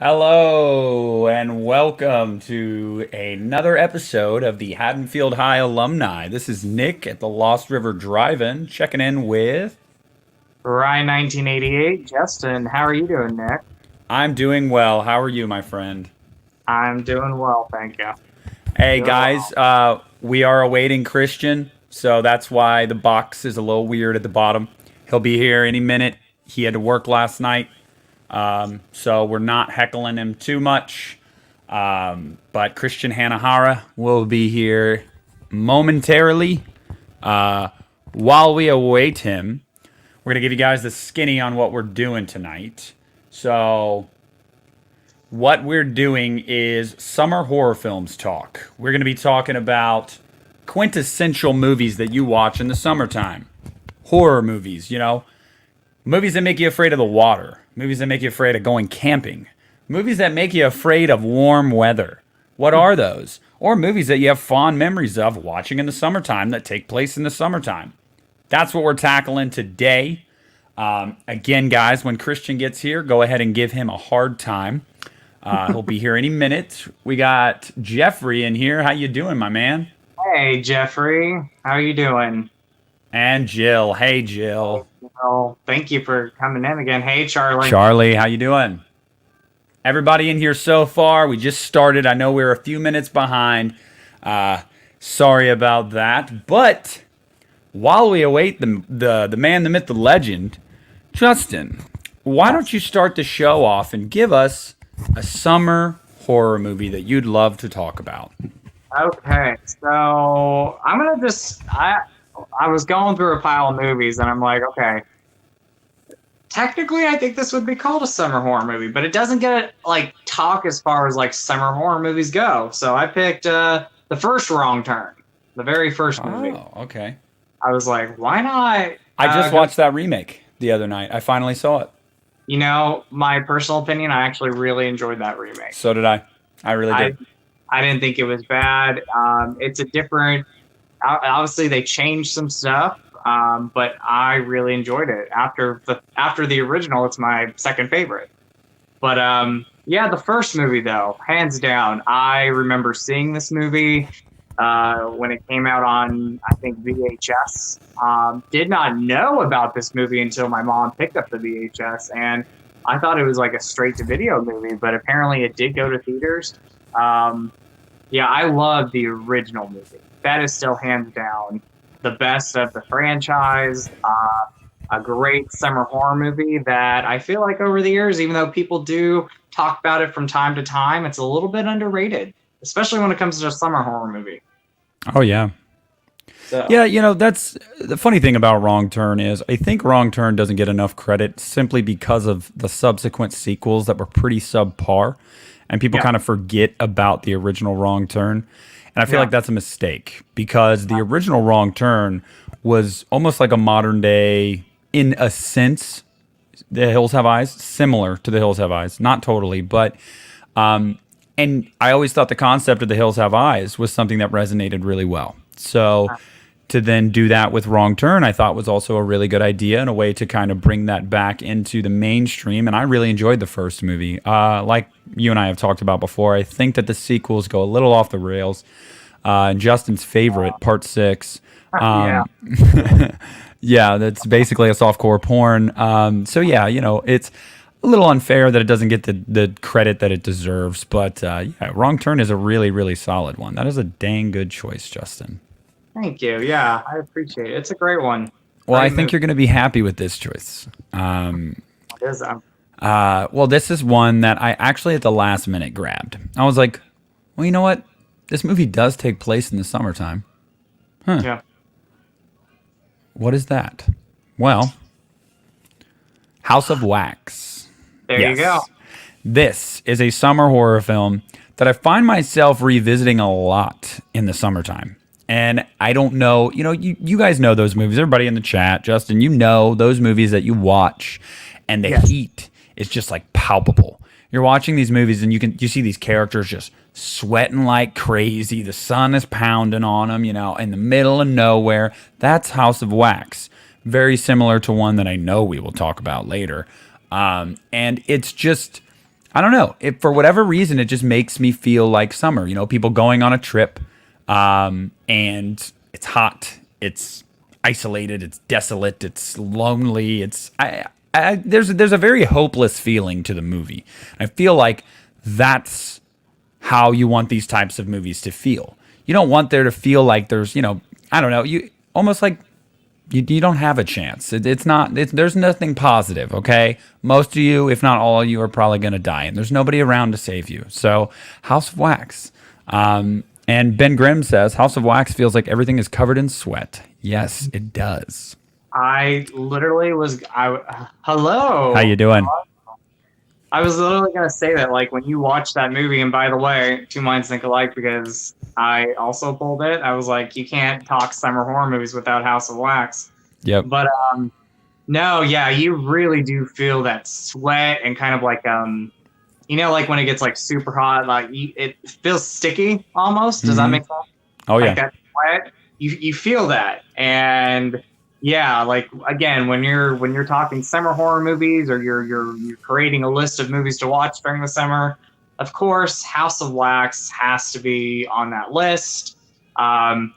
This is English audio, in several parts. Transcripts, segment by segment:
Hello and welcome to another episode of the Haddonfield High Alumni. This is Nick at the Lost River Drive-In checking in with. Ryan 1988. Justin, how are you doing, Nick? I'm doing well. How are you, my friend? I'm doing well, thank you. Hey Doing guys, well. we are awaiting Christian, so that's why the box is a little weird at the bottom. He'll be here any minute. He had to work last night, so we're not heckling him too much. But Christian Hanna Horror will be here momentarily. While we await him, we're going to give you guys the skinny on what we're doing tonight. So, what we're doing is summer horror films talk. We're going to be talking about quintessential movies that you watch in the summertime. Horror movies, movies that make you afraid of the water, movies that make you afraid of going camping, movies that make you afraid of warm weather. What are those? Or movies that you have fond memories of watching in the summertime that take place in the summertime. That's what we're tackling today. Again, guys, when Christian gets here, go ahead and give him a hard time. He'll be here any minute. We got Jeffrey in here. How you doing, my man? Hey, Jeffrey, how are you doing? And Jill. Hey, Jill. Well, thank you for coming in again. Hey, Charlie. Charlie, how you doing? Everybody in here so far. We just started. I know we're a few minutes behind. Sorry about that. But while we await the man, the myth, the legend, Justin, why don't you start the show off and give us a summer horror movie that you'd love to talk about? Okay, so I'm gonna I was going through a pile of movies and I'm like, okay, technically I think this would be called a summer horror movie, but it doesn't get like talk as far as like summer horror movies go. So I picked the first Wrong Turn, the very first movie. Oh, okay. I was like, why not? I just watched that remake the other night. I finally saw it. My personal opinion, I actually really enjoyed that remake. So did I. I really did. I didn't think it was bad. It's a different. Obviously, they changed some stuff, but I really enjoyed it. After the original, it's my second favorite. But yeah, the first movie though, hands down, I remember seeing this movie when it came out on, I think, VHS. Did not know about this movie until my mom picked up the VHS, and I thought it was like a straight-to-video movie, but apparently it did go to theaters. Yeah, I love the original movie. That is still hands down the best of the franchise. A great summer horror movie that I feel like over the years, even though people do talk about it from time to time, it's a little bit underrated, especially when it comes to a summer horror movie. Oh, yeah. So, Yeah, that's the funny thing about Wrong Turn is I think Wrong Turn doesn't get enough credit simply because of the subsequent sequels that were pretty subpar, and people kind of forget about the original Wrong Turn. And I feel like that's a mistake because the original Wrong Turn was almost like a modern day, in a sense, The Hills Have Eyes, similar to The Hills Have Eyes, not totally, but and I always thought the concept of The Hills Have Eyes was something that resonated really well. So to then do that with Wrong Turn, I thought was also a really good idea and a way to kind of bring that back into the mainstream. And I really enjoyed the first movie. Like you and I have talked about before, I think that the sequels go a little off the rails. And Justin's favorite, Part 6. Yeah, that's basically a softcore porn. So yeah, it's a little unfair that it doesn't get the credit that it deserves. But yeah, Wrong Turn is a really, really solid one. That is a dang good choice, Justin. thank you. Yeah, I appreciate it. It's a great one. Well, Great I think movie. you're going to be happy with this choice. It is, Well, this is one that I actually at the last minute grabbed. I was like, well, you know what? This movie does take place in the summertime. yeah. What is that? Well, House of Wax. There you go. This is a summer horror film that I find myself revisiting a lot in the summertime. And I don't know, you guys know those movies. Everybody in the chat, Justin, you know those movies that you watch and the heat is just like palpable. You're watching these movies and you see these characters just sweating like crazy. The sun is pounding on them, in the middle of nowhere. That's House of Wax. Very similar to one that I know we will talk about later. And it's just, I don't know. For whatever reason, it just makes me feel like summer. You know, people going on a trip, and it's hot, it's isolated, it's desolate, it's lonely. There's a very hopeless feeling to the movie. I feel like that's how you want these types of movies to feel. You don't want there to feel like there's, I don't know, you almost like you don't have a chance. There's nothing positive, okay? Most of you, if not all of you, are probably going to die, and there's nobody around to save you. So, House of Wax. And Ben Grimm says, House of Wax feels like everything is covered in sweat. Yes, it does. I literally hello. How you doing? I was literally going to say that, like, when you watch that movie, and by the way, two minds think alike because I also pulled it. I was like, you can't talk summer horror movies without House of Wax. Yep. But, no, yeah, you really do feel that sweat and kind of like, like when it gets like super hot, like it feels sticky almost. Does that make sense? Oh, yeah. Like that sweat, you feel that. And yeah, like again, when you're talking summer horror movies or you're creating a list of movies to watch during the summer, of course, House of Wax has to be on that list. I'm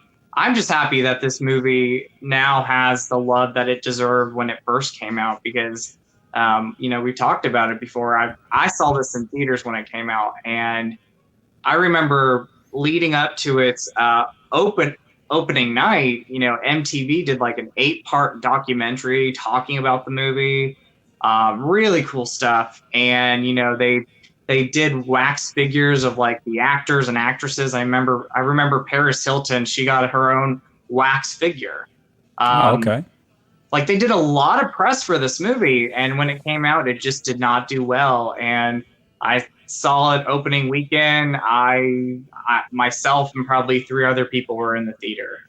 just happy that this movie now has the love that it deserved when it first came out because, we talked about it before. I saw this in theaters when it came out, and I remember leading up to its opening night, MTV did like an 8-part documentary talking about the movie. Really cool stuff. And, they did wax figures of like the actors and actresses. I remember Paris Hilton, she got her own wax figure. Okay. Like they did a lot of press for this movie. And when it came out, it just did not do well. And I saw it opening weekend. I myself and probably 3 other people were in the theater.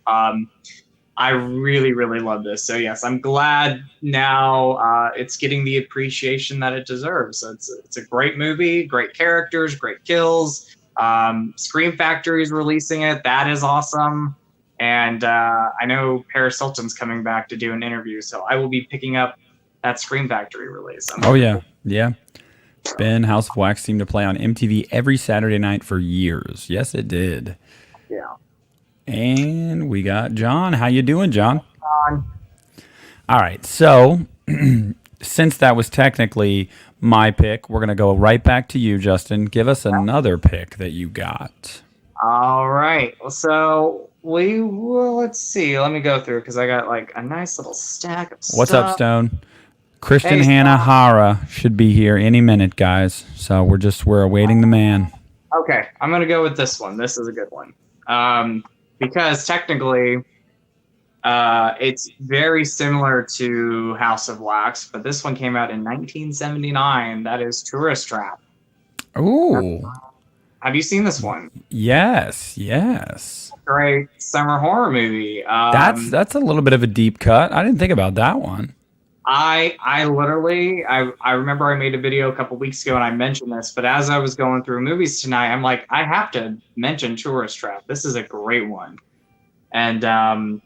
I really, really love this. So yes, I'm glad now it's getting the appreciation that it deserves. So it's a great movie, great characters, great kills. Scream Factory is releasing it. That is awesome. And I know Paris Hilton's coming back to do an interview, so I will be picking up that Scream Factory release. Yeah. Ben, House of Wax seemed to play on MTV every Saturday night for years. Yes, it did. Yeah. And we got John. How you doing, John? John. All right. So, since that was technically my pick, we're going to go right back to you, Justin. Give us another pick that you got. All right. So, let's see. Let me go through because I got like a nice little stack of stuff. What's up, Stone? Christian Hanna Horror should be here any minute, guys. So we're awaiting the man. Okay, I'm gonna go with this one. This is a good one. Because technically, it's very similar to House of Wax, but this one came out in 1979. That is Tourist Trap. Ooh. Have you seen this one? Yes. Great summer horror movie. That's a little bit of a deep cut. I didn't think about that one. I literally, I remember I made a video a couple weeks ago and I mentioned this, but as I was going through movies tonight, I'm like, I have to mention Tourist Trap. This is a great one. And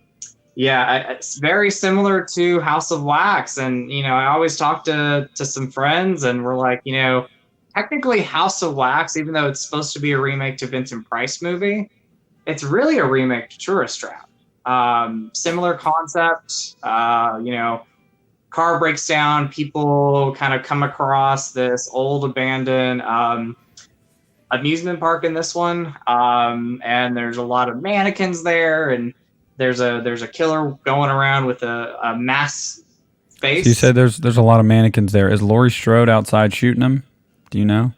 it's very similar to House of Wax. And, I always talk to some friends and we're like, technically House of Wax, even though it's supposed to be a remake to Vincent Price movie, it's really a remake to Tourist Trap. Similar concept, car breaks down, people kind of come across this old abandoned amusement park in this one, and there's a lot of mannequins there, and there's a killer going around with a mass face. So you said there's a lot of mannequins there. Is Laurie Strode outside shooting them? Do you know?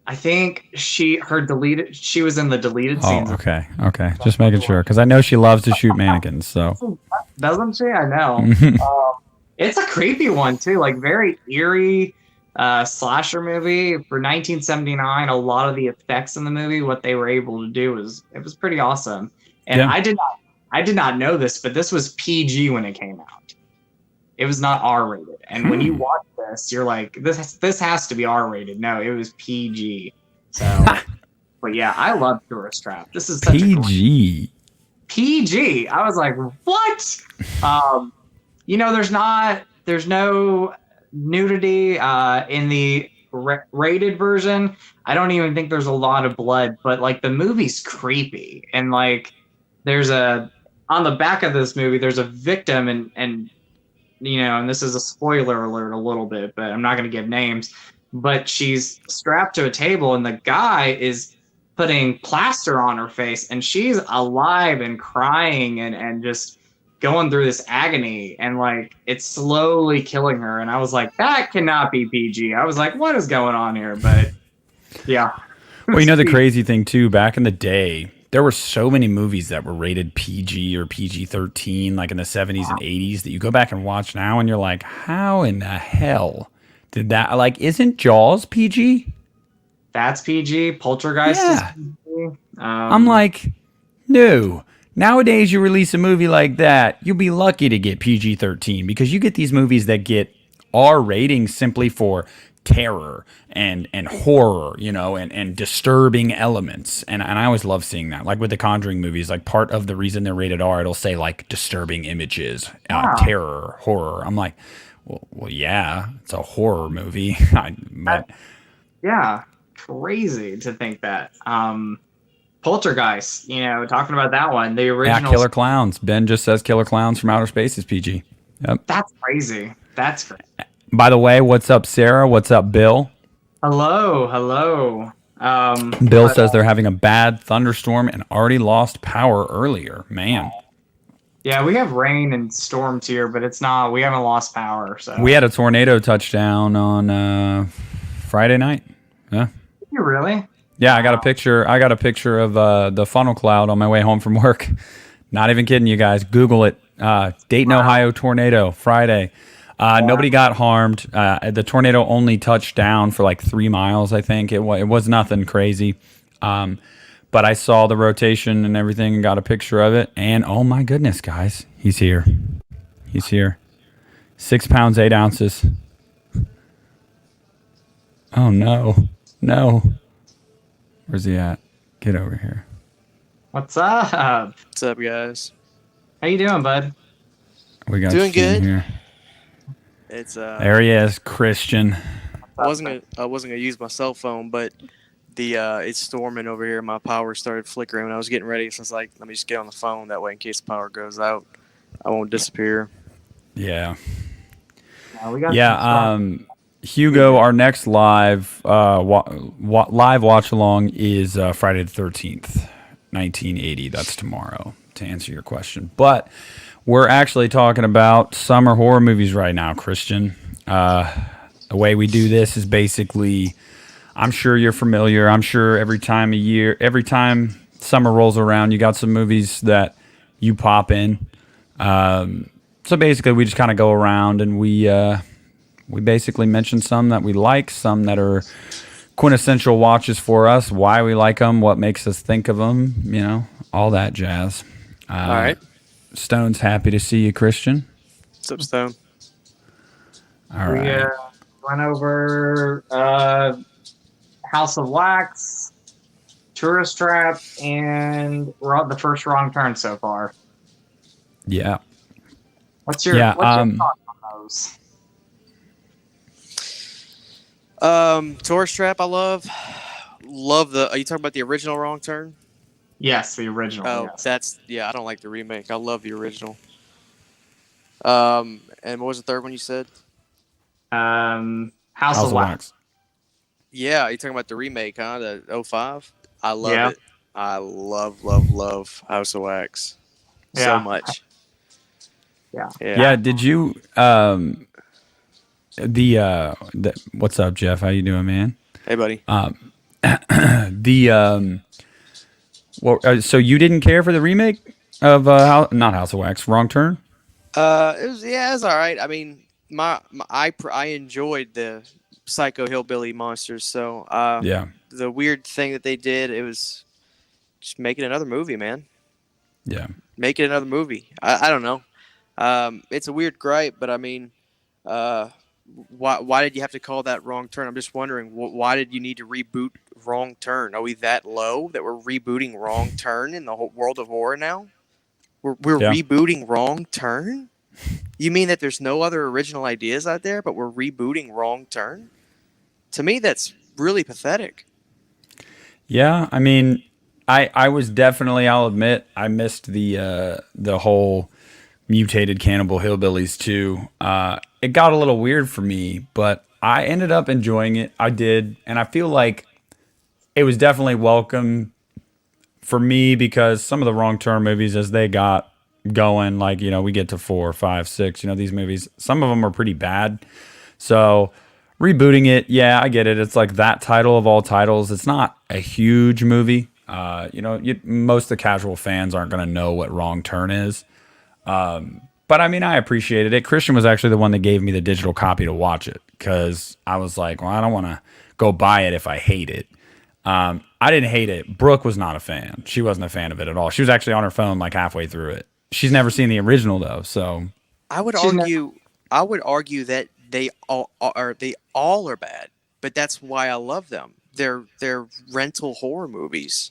I think she was in the deleted scenes. Oh, okay. Just making sure, because I know she loves to shoot mannequins. So doesn't she? I know. It's a creepy one too, like very eerie slasher movie for 1979. A lot of the effects in the movie, what they were able to do was pretty awesome. And yeah. I did not know this, but this was PG when it came out. It was not R-rated. And when you watch this, you're like, this has to be R-rated. No, it was PG. So, but yeah, I love Tourist Trap. This is such PG. PG. I was like, what? There's no nudity in the rated version, I don't even think there's a lot of blood, but like the movie's creepy. And like there's a on the back of this movie, there's a victim and and this is a spoiler alert a little bit, but I'm not going to give names. But she's strapped to a table, and the guy is putting plaster on her face, and she's alive and crying and just going through this agony, and like it's slowly killing her. And I was like, that cannot be PG. I was like, what is going on here? But yeah. Well, the crazy thing too, back in the day, there were so many movies that were rated PG or PG-13, like in the 70s and 80s, that you go back and watch now and you're like, how in the hell did that? Like, isn't Jaws PG? That's PG. Poltergeist is PG. I'm like, no. Nowadays, you release a movie like that, you'll be lucky to get PG-13 because you get these movies that get R ratings simply for terror and horror, and disturbing elements. And I always love seeing that. Like with the Conjuring movies, like part of the reason they're rated R, it'll say like disturbing images, terror, horror. I'm like, well, yeah, it's a horror movie. Yeah, crazy to think that. Poltergeist, talking about that one, the original. Yeah, Killer Clowns. Ben just says Killer Clowns from Outer Space is PG. Yep. That's crazy. That's crazy. By the way, what's up, Sarah? What's up, Bill? Hello. Bill says they're having a bad thunderstorm and already lost power earlier. Man. Yeah, we have rain and storms here, but we haven't lost power. So we had a tornado touchdown on Friday night. Yeah. Did you really? Yeah, I got a picture. I got a picture of the funnel cloud on my way home from work. Not even kidding you guys. Google it. Dayton, Ohio tornado Friday. Nobody got harmed. The tornado only touched down for like 3 miles, I think. It was nothing crazy. But I saw the rotation and everything and got a picture of it. And oh my goodness, guys, he's here. He's here. 6 pounds, 8 ounces. Oh no. Where's he at? Get over here. What's up? What's up, guys? How you doing, bud? We got doing good. Here. It's there he is, Christian. I wasn't gonna use my cell phone, but it's storming over here. My power started flickering when I was getting ready, so I was like, let me just get on the phone that way in case the power goes out, I won't disappear. Yeah. We got Hugo, our next live watch along is Friday the 13th, 1980. That's tomorrow, to answer your question. But we're actually talking about summer horror movies right now, Christian. The way we do this is basically, I'm sure you're familiar. I'm sure every time summer rolls around, you got some movies that you pop in. So basically, we just kind of go around and we basically mention some that we like, some that are quintessential watches for us, why we like them, what makes us think of them, all that jazz. All right. Stone's happy to see you, Christian. What's up, Stone? All right. We went over House of Wax, Tourist Trap, and we're on the first Wrong Turn so far. Yeah. What's your thoughts on those? Tourist Trap, I love the. Are you talking about the original Wrong Turn? Yes, the original. Oh, yes. I don't like the remake. I love the original. And what was the third one you said? House of Wax. Yeah, you're talking about the remake, huh? The 05? I love it. I love House of Wax so much. Yeah. Did you what's up, Jeff? How you doing, man? Hey, buddy. So you didn't care for the remake of not House of Wax, Wrong Turn? It was all right. I mean, I enjoyed the Psycho Hillbilly monsters. So the weird thing that they did, it was just making another movie, man. Yeah, make it another movie. I don't know. It's a weird gripe, but I mean, why did you have to call that Wrong Turn? I'm just wondering, why did you need to reboot Wrong Turn? Are we that low that we're rebooting Wrong Turn in the whole world of horror now? We're rebooting Wrong To me, that's really pathetic. Yeah, I mean, I was definitely, I'll admit, I missed the whole mutated cannibal hillbillies too. It got a little weird for me, but I ended up enjoying it. I did, and I feel like it was definitely welcome for me because some of the Wrong Turn movies, as they got going, like, you know, we get to 4, 5, 6, you know, these movies, some of them are pretty bad. So rebooting it, yeah, I get it. It's like that title of all titles. It's not a huge movie. You know, most of the casual fans aren't going to know what Wrong Turn is. But I mean, I appreciated it. Christian was actually the one that gave me the digital copy to watch it because I was like, well, I don't want to go buy it if I hate it. I didn't hate it. Brooke was not a fan. She wasn't a fan of it at all. She was actually on her phone like halfway through it. She's never seen the original though, so I would argue that they all are bad, but that's why I love them. They're rental horror movies.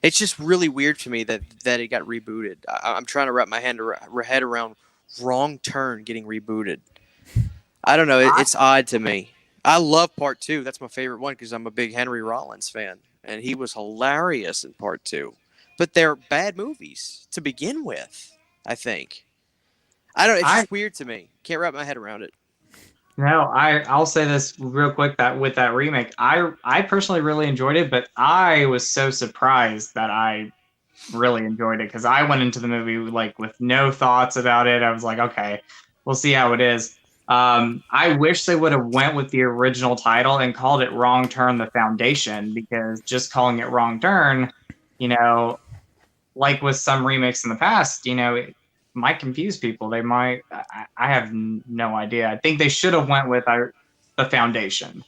It's just really weird to me that it got rebooted. I'm trying to wrap my head around Wrong Turn getting rebooted. I don't know. It's odd to me. I love Part 2. That's my favorite one because I'm a big Henry Rollins fan, and he was hilarious in Part 2. But they're bad movies to begin with, I think. I don't. It's just weird to me. Can't wrap my head around it. No, I'll say this real quick that with that remake, I personally really enjoyed it, but I was so surprised that I really enjoyed it because I went into the movie like with no thoughts about it. I was like, okay, we'll see how it is. I wish they would have went with the original title and called it Wrong Turn: The Foundation, because just calling it Wrong Turn, you know, like with some remakes in the past, you know, it might confuse people. They might. I have no idea. I think they should have went with The Foundation.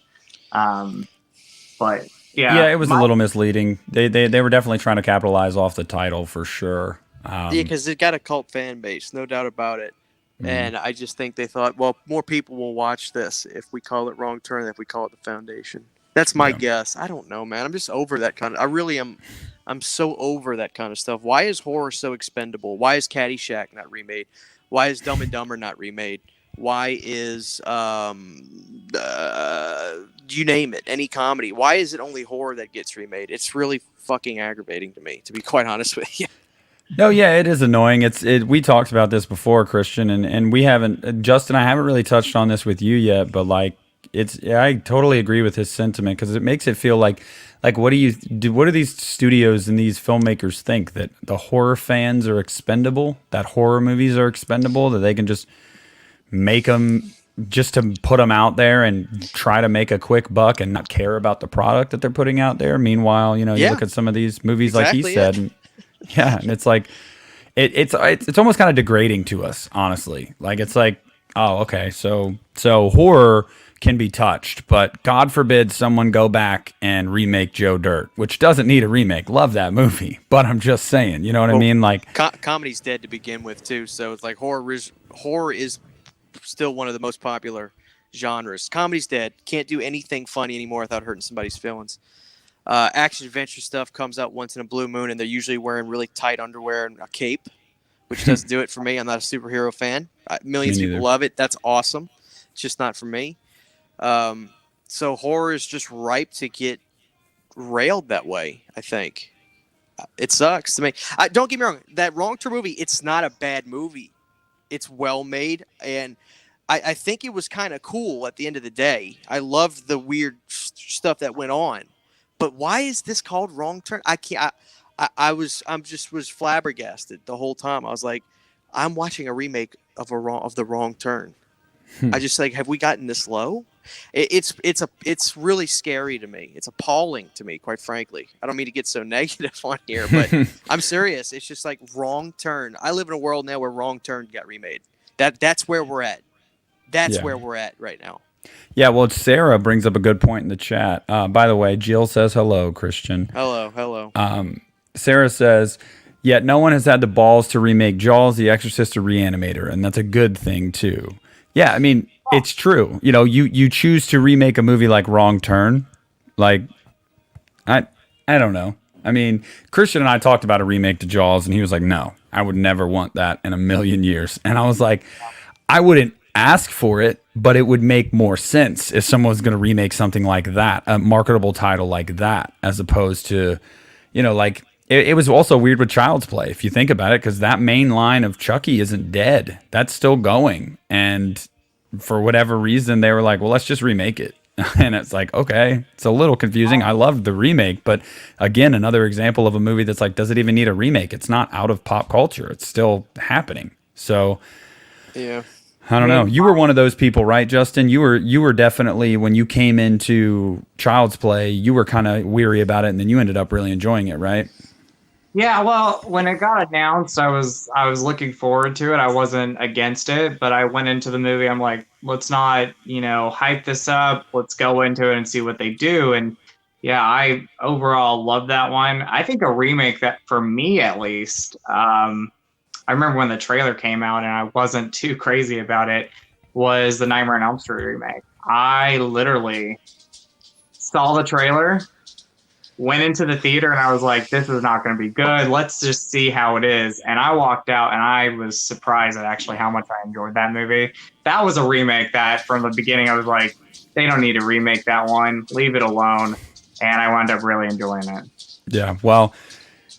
But yeah, it was a little misleading. They were definitely trying to capitalize off the title for sure. Yeah, because it got a cult fan base, no doubt about it. And I just think they thought, well, more people will watch this if we call it Wrong Turn than if we call it The Foundation. That's my guess. I don't know, man. I'm just over that kind of. I really am. I'm so over that kind of stuff. Why is horror so expendable? Why is Caddyshack not remade? Why is Dumb and Dumber not remade? Why is you name it, any comedy? Why is it only horror that gets remade? It's really fucking aggravating to me, to be quite honest with you. No, yeah, it is annoying. We talked about this before, Christian, and we haven't. Justin, I haven't really touched on this with you yet, but like, I totally agree with his sentiment because it makes it feel like what do you do? What do these studios and these filmmakers think, that the horror fans are expendable? That horror movies are expendable? That they can just make them just to put them out there and try to make a quick buck and not care about the product that they're putting out there? Meanwhile, you know, you look at some of these movies, like he said, and it's like it's almost kind of degrading to us, honestly. Like, it's like, oh, okay, so horror can be touched, but God forbid someone go back and remake Joe Dirt, which doesn't need a remake. Love that movie, but I'm just saying, you know what I mean? Like, comedy's dead to begin with too, so it's like horror is still one of the most popular genres. Comedy's dead. Can't do anything funny anymore without hurting somebody's feelings. Action adventure stuff comes out once in a blue moon, and they're usually wearing really tight underwear and a cape, which doesn't do it for me. I'm not a superhero fan. Millions of people love it. That's awesome. It's just not for me. So horror is just ripe to get railed that way, I think. It sucks to me. Don't get me wrong. That Wrong Turn movie, it's not a bad movie. It's well made, and I think it was kind of cool at the end of the day. I loved the weird stuff that went on. But why is this called Wrong Turn? I can't. I'm just flabbergasted the whole time. I was like, I'm watching a remake of the Wrong Turn. I just like, have we gotten this low? It's really scary to me. It's appalling to me, quite frankly. I don't mean to get so negative on here, but I'm serious. It's just like Wrong Turn. I live in a world now where Wrong Turn got remade. That's where we're at. That's where we're at right now. Yeah, well, Sarah brings up a good point in the chat. By the way, Jill says hello, Christian. Hello. Sarah says, yet no one has had the balls to remake Jaws, The Exorcist, or Reanimator, and that's a good thing too. Yeah, I mean, it's true. You know, you choose to remake a movie like Wrong Turn. Like, I don't know. I mean, Christian and I talked about a remake to Jaws, and he was like, no, I would never want that in a million years. And I was like, I wouldn't ask for it, but it would make more sense if someone was going to remake something like that, a marketable title like that, as opposed to, like it was also weird with Child's Play, if you think about it, because that main line of Chucky isn't dead. That's still going. And for whatever reason, they were like, well, let's just remake it. And it's like, okay, it's a little confusing. I loved the remake, but again, another example of a movie that's like, does it even need a remake? It's not out of pop culture. It's still happening. So, yeah, I don't know. You were one of those people, right, Justin? You were definitely, when you came into Child's Play, you were kind of weary about it, and then you ended up really enjoying it, right? Yeah, well, when it got announced, I was looking forward to it. I wasn't against it, but I went into the movie. I'm like, let's not, hype this up. Let's go into it and see what they do. And yeah, I overall love that one. I think a remake that, for me at least, I remember when the trailer came out and I wasn't too crazy about it, was the Nightmare on Elm Street remake. I literally saw the trailer, went into the theater, and I was like, this is not going to be good. Let's just see how it is. And I walked out and I was surprised at actually how much I enjoyed that movie. That was a remake that from the beginning I was like, they don't need to remake that one. Leave it alone. And I wound up really enjoying it. Yeah, well,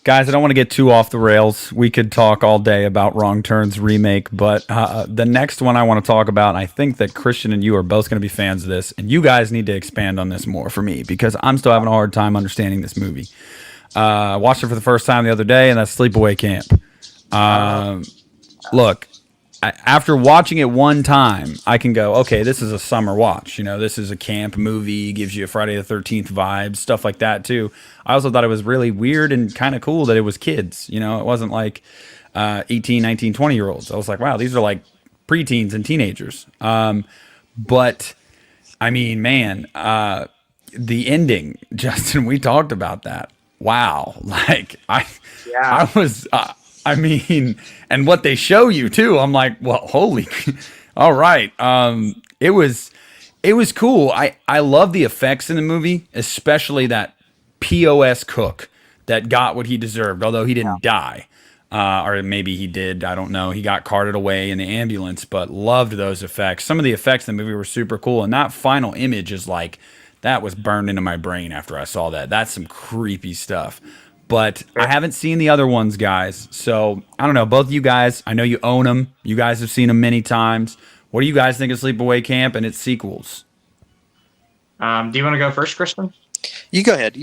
guys, I don't want to get too off the rails. We could talk all day about Wrong Turns remake, but the next one I want to talk about, I think that Christian and you are both going to be fans of this, and you guys need to expand on this more for me, because I'm still having a hard time understanding this movie. I watched it for the first time the other day, and that's Sleepaway Camp. Look, after watching it one time, I can go, okay, this is a summer watch. This is a camp movie, gives you a Friday the 13th vibe, stuff like that too. I also thought it was really weird and kind of cool that it was kids. It wasn't like 18, 19, 20-year-olds. I was like, wow, these are like preteens and teenagers. But, I mean, man, the ending, Justin, we talked about that. Wow. Like, I was... and what they show you too, I'm like, well, holy, all right. It was cool. I love the effects in the movie, especially that POS cook that got what he deserved, although he didn't die. Or maybe he did. I don't know. He got carted away in the ambulance, but loved those effects. Some of the effects in the movie were super cool. And that final image is like, that was burned into my brain after I saw that. That's some creepy stuff. But I haven't seen the other ones, guys. So, I don't know. Both of you guys, I know you own them. You guys have seen them many times. What do you guys think of Sleepaway Camp and its sequels? Do you want to go first, Christian? You go ahead.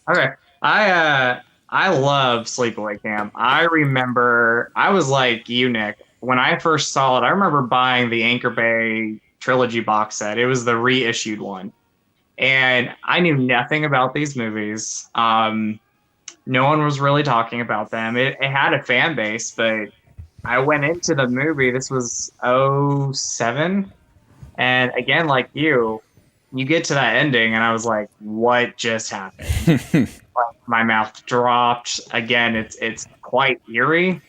Okay. I love Sleepaway Camp. I remember, I was like you, Nick. When I first saw it, I remember buying the Anchor Bay trilogy box set. It was the reissued one. And I knew nothing about these movies. No one was really talking about them. It had a fan base, but I went into the movie. This was 2007. And again, like you get to that ending, and I was like, what just happened? My mouth dropped. Again, it's quite eerie.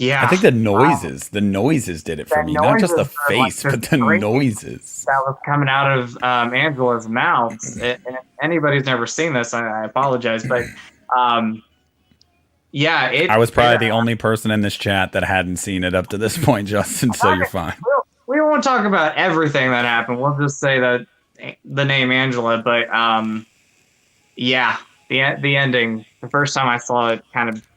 Yeah. I think the noises did it for me. Not just the face, but the noises that was coming out of Angela's mouth. And if anybody's never seen this, I apologize, but yeah, I was probably the only person in this chat that hadn't seen it up to this point, Justin. So you're fine. We won't talk about everything that happened. We'll just say that the name Angela, but yeah, the ending. The first time I saw it,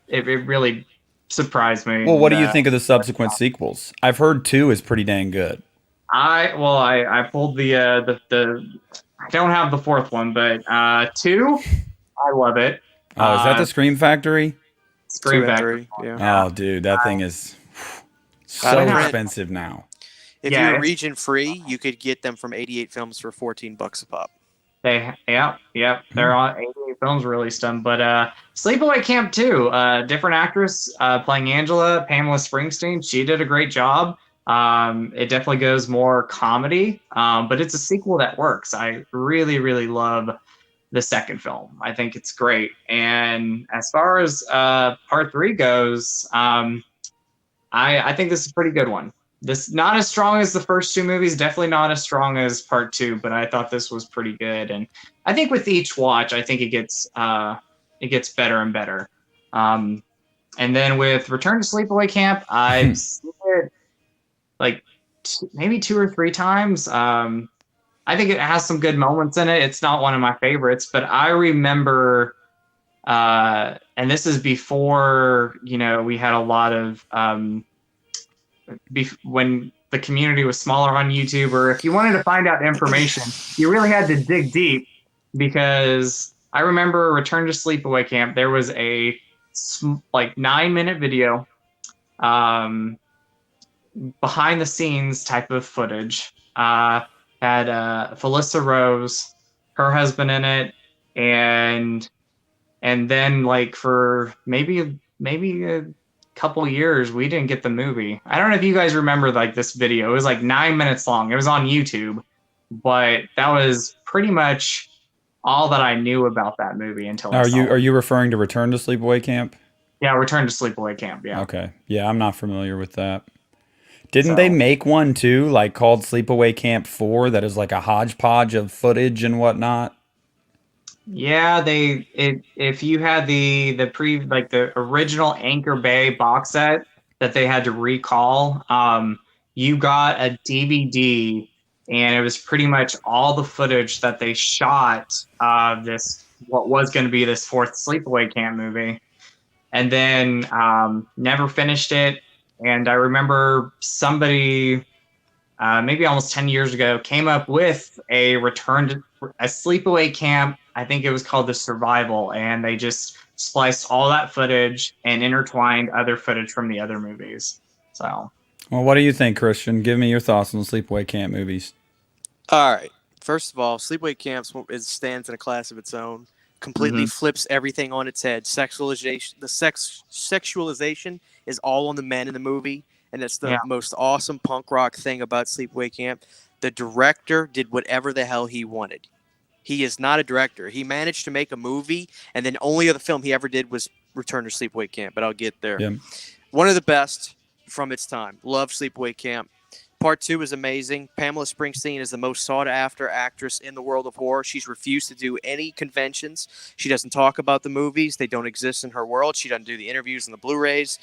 it really surprised me. Well, what do you think of the subsequent sequels? I've heard 2 is pretty dang good. I pulled the I don't have the 4th one, but 2, I love it. Oh, is that the Scream Factory? Scream Factory. Yeah. Oh, dude, that thing is so expensive now. If you're region free, you could get them from 88 Films for $14 a pop. They're on 88 Films released them, but Sleepaway Camp 2, different actress playing Angela, Pamela Springsteen. She did a great job. It definitely goes more comedy, but it's a sequel that works. I really, really love the second film. I think it's great. And as far as part 3 goes, I think this is a pretty good one. This not as strong as the first 2 movies, definitely not as strong as part 2, but I thought this was pretty good. And I think with each watch, I think it gets better and better. And then with Return to Sleepaway Camp, I've seen it like maybe 2 or 3 times. I think it has some good moments in it. It's not one of my favorites, but I remember, and this is before, we had a lot of, when the community was smaller on YouTube, or if you wanted to find out information, you really had to dig deep, because I remember Return to Sleepaway Camp. There was a 9-minute video, behind the scenes type of footage. Had Felissa Rose, her husband in it, and then for maybe a couple years we didn't get the movie. I don't know if you guys remember this video. It was 9 minutes long. It was on YouTube, but that was pretty much all that I knew about that movie until I saw it. Are you referring to Return to Sleepaway Camp? Yeah, Return to Sleepaway Camp. Yeah. Okay. Yeah, I'm not familiar with that. Didn't they make one too, called Sleepaway Camp 4, that is a hodgepodge of footage and whatnot? Yeah, if you had the original Anchor Bay box set that they had to recall, you got a DVD, and it was pretty much all the footage that they shot of what was going to be this fourth Sleepaway Camp movie, and then never finished it. And I remember somebody, maybe almost 10 years ago, came up with a Sleepaway Camp. I think it was called The Survival, and they just spliced all that footage and intertwined other footage from the other movies. So, well, what do you think, Christian? Give me your thoughts on the Sleepaway Camp movies. All right. First of all, Sleepaway Camp stands in a class of its own. Completely flips everything on its head. Sexualization is all on the men in the movie, and that's the most awesome punk rock thing about Sleepaway Camp. The director did whatever the hell he wanted. He is not a director. He managed to make a movie, and then only other film he ever did was Return to Sleepaway Camp, but I'll get there. Yeah. One of the best from its time. Love Sleepaway Camp. Part 2 is amazing. Pamela Springsteen is the most sought-after actress in the world of horror. She's refused to do any conventions. She doesn't talk about the movies. They don't exist in her world. She doesn't do the interviews and the Blu-rays.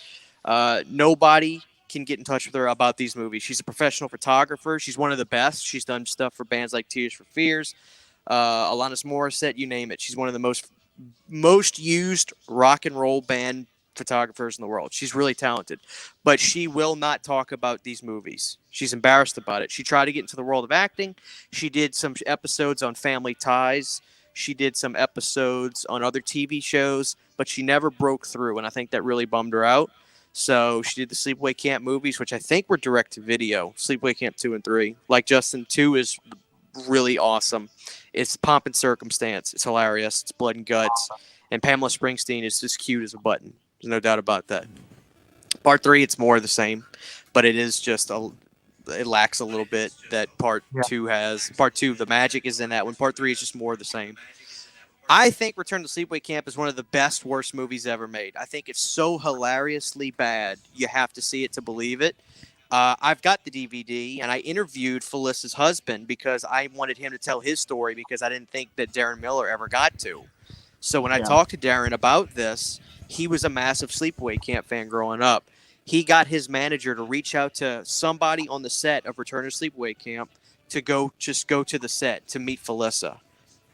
Nobody can get in touch with her about these movies. She's a professional photographer. She's one of the best. She's done stuff for bands like Tears for Fears, Alanis Morissette, you name it. She's one of the most used rock and roll band photographers in the world. She's really talented, but she will not talk about these movies. She's embarrassed about it. She tried to get into the world of acting. She did some episodes on Family Ties. She did some episodes on other TV shows, but she never broke through, and I think that really bummed her out. So she did the Sleepaway Camp movies, which I think were direct to video. Sleepaway Camp 2 and 3. Like Justin, 2 is really awesome. It's pomp and circumstance. It's hilarious. It's blood and guts. And Pamela Springsteen is just cute as a button. There's no doubt about that. Part 3, it's more of the same, but it is just it lacks a little bit that Part 2 has. Part 2, the magic is in that one. Part 3 is just more of the same. I think Return to Sleepaway Camp is one of the best, worst movies ever made. I think it's so hilariously bad, you have to see it to believe it. I've got the DVD, and I interviewed Felissa's husband because I wanted him to tell his story because I didn't think that Darren Miller ever got to. So when I talked to Darren about this, he was a massive Sleepaway Camp fan growing up. He got his manager to reach out to somebody on the set of Return to Sleepaway Camp to go to the set to meet Felissa.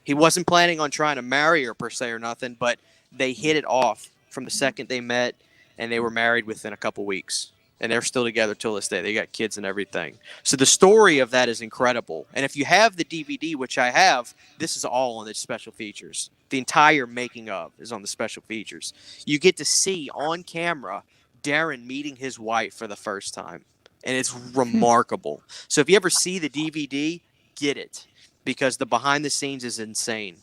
He wasn't planning on trying to marry her per se or nothing, but they hit it off from the second they met, and they were married within a couple weeks. And they're still together till this day. They got kids and everything. So the story of that is incredible. And if you have the DVD, which I have, this is all on the special features. The entire making of is on the special features. You get to see on camera Darren meeting his wife for the first time. And it's remarkable. So if you ever see the DVD, get it. Because the behind the scenes is insane.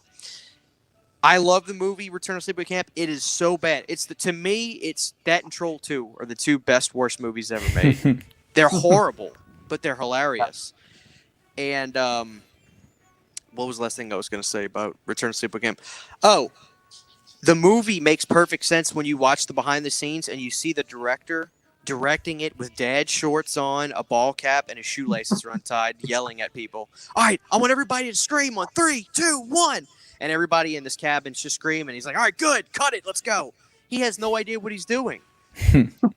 I love the movie Return to Sleepaway Camp. It is so bad. To me, it's that and Troll 2 are the two best, worst movies ever made. They're horrible, but they're hilarious. And what was the last thing I was going to say about Return to Sleepaway Camp? Oh, the movie makes perfect sense when you watch the behind the scenes and you see the director directing it with dad shorts on, a ball cap, and his shoelaces are untied, yelling at people. All right, I want everybody to scream on 3, 2, 1. And everybody in this cabin's just screaming. He's like, all right, good, cut it, let's go. He has no idea what he's doing.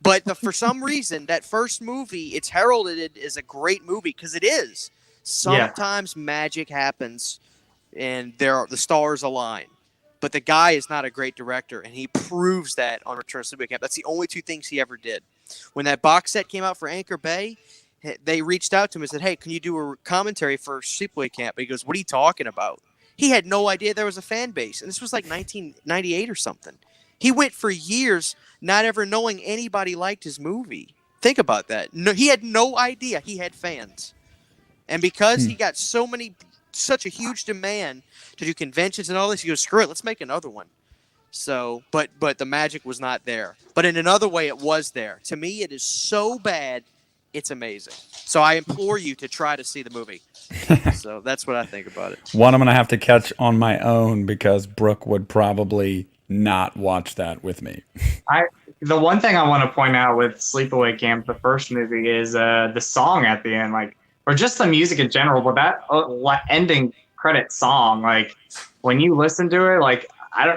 But for some reason, that first movie, it's heralded as a great movie because it is. Sometimes magic happens and the stars align. But the guy is not a great director, and he proves that on Return to Sleepaway Camp. That's the only two things he ever did. When that box set came out for Anchor Bay, they reached out to him and said, hey, can you do a commentary for Sleepaway Camp? And he goes, what are you talking about? He had no idea there was a fan base. And this was like 1998 or something. He went for years not ever knowing anybody liked his movie. Think about that. No, he had no idea he had fans. And because he got such a huge demand to do conventions and all this, he goes, screw it, let's make another one. So, but the magic was not there. But in another way, it was there. To me, it is so bad, it's amazing. So I implore you to try to see the movie. So that's what I think about it. One I'm going to have to catch on my own because Brooke would probably not watch that with me. The one thing I want to point out with Sleepaway Camp, the first movie, is the song at the end, like, or just the music in general. But that ending credit song, like, when you listen to it, like,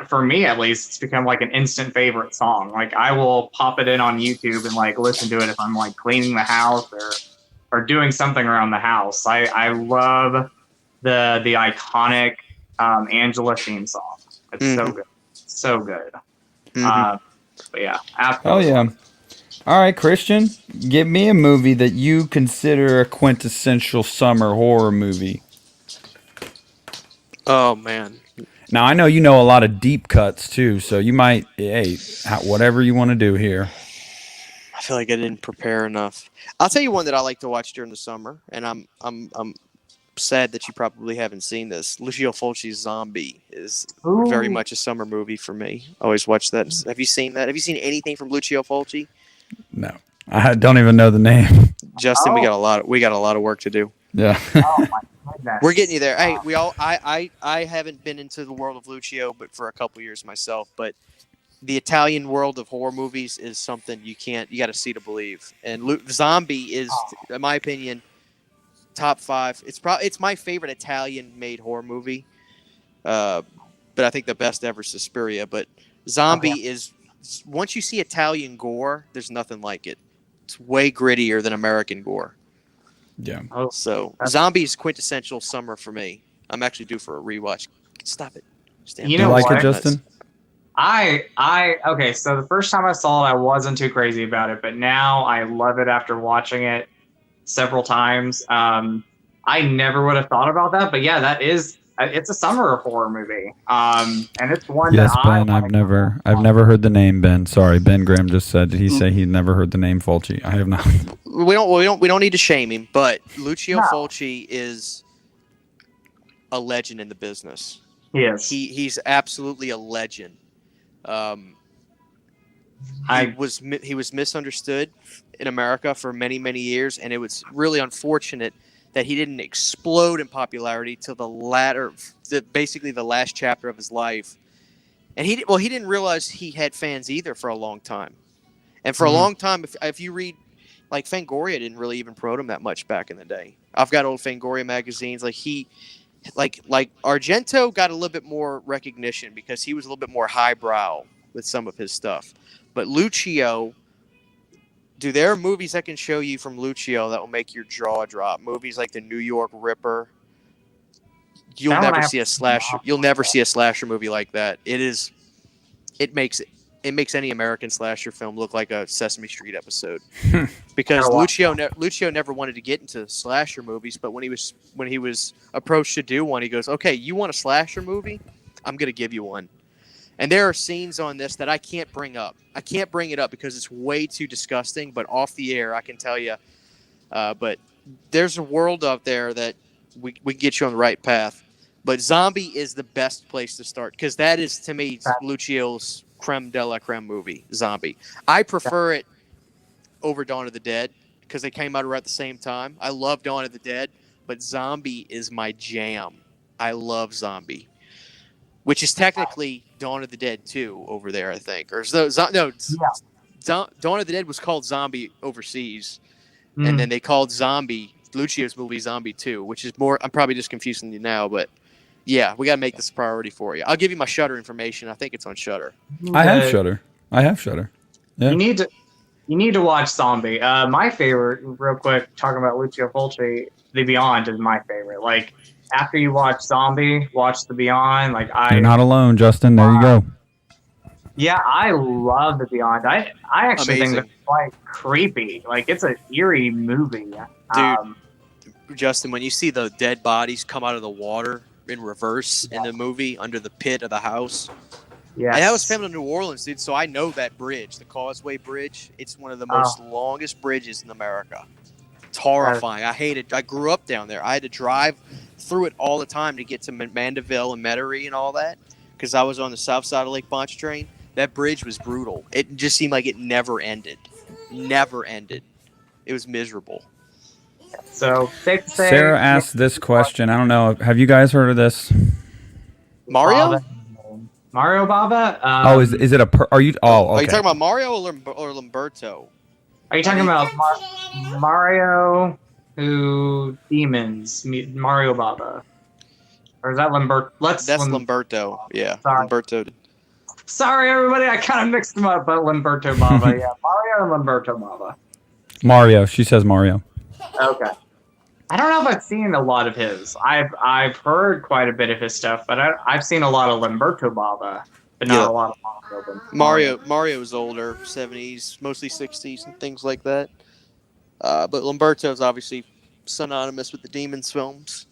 for me at least, it's become like an instant favorite song. Like, I will pop it in on YouTube and like listen to it if I'm like cleaning the house or doing something around the house. I love the iconic Angela theme song. It's so good. So good. But yeah. Oh, yeah. All right, Christian, give me a movie that you consider a quintessential summer horror movie. Oh, man. Now, I know you know a lot of deep cuts, too, so you might, whatever you want to do here. I feel like I didn't prepare enough. I'll tell you one that I like to watch during the summer, and I'm sad that you probably haven't seen this. Lucio Fulci's Zombie is very much a summer movie for me. I always watch that. Have you seen that? Have you seen anything from Lucio Fulci? No, I don't even know the name. Justin, we got a lot of work to do. Yeah. Oh my goodness. We're getting you there. Hey, I haven't been into the world of Lucio, but for a couple years myself. But the Italian world of horror movies is something you got to see to believe. And Zombie is, in my opinion, top 5. It's my favorite Italian-made horror movie. But I think the best ever is Suspiria. But Zombie is, once you see Italian gore, there's nothing like it. It's way grittier than American gore. Yeah. So Zombie is quintessential summer for me. I'm actually due for a rewatch. Stop it. You know like what? it, Justin? Okay, so the first time I saw it, I wasn't too crazy about it, but now I love it after watching it several times. I never would have thought about that, but yeah, it's a summer horror movie. And it's one yes, that Ben, I've never heard the name, Ben. Sorry, Ben Graham just said, did he say he never heard the name Fulci? I have not. We don't need to shame him, but Lucio Fulci is a legend in the business. He is. He's absolutely a legend. He was misunderstood in America for many, many years, and it was really unfortunate that he didn't explode in popularity till basically the last chapter of his life. And he didn't realize he had fans either for a long time. And for a long time, if you read, like, Fangoria didn't really even promote him that much back in the day. I've got old Fangoria magazines. Like Argento got a little bit more recognition because he was a little bit more highbrow with some of his stuff. But Lucio, there are movies I can show you from Lucio that will make your jaw drop. Movies like The New York Ripper. You'll never see a slasher movie like that. It makes any American slasher film look like a Sesame Street episode. Because Lucio never wanted to get into slasher movies, but when he was approached to do one, he goes, "Okay, you want a slasher movie? I'm going to give you one." And there are scenes on this that I can't bring up. I can't bring it up because it's way too disgusting, but off the air, I can tell you. But there's a world out there that we can get you on the right path. But Zombie is the best place to start because that is, to me, Lucio's creme de la creme movie, Zombie. I prefer it over Dawn of the Dead because they came out around the same time. I love Dawn of the Dead, but Zombie is my jam. I love Zombie, which is technically Dawn of the Dead 2 over there, I think. Dawn of the Dead was called Zombie overseas, and then they called Lucio's movie Zombie 2, which is more, I'm probably just confusing you now, but yeah, we got to make this a priority for you. I'll give you my Shudder information. I think it's on Shudder. I have Shudder. Yeah. You need to watch Zombie. My favorite, real quick, talking about Lucio Fulci, The Beyond is my favorite. Like, after you watch Zombie, watch The Beyond. Like, You're not alone, Justin. There you go. Yeah, I love The Beyond. I actually think Amazing. that's quite creepy. Like, it's an eerie movie. Dude, Justin, when you see the dead bodies come out of the water in reverse in the movie under the pit of the house. Yes. And that was filmed in New Orleans, dude, so I know that bridge, the Causeway Bridge. It's one of the most longest bridges in America. It's horrifying. I hate it. I grew up down there. I had to drive through it all the time to get to Mandeville and Metairie and all that because I was on the south side of Lake Pontchartrain. That bridge was brutal. It just seemed like it never ended. Never ended. It was miserable. So, safe to say, Sarah asked this question. I don't know. Have you guys heard of this? Mario? Mario Bava? Is it a? Are you? Oh, okay. Are you talking about Mario or Lamberto? Are you talking about Mario who demons Mario Bava? Or is that Lamberto? That's Lamberto. Yeah, sorry. Lamberto. Sorry, everybody. I kind of mixed them up, but Lamberto Bava. Yeah, Mario and Lamberto Bava. Mario. She says Mario. Okay. I don't know if I've seen a lot of his. I've heard quite a bit of his stuff, but I've seen a lot of Lamberto Bava, but not a lot of Mario. Mario's older, 70s, mostly 60s, and things like that. But Lamberto's obviously synonymous with the Demons films.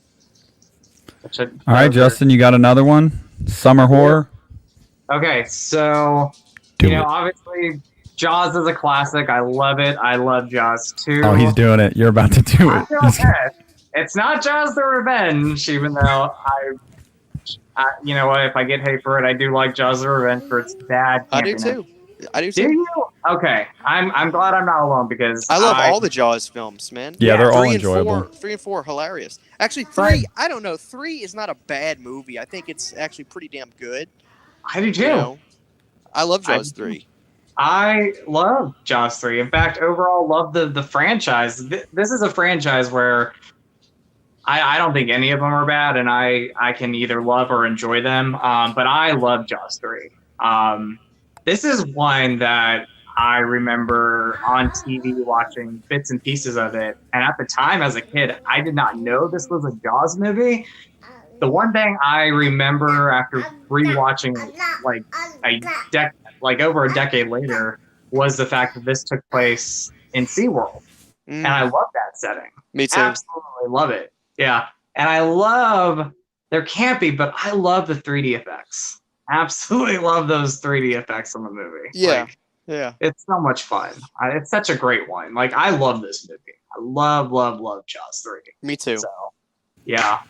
All right, Justin, you got another one? Summer horror? Okay, so, obviously, Jaws is a classic. I love it. I love Jaws 2. Oh, he's doing it. You're about to do it. It's not Jaws the Revenge, even though you know what? If I get hate for it, I do like Jaws the Revenge for its bad. I do too. Do you? Okay, I'm glad I'm not alone because I love all the Jaws films, man. Yeah, they're all enjoyable. 3 and 4 are hilarious. Actually, 3, I don't know. 3 is not a bad movie. I think it's actually pretty damn good. I do too. I love Jaws 3. I love Jaws 3. In fact, overall, love the franchise. This is a franchise where I don't think any of them are bad, and I can either love or enjoy them. But I love Jaws 3. This is one that I remember on TV watching bits and pieces of it. And at the time, as a kid, I did not know this was a Jaws movie. The one thing I remember after rewatching it, like over a decade later, was the fact that this took place in SeaWorld. And I love that setting. Me too. Absolutely love it. Yeah. And I love, they're campy, but I love the 3D effects. Absolutely love those 3D effects in the movie. Yeah. Yeah. It's so much fun. It's such a great one. Like, I love this movie. I love Jaws 3. Me too. So, yeah.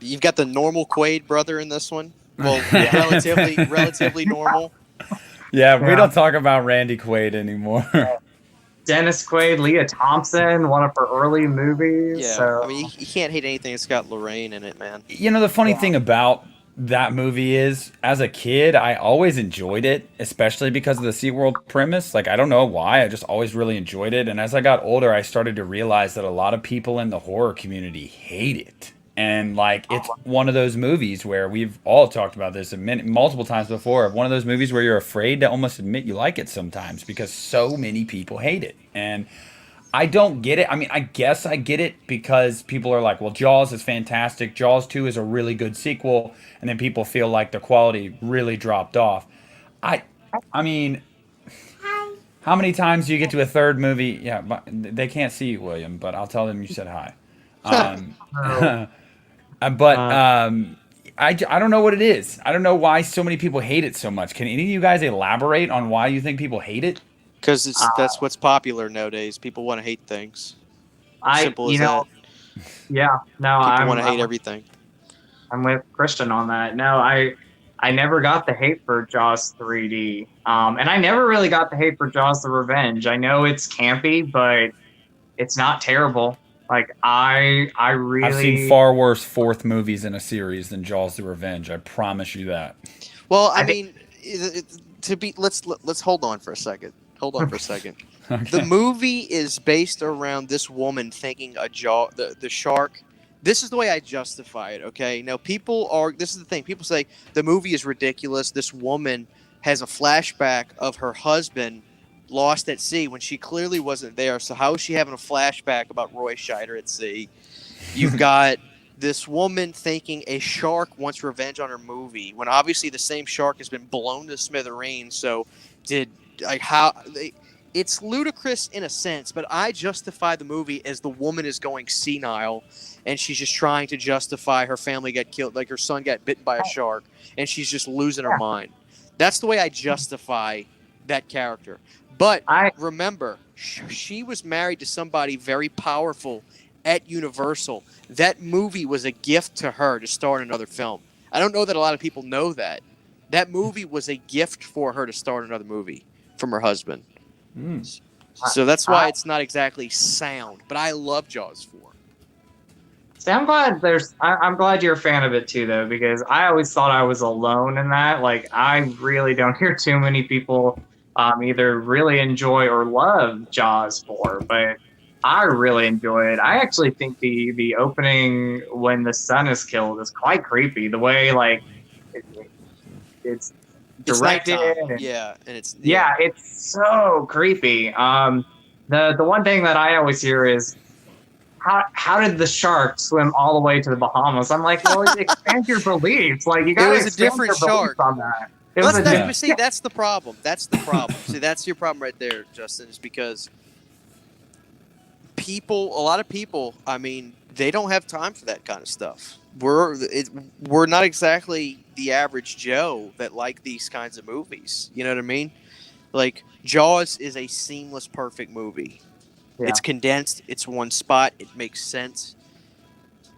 You've got the normal Quaid brother in this one. Well, relatively normal. Yeah, we don't talk about Randy Quaid anymore. Dennis Quaid, Leah Thompson, one of her early movies. Yeah, so. I mean, you can't hate anything that's got Lorraine in it, man. You know, the funny thing about that movie is, as a kid, I always enjoyed it, especially because of the SeaWorld premise. Like, I don't know why, I just always really enjoyed it. And as I got older, I started to realize that a lot of people in the horror community hate it. And, like, it's one of those movies where we've all talked about this multiple times before. One of those movies where you're afraid to almost admit you like it sometimes because so many people hate it. And I don't get it. I mean, I guess I get it because people are like, well, Jaws is fantastic. Jaws 2 is a really good sequel. And then people feel like the quality really dropped off. I mean, how many times do you get to a third movie? Yeah, they can't see you, William, but I'll tell them you said hi. I don't know what it is. I don't know why so many people hate it so much. Can any of you guys elaborate on why you think people hate it? Because that's what's popular nowadays. People want to hate things. Simple as that. Yeah, no, people want to hate everything. I'm with Christian on that. No, I never got the hate for Jaws 3D, and I never really got the hate for Jaws: The Revenge. I know it's campy, but it's not terrible. Like I've seen far worse fourth movies in a series than Jaws: The Revenge. I promise you that. Well, I mean, let's hold on for a second. Okay. The movie is based around this woman thinking the shark. This is the way I justify it, okay? Now, this is the thing. People say the movie is ridiculous. This woman has a flashback of her husband lost at sea when she clearly wasn't there. So how is she having a flashback about Roy Scheider at sea? You've got this woman thinking a shark wants revenge on her movie when obviously the same shark has been blown to smithereens. So it's ludicrous in a sense, but I justify the movie as the woman is going senile and she's just trying to justify her family got killed, like her son got bitten by a shark, and she's just losing her mind. That's the way I justify that character. But remember, she was married to somebody very powerful at Universal. That movie was a gift to her to star in another film. I don't know that a lot of people know that. That movie was a gift for her to start another movie from her husband. So that's why it's not exactly sound, but I love Jaws 4. See, I'm glad you're a fan of it too, though, because I always thought I was alone in that. Like, I really don't hear too many people either really enjoy or love Jaws 4, but I really enjoy it. I actually think the opening when the son is killed is quite creepy. The way it's directed, it's so creepy. The one thing that I always hear is how did the shark swim all the way to the Bahamas? I'm like, well, expand your beliefs. Like, you got to expand your beliefs on that. See, that's the problem. See, that's your problem right there, Justin, is because a lot of people, I mean, they don't have time for that kind of stuff. We're not exactly the average Joe that like these kinds of movies. You know what I mean? Like, Jaws is a seamless, perfect movie. Yeah. It's condensed. It's one spot. It makes sense.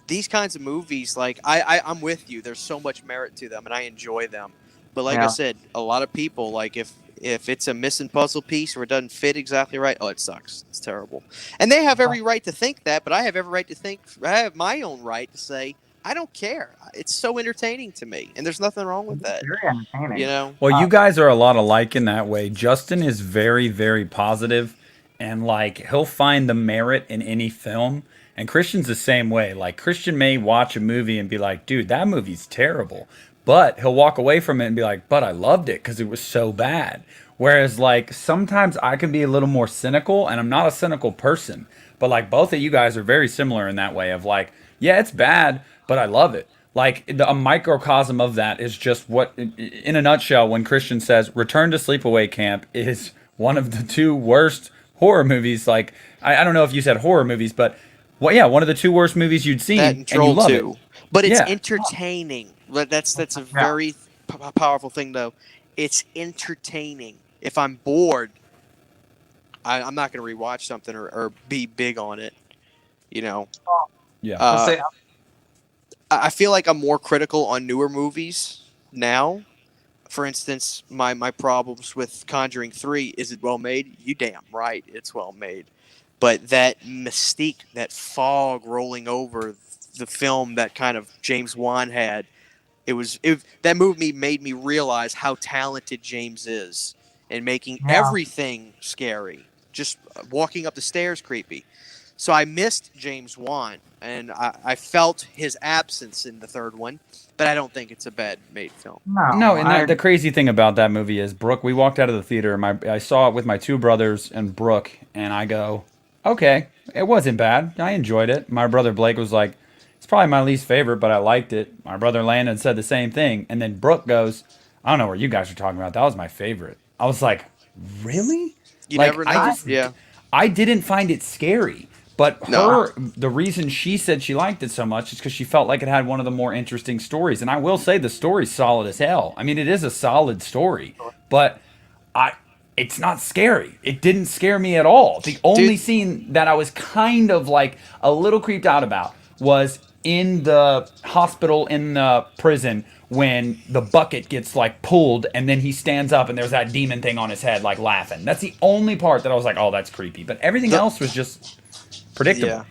These kinds of movies, like, I'm with you. There's so much merit to them, and I enjoy them. But like I said, a lot of people, like, if it's a missing puzzle piece or it doesn't fit exactly right, oh, it sucks. It's terrible. And they have every right to think that, but I have every right to think, I have my own right to say, I don't care. It's so entertaining to me, and there's nothing wrong with that. Very entertaining. You know? Well, you guys are a lot alike in that way. Justin is very, very positive, and like he'll find the merit in any film. And Christian's the same way. Like, Christian may watch a movie and be like, dude, that movie's terrible. But he'll walk away from it and be like, but I loved it because it was so bad. Whereas, like, sometimes I can be a little more cynical, and I'm not a cynical person. But, like, both of you guys are very similar in that way of, like, yeah, it's bad, but I love it. Like, a microcosm of that is just what, in a nutshell, when Christian says, Return to Sleepaway Camp is one of the two worst horror movies. Like, I don't know if you said horror movies, but, well, yeah, one of the two worst movies you'd seen, and you love it. But it's entertaining. That's a very powerful thing, though. It's entertaining. If I'm bored, I'm not going to rewatch something or be big on it. You know? Yeah. I feel like I'm more critical on newer movies now. For instance, my problems with Conjuring 3, is it well made? You damn right it's well made. But that mystique, that fog rolling over the film that kind of James Wan had, that movie made me realize how talented James is in making everything scary. Just walking up the stairs creepy. So I missed James Wan, and I felt his absence in the third one, but I don't think it's a bad made film. No, and the crazy thing about that movie is, Brooke, we walked out of the theater, and I saw it with my two brothers and Brooke, and I go, okay, it wasn't bad. I enjoyed it. My brother Blake was like, it's probably my least favorite, but I liked it. My brother Landon said the same thing, and then Brooke goes, I don't know what you guys are talking about. That was my favorite. I was like, really? You never know. I didn't find it scary. But the reason she said she liked it so much is because she felt like it had one of the more interesting stories. And I will say the story's solid as hell. I mean, it is a solid story, but it's not scary. It didn't scare me at all. The only scene that I was kind of like a little creeped out about was in the hospital, in the prison, when the bucket gets like pulled and then he stands up and there's that demon thing on his head, like laughing. That's the only part that I was like, oh, that's creepy. But everything else was just predictable. Yeah.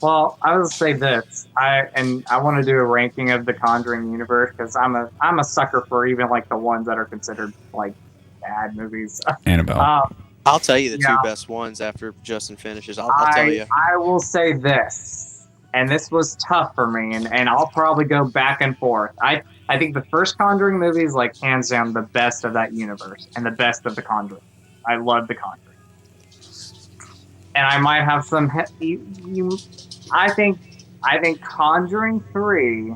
Well, I will say this. I want to do a ranking of the Conjuring universe because I'm a sucker for even like the ones that are considered like bad movies. Annabelle. I'll tell you the two best ones after Justin finishes. I'll tell you. I will say this, and this was tough for me, and I'll probably go back and forth. I think the first Conjuring movie is like hands down the best of that universe and the best of the Conjuring. I love The Conjuring. And I might have some. I think Conjuring 3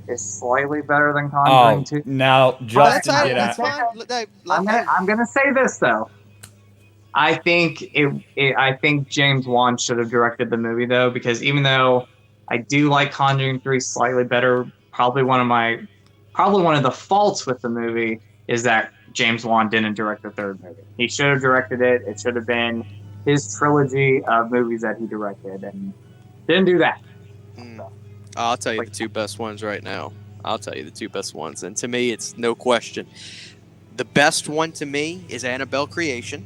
is slightly better than Conjuring 2. Now Justin, that's fine. I'm gonna say this though. I think I think James Wan should have directed the movie though, because even though I do like Conjuring 3 slightly better, probably one of the faults with the movie is that James Wan didn't direct the third movie. He should have directed it. It should have been his trilogy of movies that he directed, and didn't do that. I'll tell you the two best ones right now. I'll tell you the two best ones, and to me, it's no question. The best one to me is Annabelle Creation.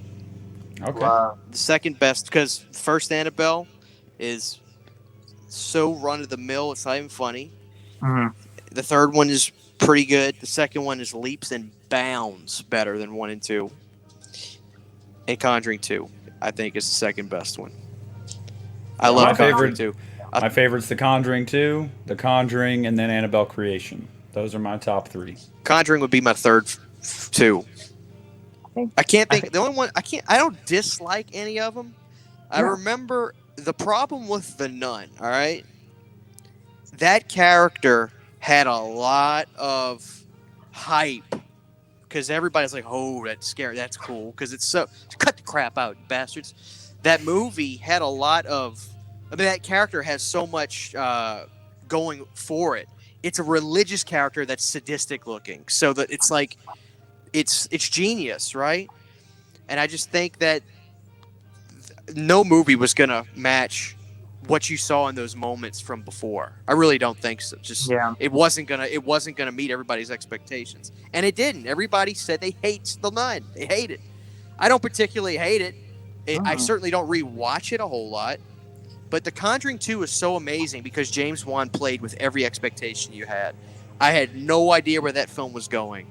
Okay. The second best, because first Annabelle is so run of the mill, it's not even funny. Mm-hmm. The third one is pretty good. The second one is leaps and bounds better than 1 and 2. And Conjuring 2, I think, is the second best one. I love Conjuring 2. My favorite's The Conjuring 2, The Conjuring, and then Annabelle Creation. Those are my top 3. Conjuring would be my third, too. I can't think. The only one I don't dislike any of them. I remember the problem with the Nun. All right, that character had a lot of hype because everybody's like, "Oh, that's scary. That's cool." Because it's so cut the crap out, bastards. That movie had a lot of. I mean, that character has so much going for it. It's a religious character that's sadistic looking, so that it's like. It's genius, right? And I just think that no movie was gonna match what you saw in those moments from before. I really don't think so. It wasn't gonna meet everybody's expectations, and it didn't. Everybody said they hate the Nun. They hate it. I don't particularly hate it. I certainly don't rewatch it a whole lot. But The Conjuring 2 is so amazing because James Wan played with every expectation you had. I had no idea where that film was going.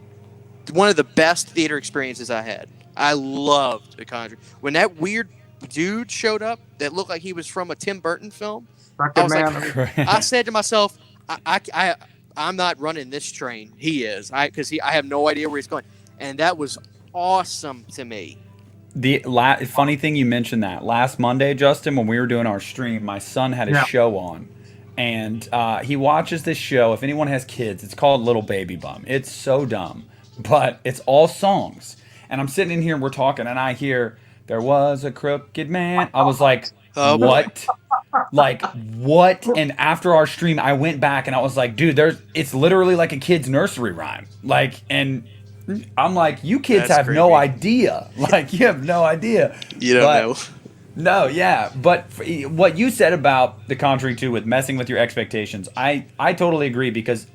One of the best theater experiences I had. I loved The Conjuring. When that weird dude showed up that looked like he was from a Tim Burton film, I said to myself, I'm not running this train. He is. Because I have no idea where he's going. And that was awesome to me. The funny thing you mentioned that. Last Monday, Justin, when we were doing our stream, my son had a show on. And he watches this show. If anyone has kids, it's called Little Baby Bum. It's so dumb. But it's all songs. And I'm sitting in here and we're talking and I hear, there was a crooked man. I was like, what? Like, what? And after our stream, I went back and I was like, dude, it's literally like a kid's nursery rhyme. Like, and I'm like, you kids have no idea. Like, you have no idea. You don't know. No, yeah. But what you said about The Conjuring 2 with messing with your expectations, I totally agree because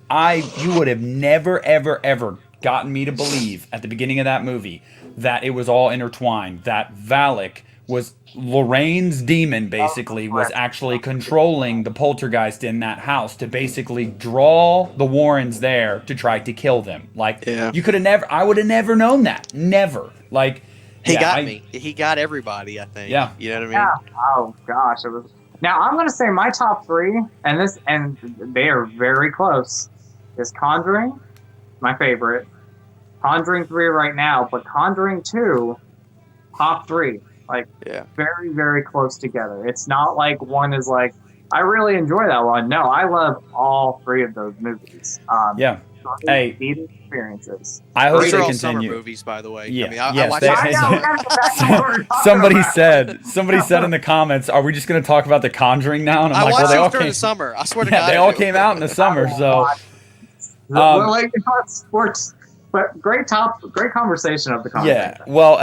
you would have never, ever, ever gotten me to believe at the beginning of that movie that it was all intertwined, that Valak was Lorraine's demon, basically, was actually controlling the poltergeist in that house to basically draw the Warrens there to try to kill them. Like, you could have never, I would have never known that. Never. Like, he got me. He got everybody, I think. Yeah. You know what I mean? Yeah. Oh, gosh. Now, I'm going to say my top 3, and they are very close, is Conjuring, my favorite. Conjuring 3 right now, but Conjuring 2, top 3. Like, very, very close together. It's not like one is like, I really enjoy that one. No, I love all 3 of those movies. Hey, experiences. I hope those they are all continue. Summer movies, by the way. Yeah. I mean, I watch Somebody said in the comments, "Are we just going to talk about The Conjuring now?" And I'm like, "Well, they all during came the summer. I swear to God, they all came out in the summer." So, sports. But great conversation of the conversation. Yeah, well,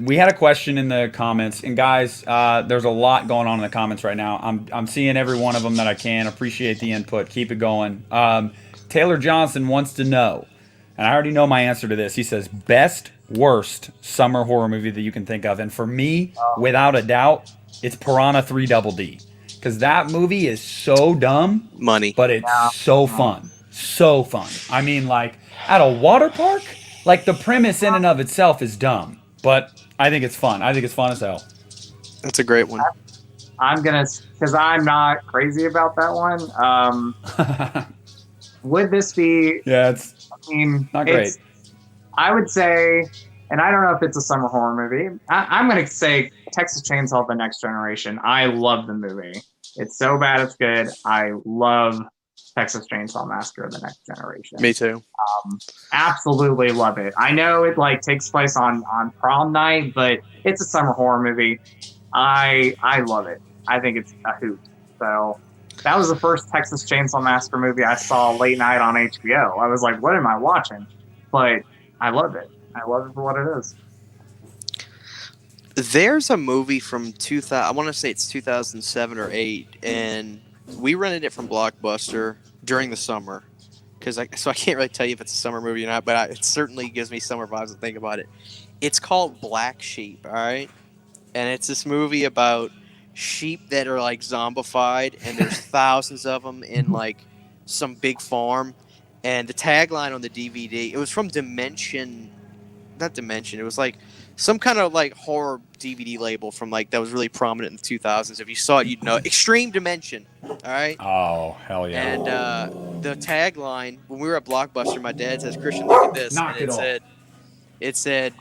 we had a question in the comments, and guys, there's a lot going on in the comments right now. I'm seeing every one of them that I can. Appreciate the input. Keep it going. Taylor Johnson wants to know, and I already know my answer to this. He says, best, worst summer horror movie that you can think of, and for me, without a doubt, it's Piranha 3 Double D, because that movie is so dumb, but it's so fun, so fun. I mean, like. At a water park? Like, the premise in and of itself is dumb, but I think it's fun. I think it's fun as hell. That's a great one. I'm going to, because I'm not crazy about that one. Would this be... Yeah, it's not great. I would say, and I don't know if it's a summer horror movie. I'm going to say Texas Chainsaw: The Next Generation. I love the movie. It's so bad it's good. I love Texas Chainsaw Massacre: The Next Generation. Me too. Absolutely love it. I know it like takes place on prom night, but it's a summer horror movie. I love it. I think it's a hoot. So that was the first Texas Chainsaw Massacre movie I saw late night on HBO. I was like, what am I watching? But I love it. I love it for what it is. There's a movie from 2000. I want to say it's 2007 or 8, and we rented it from Blockbuster during the summer. So I can't really tell you if it's a summer movie or not, but it certainly gives me summer vibes to think about it. It's called Black Sheep, all right? And it's this movie about sheep that are like zombified, and there's thousands of them in like some big farm. And the tagline on the DVD, it was from not Dimension. It was like some kind of like horror DVD label from like that was really prominent in the 2000s. If you saw it, you'd know. Extreme Dimension. All right. Oh, hell yeah. And the tagline when we were at Blockbuster, my dad says, "Christian, look at this." Knock and it said,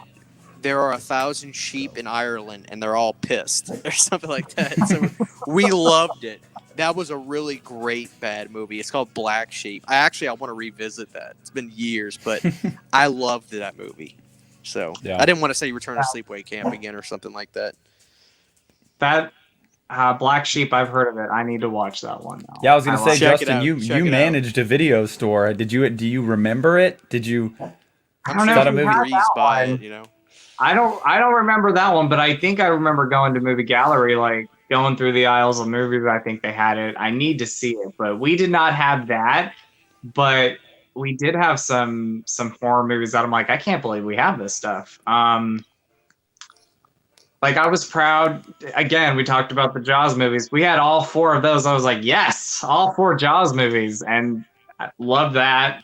"There are 1,000 sheep in Ireland, and they're all pissed," or something like that. So we loved it. That was a really great bad movie. It's called Black Sheep. I want to revisit that. It's been years, but I loved that movie. So yeah. I didn't want to say Return to Sleepaway Camp again or something like that. That Black Sheep, I've heard of it. I need to watch that one now. Yeah, I was going to say, Justin, you managed a video store. Do you remember it? Did you? I don't know. Is that a movie? By it, you know. I don't remember that one, but I think I remember going to Movie Gallery, like going through the aisles of movies. I think they had it. I need to see it, but we did not have that. But we did have some horror movies that I'm like, I can't believe we have this stuff. Like I was proud. Again, we talked about the Jaws movies. We had all 4 of those. I was like, yes, all 4 Jaws movies, and I love that.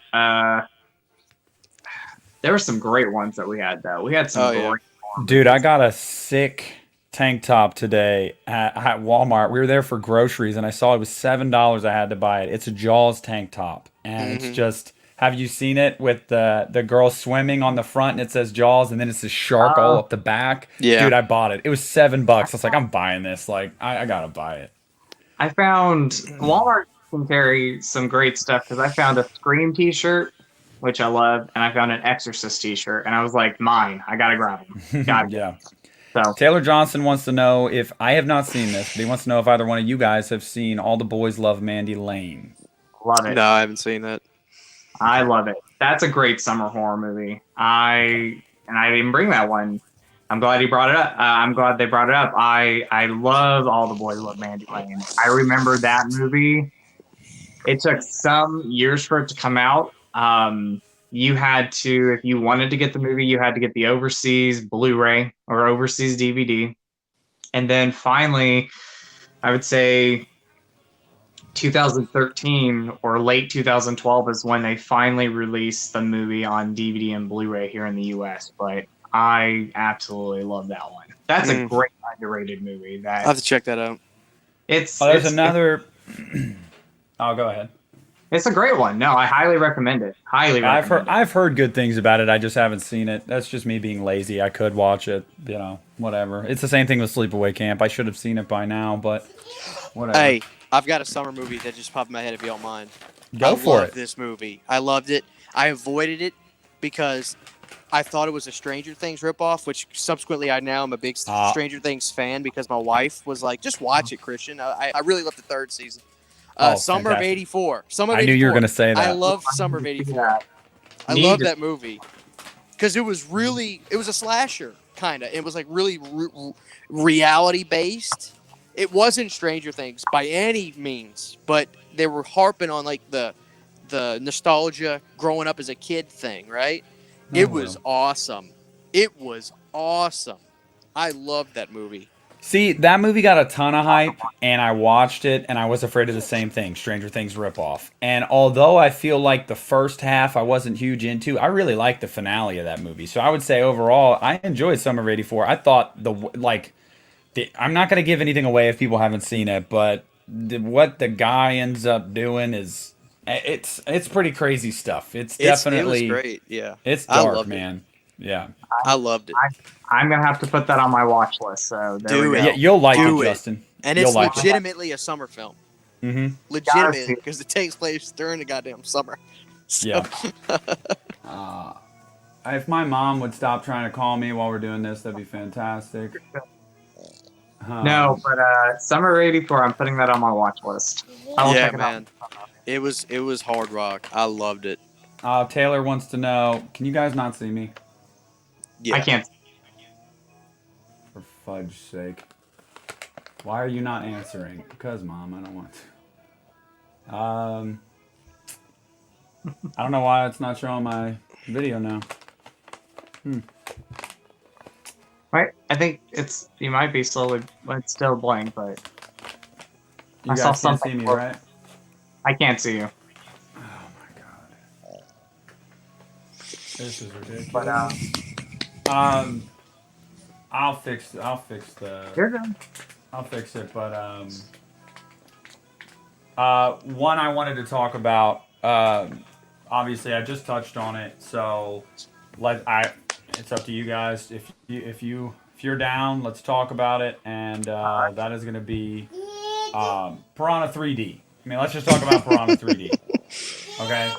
There were some great ones that we had, though. We had some great ones. Dude, I got a sick tank top today at Walmart. We were there for groceries, and I saw it was $7 I had to buy it. It's a Jaws tank top, and it's just... Have you seen it with the girl swimming on the front, and it says Jaws, and then it's a shark all up the back? Yeah. Dude, I bought it. It was $7. I was like, I'm buying this. Like, I got to buy it. I found... Walmart can carry some great stuff, because I found a Scream t-shirt, which I love, and I found an Exorcist t-shirt, and I was like, mine. I gotta grab them. Yeah. So Taylor Johnson wants to know if I have not seen this, but he wants to know if either one of you guys have seen All the Boys Love Mandy Lane. Love it. No, I haven't seen that. I love it. That's a great summer horror movie. I didn't bring that one. I'm glad he brought it up. I'm glad they brought it up. I love All the Boys Love Mandy Lane. I remember that movie. It took some years for it to come out. You had to, if you wanted to get the movie, you had to get the overseas Blu-ray or overseas DVD. And then finally, I would say 2013 or late 2012 is when they finally released the movie on DVD and Blu-ray here in the US. But I absolutely love that one. That's a great underrated movie. I'll have to check that out. There's another. Oh, go ahead. It's a great one. No, I highly recommend it. I've heard good things about it. I just haven't seen it. That's just me being lazy. I could watch it, whatever. It's the same thing with Sleepaway Camp. I should have seen it by now, but whatever. Hey, I've got a summer movie that just popped in my head, if you don't mind. Go for it. I love this movie. I loved it. I avoided it because I thought it was a Stranger Things ripoff, which subsequently I now am a big Stranger Things fan because my wife was like, just watch it, Christian. I really loved the 3rd season. Summer of '84. I knew you were going to say that. I love Summer of '84. I love that movie because it was a slasher, kind of. It was like really reality based. It wasn't Stranger Things by any means, but they were harping on like the nostalgia growing up as a kid thing, right? It was awesome. It was awesome. I loved that movie. See, that movie got a ton of hype, and I watched it, and I was afraid of the same thing, Stranger Things ripoff. And although I feel like the first half I wasn't huge into, I really liked the finale of that movie. So I would say overall, I enjoyed Summer of '84. I thought I'm not going to give anything away if people haven't seen it, but what the guy ends up doing it's pretty crazy stuff. It was great. Yeah, it's dark, man. Yeah. I loved it. I'm gonna have to put that on my watch list. So there Do we it. go. Yeah, you'll like Do it, it. Justin. And You'll it's like legitimately a summer film. Mm-hmm. Legitimately, because it takes place during the goddamn summer. So. Yeah. If my mom would stop trying to call me while we're doing this, that'd be fantastic. No, but Summer '84, I'm putting that on my watch list. Yeah, man. It was hard rock. I loved it. Taylor wants to know, can you guys not see me? Yeah. I can't. For fudge's sake. Why are you not answering? Because, Mom, I don't want to. I don't know why it's not showing my video now. Right? I think you might be slowly. It's still blank, but You I guys saw can't something. see me, right? I can't see you. Oh my god. This is ridiculous. But I'll fix the. you're good. I'll fix it, but one I wanted to talk about. Obviously, I just touched on it, so it's up to you guys. If you're down, let's talk about it, and that is going to be Piranha 3D. I mean, let's just talk about Piranha 3D. Okay.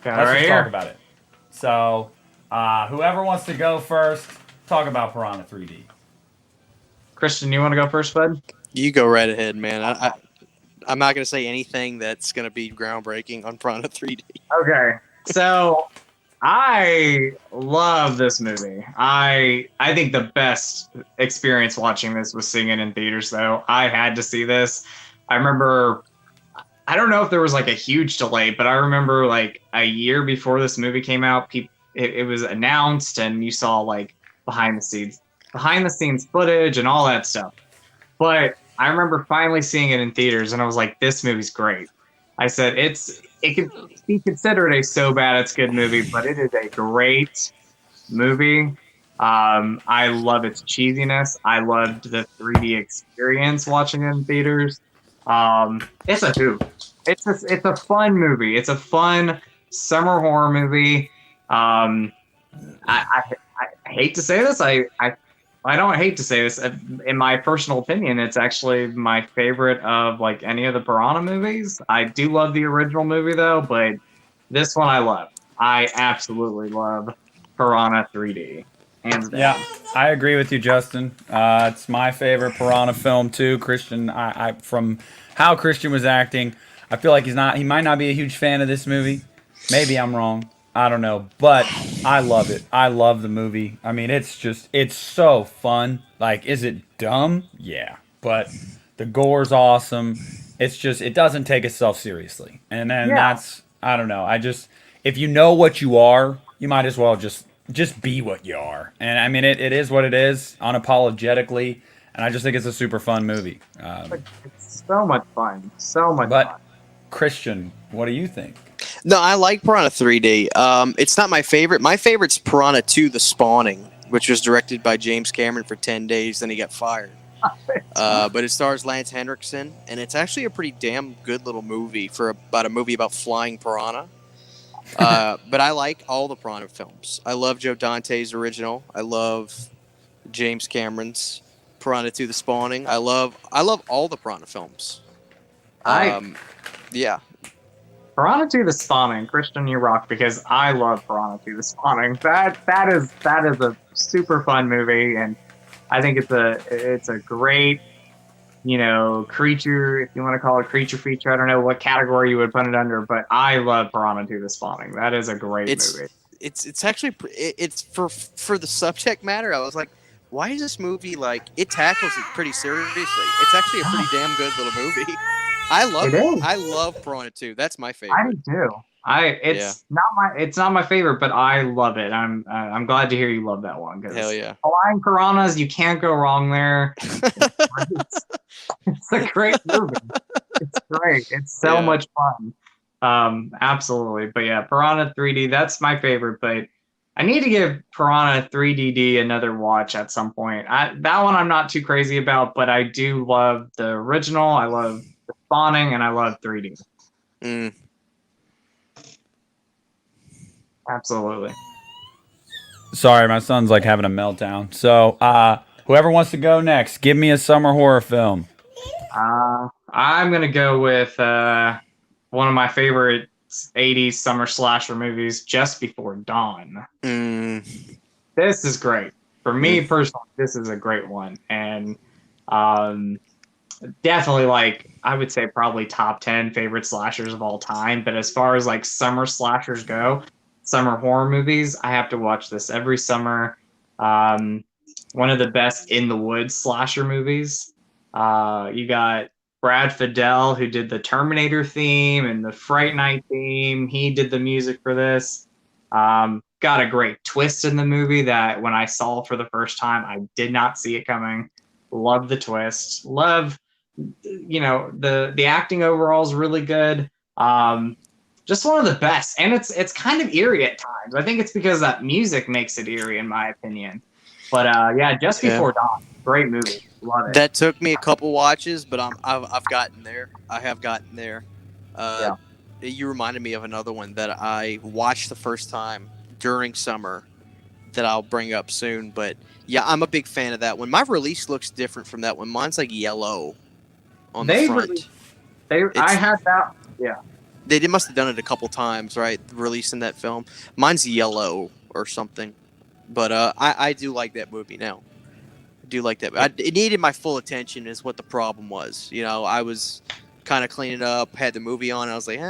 Let's just talk about it. So, whoever wants to go first, talk about Piranha 3D. Christian, you want to go first, bud? You go right ahead, man. I'm not going to say anything that's going to be groundbreaking on Piranha 3D. Okay. So, I love this movie. I think the best experience watching this was seeing it in theaters, though. I had to see this. I remember, I don't know if there was like a huge delay, but I remember like a year before this movie came out, it was announced and you saw like behind the scenes footage and all that stuff. But I remember finally seeing it in theaters and I was like, this movie's great. I said it could be considered a so bad it's good movie, but it is a great movie. I love its cheesiness. I loved the 3D experience watching it in theaters. It's a hoot. It's a fun movie. It's a fun summer horror movie. I hate to say this. I don't hate to say this. In my personal opinion, it's actually my favorite of like any of the Piranha movies. I do love the original movie though, but this one I love. I absolutely love Piranha 3D. Hands down. Yeah, I agree with you, Justin. It's my favorite Piranha film too. Christian, I from how Christian was acting, I feel like he might not be a huge fan of this movie. Maybe I'm wrong. I don't know, but I love it. I love the movie. I mean, it's so fun. Like, is it dumb? Yeah, but the gore's awesome. It doesn't take itself seriously. And then that's, I don't know. If you know what you are, you might as well just be what you are. And I mean, it is what it is, unapologetically. And I just think it's a super fun movie. It's so much fun. So much fun. Christian, what do you think? No, I like Piranha 3D. It's not my favorite. My favorite's Piranha 2: The Spawning, which was directed by James Cameron for 10 days, then he got fired. But it stars Lance Henriksen, and it's actually a pretty damn good little movie about a movie about flying piranha. But I like all the Piranha films. I love Joe Dante's original. I love James Cameron's Piranha 2: The Spawning. I love all the Piranha films. Yeah. Piranha 2: The Spawning, Christian, you rock, because I love Piranha 2: The Spawning. That is a super fun movie, and I think it's a great, creature, if you want to call it creature feature. I don't know what category you would put it under, but I love Piranha 2: The Spawning. That is a great movie. It's actually for the subject matter. I was like, why is this movie like it tackles it pretty seriously? It's actually a pretty damn good little movie. I love it. I love Piranha 2. That's my favorite. I do too. It's not my favorite, but I love it. I'm glad to hear you love that one. Hell yeah. Flying piranhas, you can't go wrong there. It's a great movie. It's great. It's so much fun. Absolutely. But yeah, Piranha 3D, that's my favorite, but I need to give Piranha 3DD another watch at some point. That one I'm not too crazy about, but I do love the original. I love the Spawning, and I love 3D. Mm. Absolutely. Sorry, my son's like having a meltdown. So, whoever wants to go next, give me a summer horror film. I'm gonna go with one of my favorite '80s summer slasher movies, Just Before Dawn. This is great for me personally. This is a great one, and definitely like I would say probably top 10 favorite slashers of all time. But as far as like summer slashers go, summer horror movies, I have to watch this every summer. One of the best in the woods slasher movies. You got Brad Fiedel, who did the Terminator theme and the Fright Night theme. He did the music for this. Got a great twist in the movie that when I saw for the first time, I did not see it coming. Love the twist. Love, the acting overall is really good. Just one of the best, and it's kind of eerie at times. I think it's because that music makes it eerie, in my opinion. But Just Before Dawn, great movie. Love it. That took me a couple watches, but I've gotten there. I have gotten there. You reminded me of another one that I watched the first time during summer that I'll bring up soon. But yeah, I'm a big fan of that one. My release looks different from that one. Mine's like yellow on the front. I had that. Yeah. They must have done it a couple times, right? Releasing that film. Mine's yellow or something. But I do like that movie now. I do like that. It needed my full attention is what the problem was. I was kind of cleaning up, had the movie on, and I was like,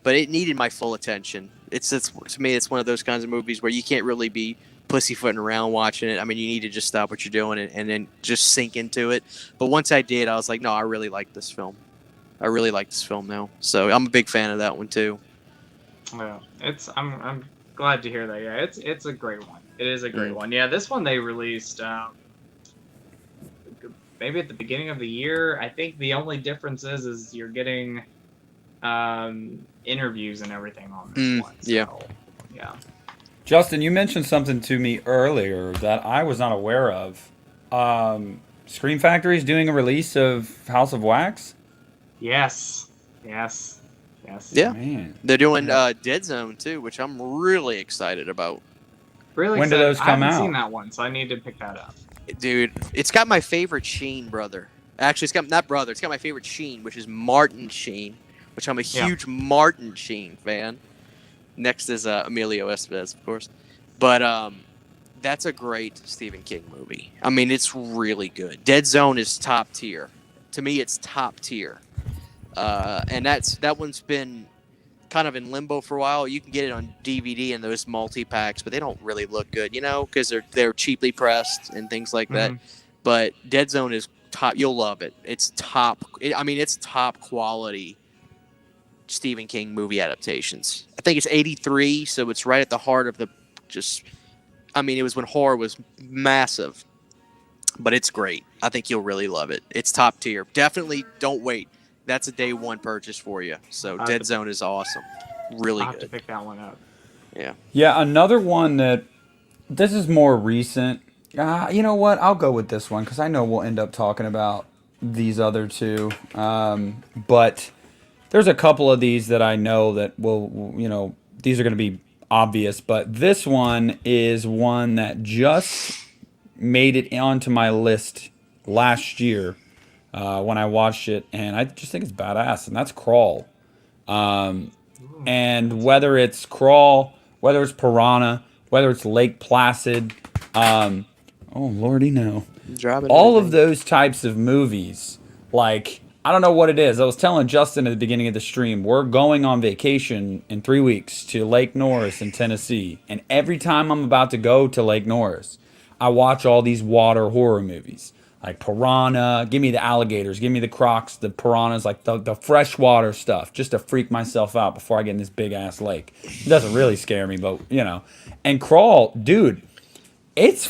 but it needed my full attention. It's to me, it's one of those kinds of movies where you can't really be pussyfooting around watching it. I mean, you need to just stop what you're doing and then just sink into it. But once I did, I was like, no, I really like this film. I really like this film now. So I'm a big fan of that one too. Yeah, I'm glad to hear that. Yeah, it's a great one. It is a great one. Yeah, this one they released maybe at the beginning of the year. I think the only difference is you're getting interviews and everything on this one. So, yeah. Justin, you mentioned something to me earlier that I was not aware of. Scream Factory's doing a release of House of Wax? Yes. Yeah. Man. They're doing Dead Zone too, which I'm really excited about. Really when excited. do those come out? I haven't seen that one, so I need to pick that up. Dude, it's got my favorite Sheen brother. Actually, it's got not brother. It's got my favorite Sheen, which is Martin Sheen, which I'm a huge Martin Sheen fan. Next is Emilio Estevez, of course. But that's a great Stephen King movie. I mean, it's really good. Dead Zone is top tier. To me, it's top tier. And that one's been kind of in limbo for a while. You can get it on DVD in those multi-packs, but they don't really look good, because they're cheaply pressed and things like that. But Dead Zone is top. You'll love it. It's top. It's top quality Stephen King movie adaptations. I think it's 83, so it's right at the heart of it was when horror was massive. But it's great. I think you'll really love it. It's top tier. Definitely don't wait. That's a day one purchase for you. So Dead Zone is awesome. Really good. I'll have to pick that one up. Yeah. Yeah, another one this is more recent. You know what? I'll go with this one because I know we'll end up talking about these other two. But there's a couple of these that I know that these are going to be obvious. But this one is one that just made it onto my list last year. When I watched it, and I just think it's badass, and that's Crawl. And whether it's Crawl, whether it's Piranha, whether it's Lake Placid, oh lordy no, all of those types of movies, like I don't know what it is. I was telling Justin at the beginning of the stream, we're going on vacation in 3 weeks to Lake Norris in Tennessee, and every time I'm about to go to Lake Norris, I watch all these water horror movies. Like Piranha, give me the alligators, give me the crocs, the piranhas, like the freshwater stuff, just to freak myself out before I get in this big ass lake. It doesn't really scare me, but And Crawl, dude, it's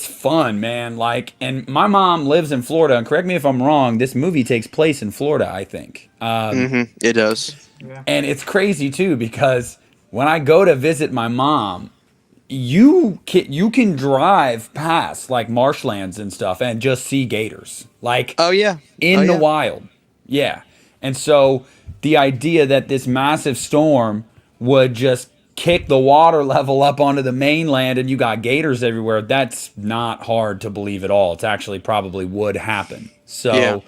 fun, man. Like, and my mom lives in Florida, and correct me if I'm wrong, this movie takes place in Florida, I think. It does. Yeah. And it's crazy too because when I go to visit my mom, you can drive past like marshlands and stuff and just see gators like in the wild. And so the idea that this massive storm would just kick the water level up onto the mainland and you got gators everywhere, that's not hard to believe at all. It's actually probably would happen. So,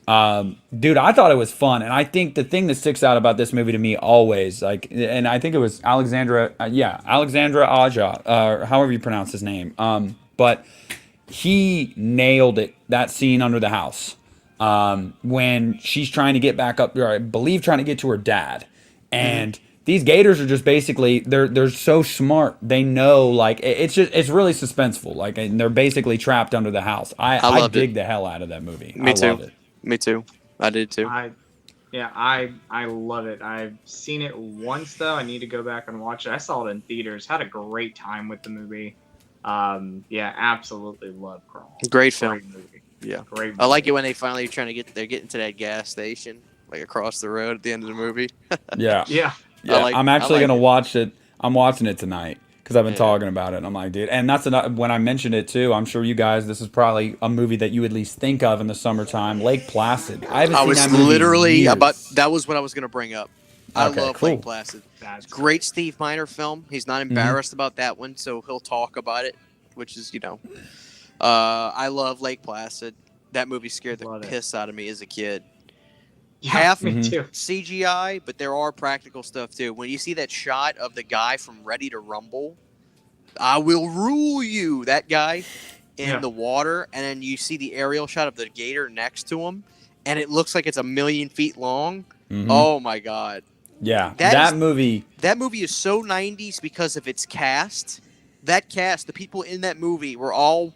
dude, I thought it was fun. And I think the thing that sticks out about this movie to me always, like, and I think it was Alexandra Aja, however you pronounce his name. But he nailed it, that scene under the house. When she's trying to get back up, or I believe trying to get to her dad. And these gators are just basically they're so smart. They know, like, it's really suspenseful. Like, and they're basically trapped under the house. I dig the hell out of that movie. Me too. Love it. Me too. I did too. I love it. I've seen it once though. I need to go back and watch it. I saw it in theaters. Had a great time with the movie. Absolutely love Crawl. Great film. Movie. Yeah. Great movie. I like it when they finally they're getting to that gas station, like across the road at the end of the movie. Yeah. I'm actually gonna watch it. I'm watching it tonight because I've been talking about it. And I'm like, dude, and that's when I mentioned it too. I'm sure you guys, this is probably a movie that you at least think of in the summertime. Lake Placid. I was literally about. That was what I was gonna bring up. I love cool. Lake Placid. That's great Steve Miner film. He's not embarrassed about that one, so he'll talk about it, which is, I love Lake Placid. That movie scared the piss out of me as a kid. Half me too. CGI, but there are practical stuff too. When you see that shot of the guy from Ready to Rumble, I will rule you, that guy in the water, and then you see the aerial shot of the gator next to him, and it looks like it's 1,000,000 feet long. Oh my god. Yeah, that movie is so 90s because of its cast. That cast, the people in that movie were all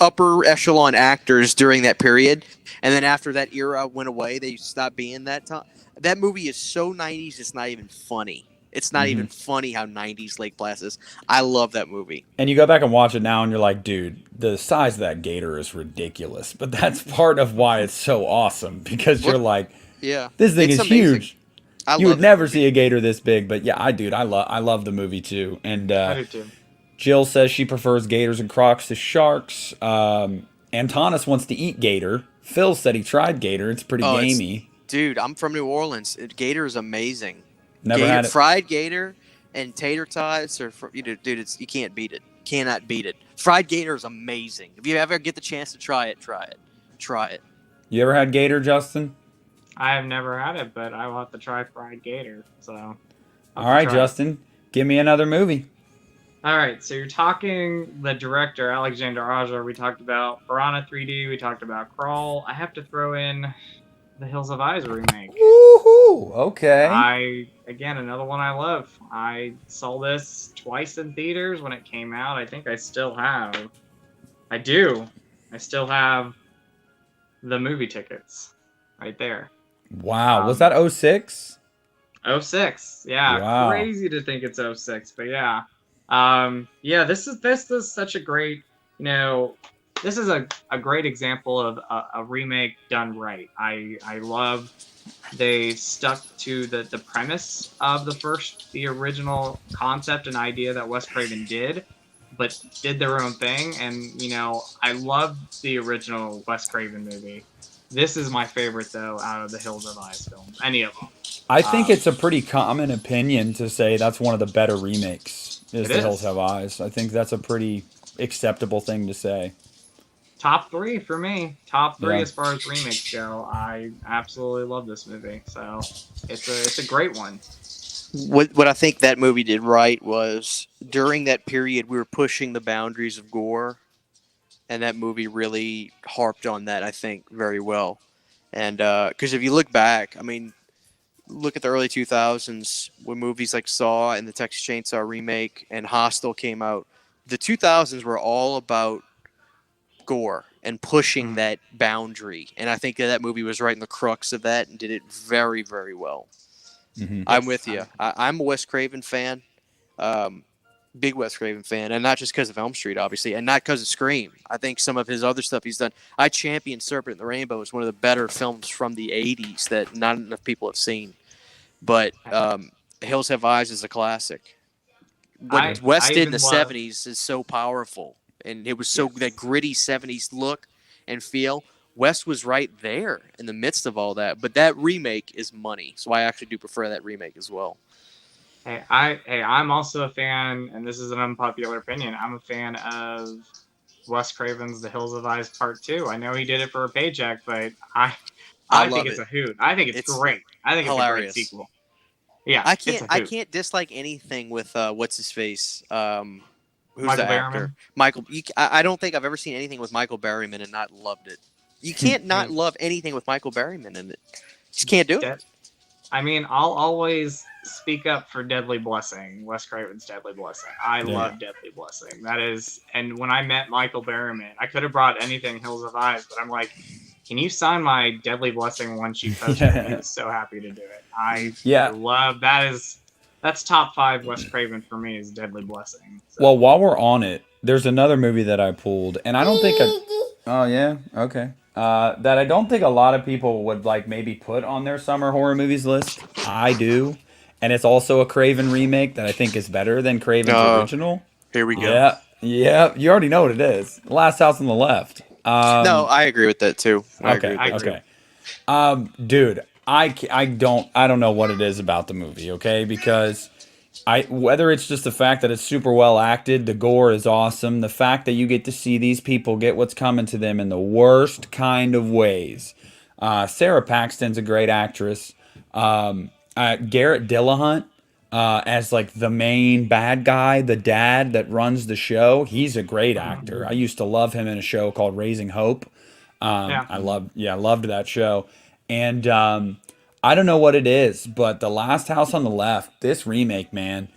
upper echelon actors during that period, and then after that era went away, they stopped being that time. That movie is so 90s, it's not even funny. It's not even funny how 90s Lake Placid is. I love that movie. And you go back and watch it now, and you're like, dude, the size of that gator is ridiculous. But that's part of why it's so awesome, because you're like, this thing is amazing. Huge. You would never see a gator this big, but yeah, I love the movie too. And I do too. Jill says she prefers gators and crocs to sharks. Antonis wants to eat gator. Phil said he tried gator. It's pretty gamey. Dude, I'm from New Orleans. Gator is amazing. Never had it. Fried gator and tater tots, dude, you can't beat it. Cannot beat it. Fried gator is amazing. If you ever get the chance to try it, try it. Try it. You ever had gator, Justin? I have never had it, but I will have to try fried gator. So, all right, Justin, give me another movie. All right, so you're talking the director, Alexander Aja. We talked about Piranha 3D. We talked about Crawl. I have to throw in the Hills Have Eyes remake. Woohoo! Okay. Again, another one I love. I saw this twice in theaters when it came out. I think I still have. I do. I still have the movie tickets right there. Wow. Was that 06? 06. Yeah. Wow. Crazy to think it's 06, but yeah. This is such a great, this is a great example of a remake done right. I love they stuck to the premise of the original concept and idea that Wes Craven did, but did their own thing. And, I love the original Wes Craven movie. This is my favorite, though, out of the Hills Have Eyes films. Any of them. I think it's a pretty common opinion to say that's one of the better remakes, is The Hills Have Eyes. I think that's a pretty acceptable thing to say. Top 3 for me. Top 3 as far as remakes go. I absolutely love this movie. So it's a great one. What I think that movie did right was during that period we were pushing the boundaries of gore. And that movie really harped on that, I think, very well. And because if you look back, I mean, look at the early 2000s when movies like Saw and the Texas Chainsaw remake and Hostel came out. The 2000s were all about gore and pushing that boundary. And I think that movie was right in the crux of that and did it very, very well. I'm with you. I'm a Wes Craven fan. Big Wes Craven fan, and not just because of Elm Street, obviously, and not because of Scream. I think some of his other stuff he's done. I champion Serpent and the Rainbow is one of the better films from the 80s that not enough people have seen. But Hills Have Eyes is a classic. What Wes did in the 70s is so powerful, and it was so that gritty 70s look and feel. Wes was right there in the midst of all that, but that remake is money, so I actually do prefer that remake as well. I'm also a fan, and this is an unpopular opinion. I'm a fan of Wes Craven's The Hills of Eyes Part 2. I know he did it for a paycheck, but I think love it's it. a hoot. I think it's great. I think it's a great Hilarious. sequel. Yeah, it's a I hoot. can't dislike anything with what's his face. Who's Michael the actor? Berryman? Michael. I don't think I've ever seen anything with Michael Berryman and not loved it. You can't not love anything with Michael Berryman in it. Just can't do it. I mean, I'll always speak up for Deadly Blessing, Wes Craven's Deadly Blessing. I love Deadly Blessing. That is, and when I met Michael Berryman, I could have brought anything Hills of Eyes, but I'm like, can you sign my Deadly Blessing one sheet poster? He was so happy to do it. I love that. That's top 5 Wes Craven for me is Deadly Blessing. So. Well, while we're on it, there's another movie that I pulled, and I don't think oh yeah, okay. That I don't think a lot of people would like maybe put on their summer horror movies list. I do, and it's also a Craven remake that I think is better than Craven's original. Here we go. Yeah. You already know what it is. Last House on the Left. No, I agree with that too. Okay. Dude, I don't know what it is about the movie. Okay, because whether it's just the fact that it's super well acted, the gore is awesome, the fact that you get to see these people get what's coming to them in the worst kind of ways. Sarah Paxton's a great actress. Garrett Dillahunt as like the main bad guy, the dad that runs the show. He's a great actor. I used to love him in a show called Raising Hope. I loved that show. And I don't know what it is, but The Last House on the Left, this remake, man,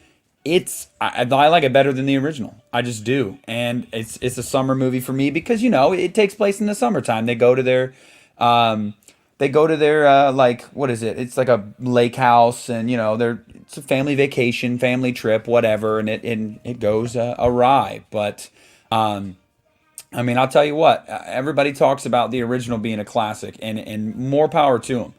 I like it better than the original. I just do. And it's a summer movie for me because, you know, it takes place in the summertime. They go to their like, what is it? It's like a lake house, and, you know, it's a family vacation, family trip, whatever, and it goes awry. But I mean, I'll tell you what, everybody talks about the original being a classic, and more power to them.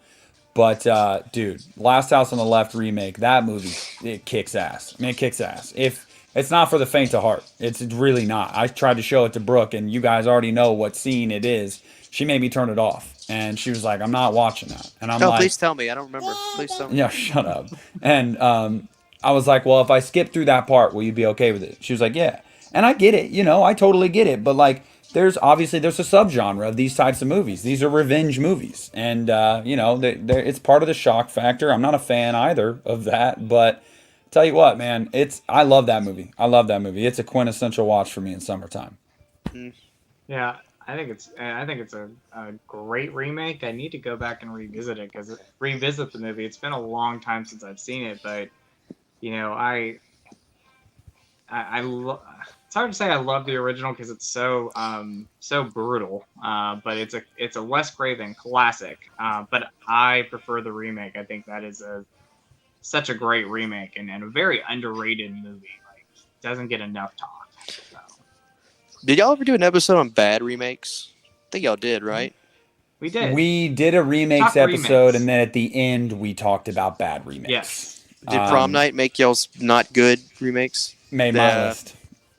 But, dude, Last House on the Left remake, that movie, it kicks ass. I mean, it kicks ass. If it's not for the faint of heart, it's really not. I tried to show it to Brooke, and you guys already know what scene it is. She made me turn it off, and she was like, I'm not watching that. And I'm like, please tell me. I don't remember. Please tell me. Yeah, shut up. And I was like, well, if I skip through that part, will you be okay with it? She was like, yeah. And I get it, you know, I totally get it. But, like, there's a subgenre of these types of movies. These are revenge movies. And, you know, it's part of the shock factor. I'm not a fan either of that. But tell you what, man, I love that movie. It's a quintessential watch for me in summertime. Yeah, I think it's a great remake. I need to go back and revisit the movie. It's been a long time since I've seen it, but, you know, it's hard to say I love the original because it's so brutal. But it's a Wes Craven classic. But I prefer the remake. I think that is such a great remake and a very underrated movie. Like, doesn't get enough talk. So. Did y'all ever do an episode on bad remakes? I think y'all did, right? We did. We did a remakes episode, and then at the end we talked about bad remakes. Yes. Did Prom Night make y'all's not good remakes? Made my list.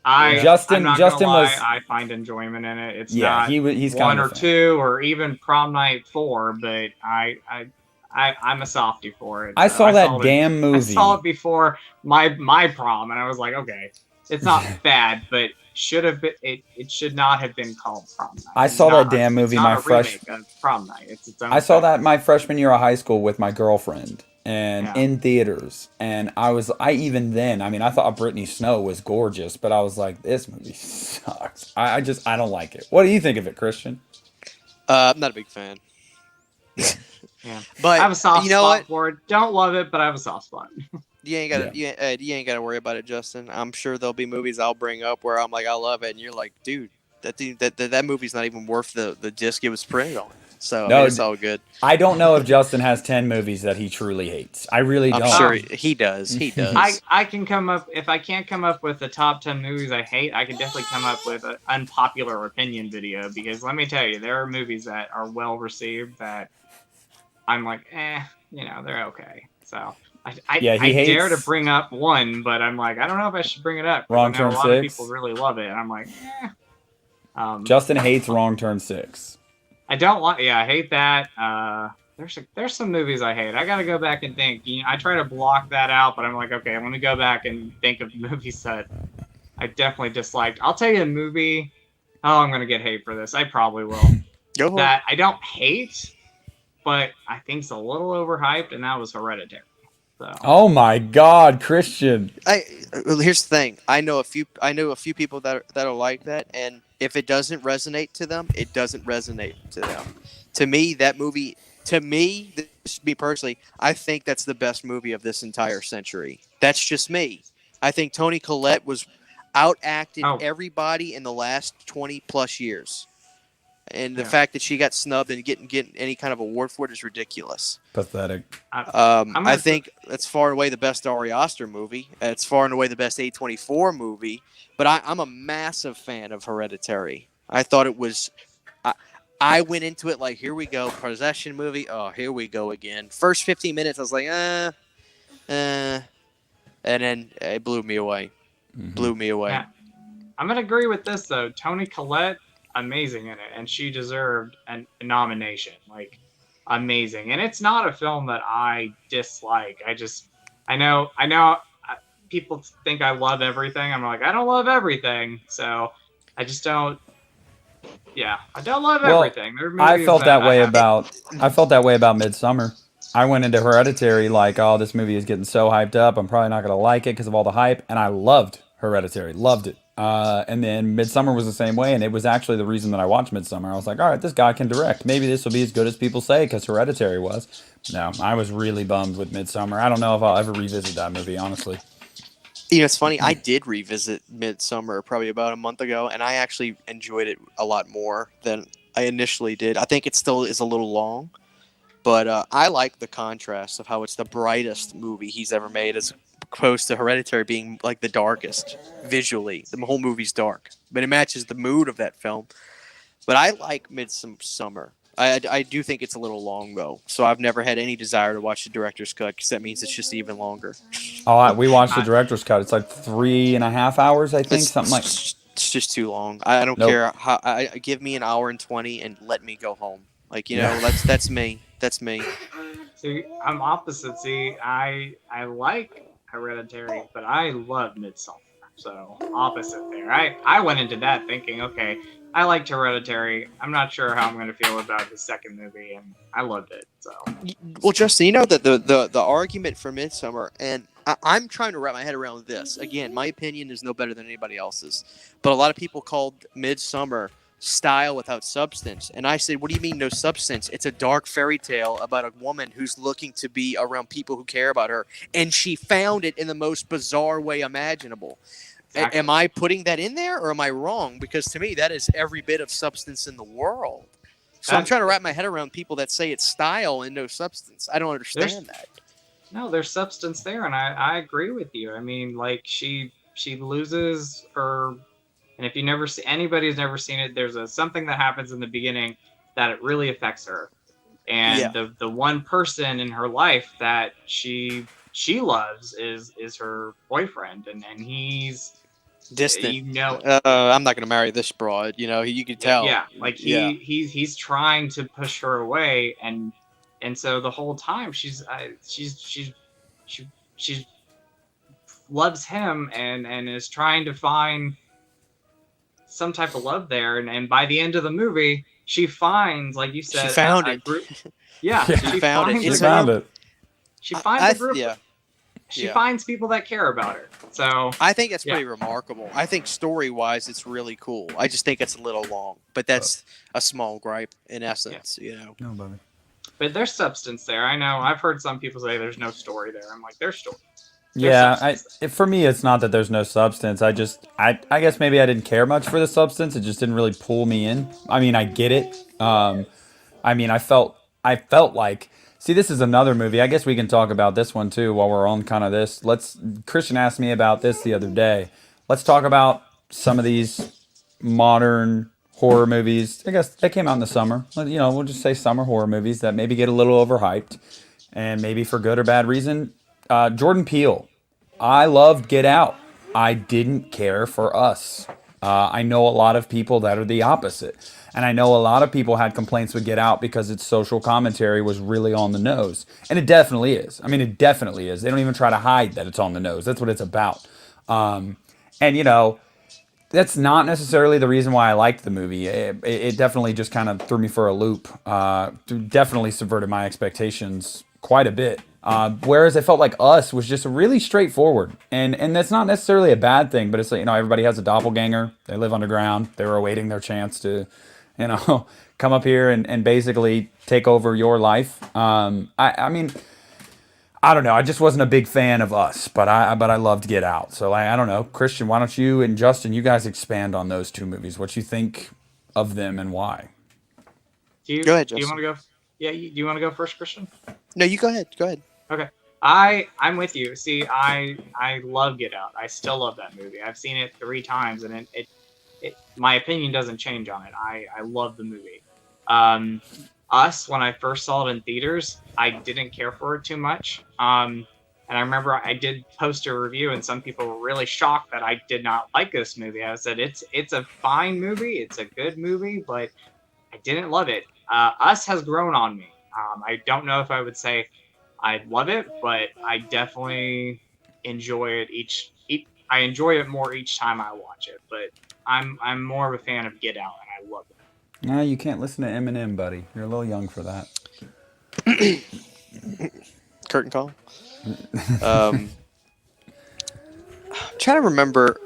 Justin was. I find enjoyment in it. It's not he's one or two or even Prom Night 4, but I'm a softie for it. I saw that damn movie. I saw it before my prom, and I was like, okay, it's not bad, but it should not have been called Prom Night. I saw that damn movie Prom Night. It's its own. I saw that my freshman year of high school with my girlfriend. And in theaters, and I thought Brittany Snow was gorgeous, but I was like, this movie sucks. I don't like it. What do you think of it, Christian? I'm not a big fan. Yeah, but I have a soft spot for it. Don't love it, but I have a soft spot. You ain't gotta worry about it, Justin. I'm sure there'll be movies I'll bring up where I'm like, I love it, and you're like, dude, that movie's not even worth the disc it was printed on. So no, it's all good. I don't know if Justin has 10 movies that he truly hates. I really don't. I'm sure he does. He does. I can come up, if I can't come up with the top 10 movies I hate, I can definitely come up with an unpopular opinion video, because let me tell you, there are movies that are well received that I'm like, you know, they're okay. So I dare to bring up one, but I'm like, I don't know if I should bring it up. Wrong Turn 6. A lot of people really love it, and I'm like, Justin hates Wrong Turn 6. I don't like. Yeah, I hate that. there's some movies I hate. I gotta go back and think. I try to block that out, but I'm like, okay, let me go back and think of movies that I definitely disliked. I'll tell you a movie. Oh, I'm gonna get hate for this. I probably will. That I don't hate, but I think's a little overhyped, and that was Hereditary. So. Oh my God, Christian! Here's the thing. I know a few people that'll like that, and if it doesn't resonate to them, it doesn't resonate to them. To me, that movie. To me, me personally, I think that's the best movie of this entire century. That's just me. I think Toni Collette was outacted everybody in the last 20 plus years. And the fact that she got snubbed and getting any kind of award for it is ridiculous. Pathetic. I think that's far and away the best Ari Aster movie. It's far and away the best A24 movie. But I'm a massive fan of Hereditary. I thought it was... I went into it like, here we go, possession movie. Oh, here we go again. First 15 minutes, I was like, and then it blew me away. Mm-hmm. Blew me away. Yeah. I'm going to agree with this, though. Toni Collette, amazing in it, and she deserved a nomination. Like, amazing. And it's not a film that I dislike. I know people think I love everything. I'm like, I don't love everything. So I just don't. Yeah, I don't love everything. I felt that way about Midsommar. I went into Hereditary like, oh, this movie is getting so hyped up. I'm probably not going to like it because of all the hype. And I loved Hereditary. Loved it. And then Midsommar was the same way. And it was actually the reason that I watched Midsommar. I was like, all right, this guy can direct. Maybe this will be as good as people say because Hereditary was. No, I was really bummed with Midsommar. I don't know if I'll ever revisit that movie, honestly. You know, it's funny. I did revisit Midsommar probably about a month ago, and I actually enjoyed it a lot more than I initially did. I think it still is a little long, but I like the contrast of how it's the brightest movie he's ever made as opposed to Hereditary being like the darkest visually. The whole movie's dark, but it matches the mood of that film. But I like Midsommar. I do think it's a little long, though. So I've never had any desire to watch the director's cut because that means it's just even longer. Oh, we watched the director's cut. It's like 3.5 hours, I think. Something like it's just too long. I don't care. Give me an hour and 20 and let me go home. Like, that's me. That's me. See, I'm opposite. See, I like Hereditary, but I love Midsommar. So opposite there. I went into that thinking, okay, I liked Hereditary. I'm not sure how I'm going to feel about the second movie, and I loved it. So, well, Justin, you know that the argument for Midsommar, and I'm trying to wrap my head around this. Again, my opinion is no better than anybody else's, but a lot of people called Midsommar style without substance, and I said, what do you mean no substance? It's a dark fairy tale about a woman who's looking to be around people who care about her, and she found it in the most bizarre way imaginable. Exactly. Am I putting that in there, or am I wrong? Because to me, that is every bit of substance in the world. So I'm trying to wrap my head around people that say it's style and no substance. I don't understand that. No, there's substance there, and I agree with you. I mean, like she loses her, and if you never see anybody's never seen it, there's something that happens in the beginning that it really affects her, and the one person in her life that she loves is her boyfriend, and he's distant. I'm not going to marry this broad. You can tell. Yeah, like he's trying to push her away, and so the whole time she loves him and is trying to find some type of love there, and by the end of the movie, she finds, like you said, she found it. Yeah, she found it. She found it. She finds a group. She finds people that care about her. So I think that's pretty remarkable. I think story-wise, it's really cool. I just think it's a little long, but that's a small gripe in essence. No, buddy. But there's substance there. I know. I've heard some people say there's no story there. I'm like, there's story. For me, it's not that there's no substance. I guess maybe I didn't care much for the substance. It just didn't really pull me in. I mean, I get it. I felt like. See, this is another movie. I guess we can talk about this one too while we're on kind of this. Christian asked me about this the other day. Let's talk about some of these modern horror movies. I guess they came out in the summer. We'll just say summer horror movies that maybe get a little overhyped, and maybe for good or bad reason. Jordan Peele. I loved Get Out. I didn't care for Us. I know a lot of people that are the opposite. And I know a lot of people had complaints with Get Out because its social commentary was really on the nose. And it definitely is. I mean, it definitely is. They don't even try to hide that it's on the nose. That's what it's about. And, you know, that's not necessarily the reason why I liked the movie. It definitely just kind of threw me for a loop. Definitely subverted my expectations quite a bit. Whereas I felt like Us was just really straightforward, and that's not necessarily a bad thing. But it's like, you know, everybody has a doppelganger. They live underground. They were awaiting their chance to, you know, come up here and basically take over your life. I mean, I don't know. I just wasn't a big fan of Us, but I loved Get Out. So I don't know, Christian. Why don't you and Justin, you guys expand on those two movies? What you think of them and why? Go ahead, Justin. Do you want to go? Yeah, do you want to go first, Christian? No, you go ahead. Go ahead. Okay. I'm with you. See, I love Get Out. I still love that movie. I've seen it 3 times, and it my opinion doesn't change on it. I love the movie. Us, when I first saw it in theaters, I didn't care for it too much. And I remember I did post a review, and some people were really shocked that I did not like this movie. I said it's a fine movie, it's a good movie, but I didn't love it. Us has grown on me. I don't know if I would say I love it, but I definitely enjoy it I enjoy it more each time I watch it. But I'm more of a fan of Get Out, and I love it. No, you can't listen to Eminem, buddy. You're a little young for that. Curtain call. I'm trying to remember.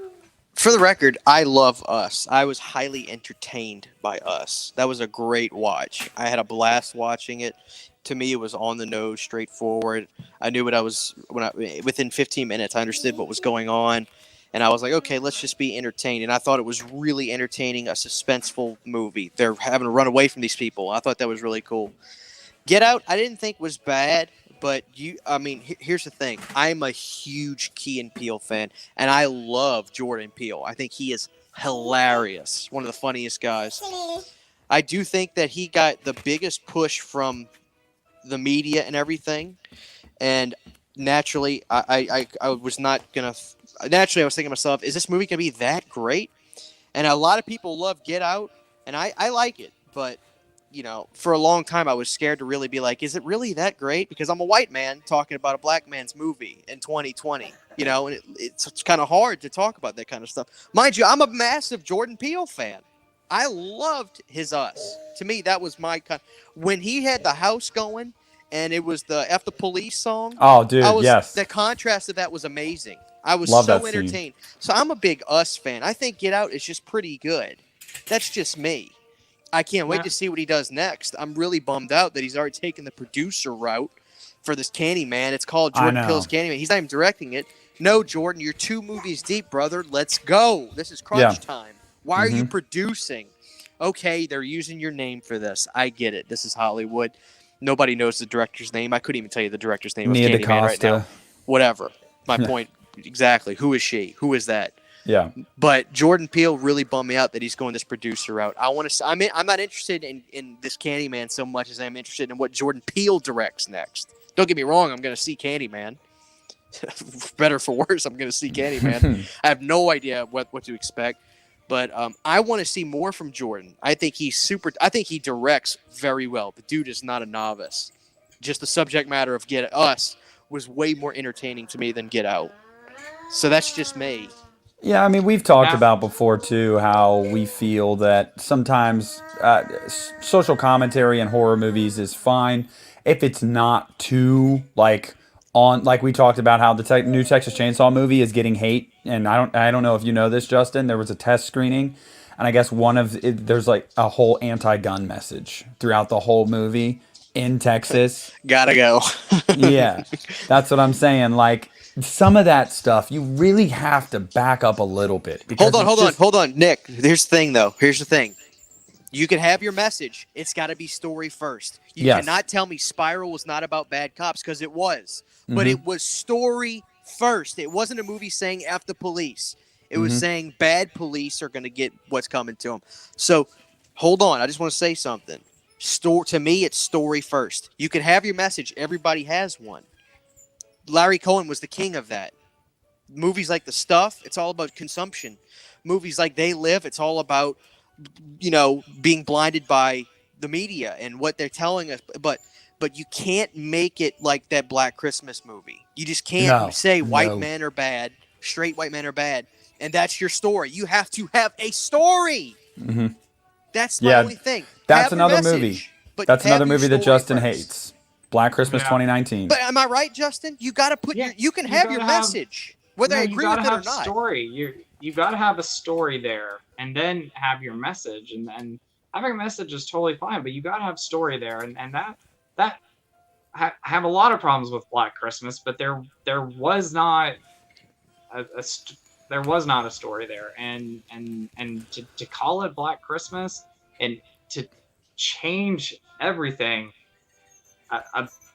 For the record, I love Us. I was highly entertained by Us. That was a great watch. I had a blast watching it. To me, it was on the nose, straightforward. I knew what I was within 15 minutes. I understood what was going on, and I was like, okay, let's just be entertained. And I thought it was really entertaining, a suspenseful movie. They're having to run away from these people. I thought that was really cool. Get Out, I didn't think was bad. But here's the thing. I'm a huge Key and Peele fan, and I love Jordan Peele. I think he is hilarious. One of the funniest guys. I do think that he got the biggest push from the media and everything. And naturally, I was not going to... Naturally, I was thinking to myself, is this movie going to be that great? And a lot of people love Get Out, and I like it. But... you know, for a long time, I was scared to really be like, is it really that great? Because I'm a white man talking about a black man's movie in 2020, you know, and it's kind of hard to talk about that kind of stuff. Mind you, I'm a massive Jordan Peele fan. I loved his Us. To me, that was my kind. When he had the house going and it was the F the Police song. Oh, dude, yes. The contrast of that was amazing. I was Love so that entertained. So I'm a big Us fan. I think Get Out is just pretty good. That's just me. I can't wait to see what he does next. I'm really bummed out that he's already taken the producer route for this Candyman. It's called Jordan Peele's Candyman. He's not even directing it. No, Jordan, you're 2 movies deep, brother. Let's go. This is crunch time. Why are you producing? Okay, they're using your name for this. I get it. This is Hollywood. Nobody knows the director's name. I couldn't even tell you the director's name of Candyman right now. Whatever. My point exactly. Who is she? Who is that? Yeah. But Jordan Peele really bummed me out that he's going this producer route. I'm not interested in this Candyman so much as I'm interested in what Jordan Peele directs next. Don't get me wrong, I'm going to see Candyman. Better for worse, I'm going to see Candyman. I have no idea what to expect. But I want to see more from Jordan. I think he directs very well. The dude is not a novice. Just the subject matter of Get Us was way more entertaining to me than Get Out. So that's just me. Yeah, I mean, we've talked about before, too, how we feel that sometimes social commentary in horror movies is fine if it's not too, like we talked about how the new Texas Chainsaw movie is getting hate. And I don't know if you know this, Justin. There was a test screening, and I guess there's like a whole anti-gun message throughout the whole movie in Texas. Gotta go. Yeah, that's what I'm saying. Like, some of that stuff, you really have to back up a little bit. Hold on, Nick. Here's the thing, though. Here's the thing. You can have your message. It's got to be story first. You cannot tell me Spiral was not about bad cops, because it was. But it was story first. It wasn't a movie saying F the police. It was saying bad police are going to get what's coming to them. So, hold on. I just want to say something. To me, it's story first. You can have your message. Everybody has one. Larry Cohen was the king of that. Movies like The Stuff, it's all about consumption. Movies like They Live, it's all about, being blinded by the media and what they're telling us. But you can't make it like that Black Christmas movie. You just can't say white men are bad, straight white men are bad, and that's your story. You have to have a story. Mm-hmm. That's my only thing. That's another movie. That's another movie that Justin hates. Black Christmas 2019. But am I right, Justin? You got to put you can have your message, whether I agree with it or not. Story. You got to have a story there, and then have your message, and having a message is totally fine, but you got to have story there, and that I have a lot of problems with Black Christmas, but there was not a story there, and to call it Black Christmas and to change everything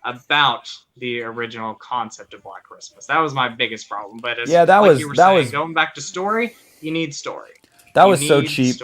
about the original concept of Black Christmas. That was my biggest problem. But that was going back to story. You need story. That was so cheap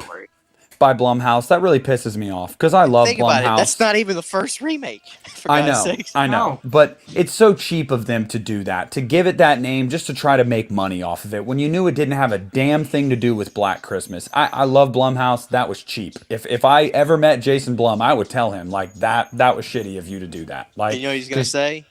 by Blumhouse. That really pisses me off because I love Blumhouse. That's not even the first remake. I know, but it's so cheap of them to do that, to give it that name just to try to make money off of it when you knew it didn't have a damn thing to do with Black Christmas. I love Blumhouse. That was cheap. If I ever met Jason Blum, I would tell him like that was shitty of you to do that. Like, you know what he's gonna say?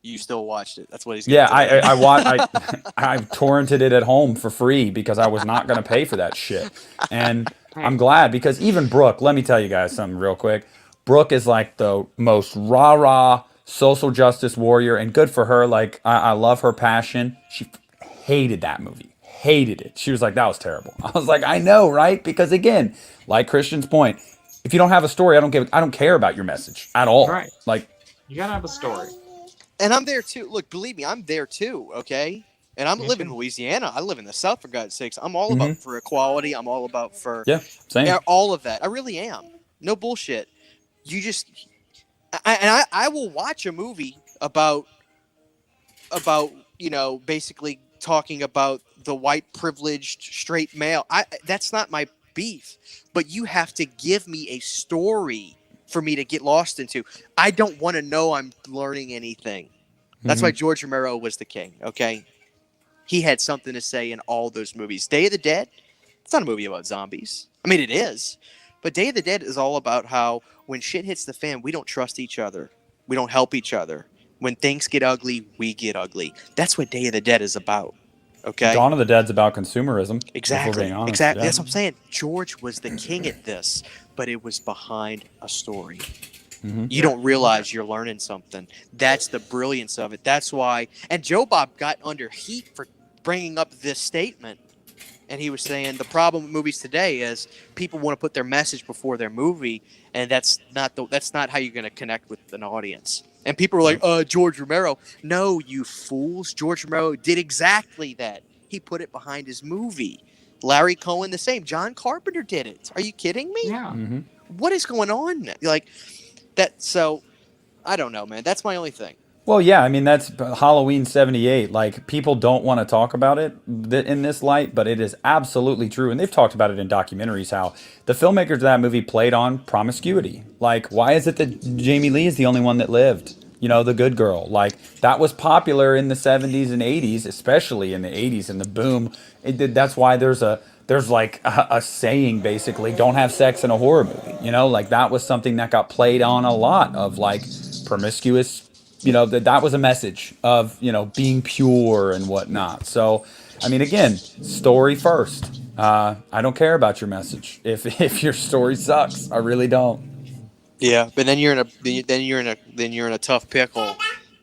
You still watched it. That's what he's gonna say. I watched. I torrented it at home for free because I was not gonna pay for that shit. And I'm glad, because even Brooke, let me tell you guys something real quick. Brooke is like the most rah-rah social justice warrior, and good for her. Like, I love her passion. She hated that movie. Hated it. She was like, that was terrible. I was like, I know, right? Because again, like Christian's point, if you don't have a story, I don't care about your message at all. Right. Like, you gotta have a story. And I'm there too. Look, believe me, I'm there too, okay? And I'm living in Louisiana. I live in the South, for God's sakes. I'm all about for equality. I'm all about for same. All of that. I really am. No bullshit. You just, I will watch a movie about basically talking about the white privileged straight male. That's not my beef. But you have to give me a story for me to get lost into. I don't want to know I'm learning anything. That's why George Romero was the king, okay? He had something to say in all those movies. Day of the Dead, it's not a movie about zombies. I mean, it is. But Day of the Dead is all about how when shit hits the fan, we don't trust each other. We don't help each other. When things get ugly, we get ugly. That's what Day of the Dead is about, okay? Dawn of the Dead's about consumerism. Exactly. Being honest. Exactly. Yeah. That's what I'm saying. George was the king at this, but it was behind a story. You don't realize you're learning something. That's the brilliance of it. That's why. And Joe Bob got under heat for bringing up this statement. And he was saying the problem with movies today is people want to put their message before their movie, and that's not how you're going to connect with an audience. And people were like, George Romero. No, you fools. George Romero did exactly that. He put it behind his movie. Larry Cohen the same. John Carpenter did it. Are you kidding me? Yeah. What is going on? Like that. So I don't know, man. That's my only thing. Well, yeah, I mean, that's Halloween 78. Like, people don't want to talk about it in this light, but it is absolutely true. And they've talked about it in documentaries, how the filmmakers of that movie played on promiscuity. Like, why is it that Jamie Lee is the only one that lived? You know, the good girl. Like, that was popular in the 70s and 80s, especially in the 80s and the boom. That's why there's like a saying, basically, don't have sex in a horror movie. You know, like, that was something that got played on a lot, of like promiscuous. You know, that was a message of, being pure and whatnot. So, I mean, again, story first. I don't care about your message if your story sucks. I really don't. Yeah, but then you're in a tough pickle.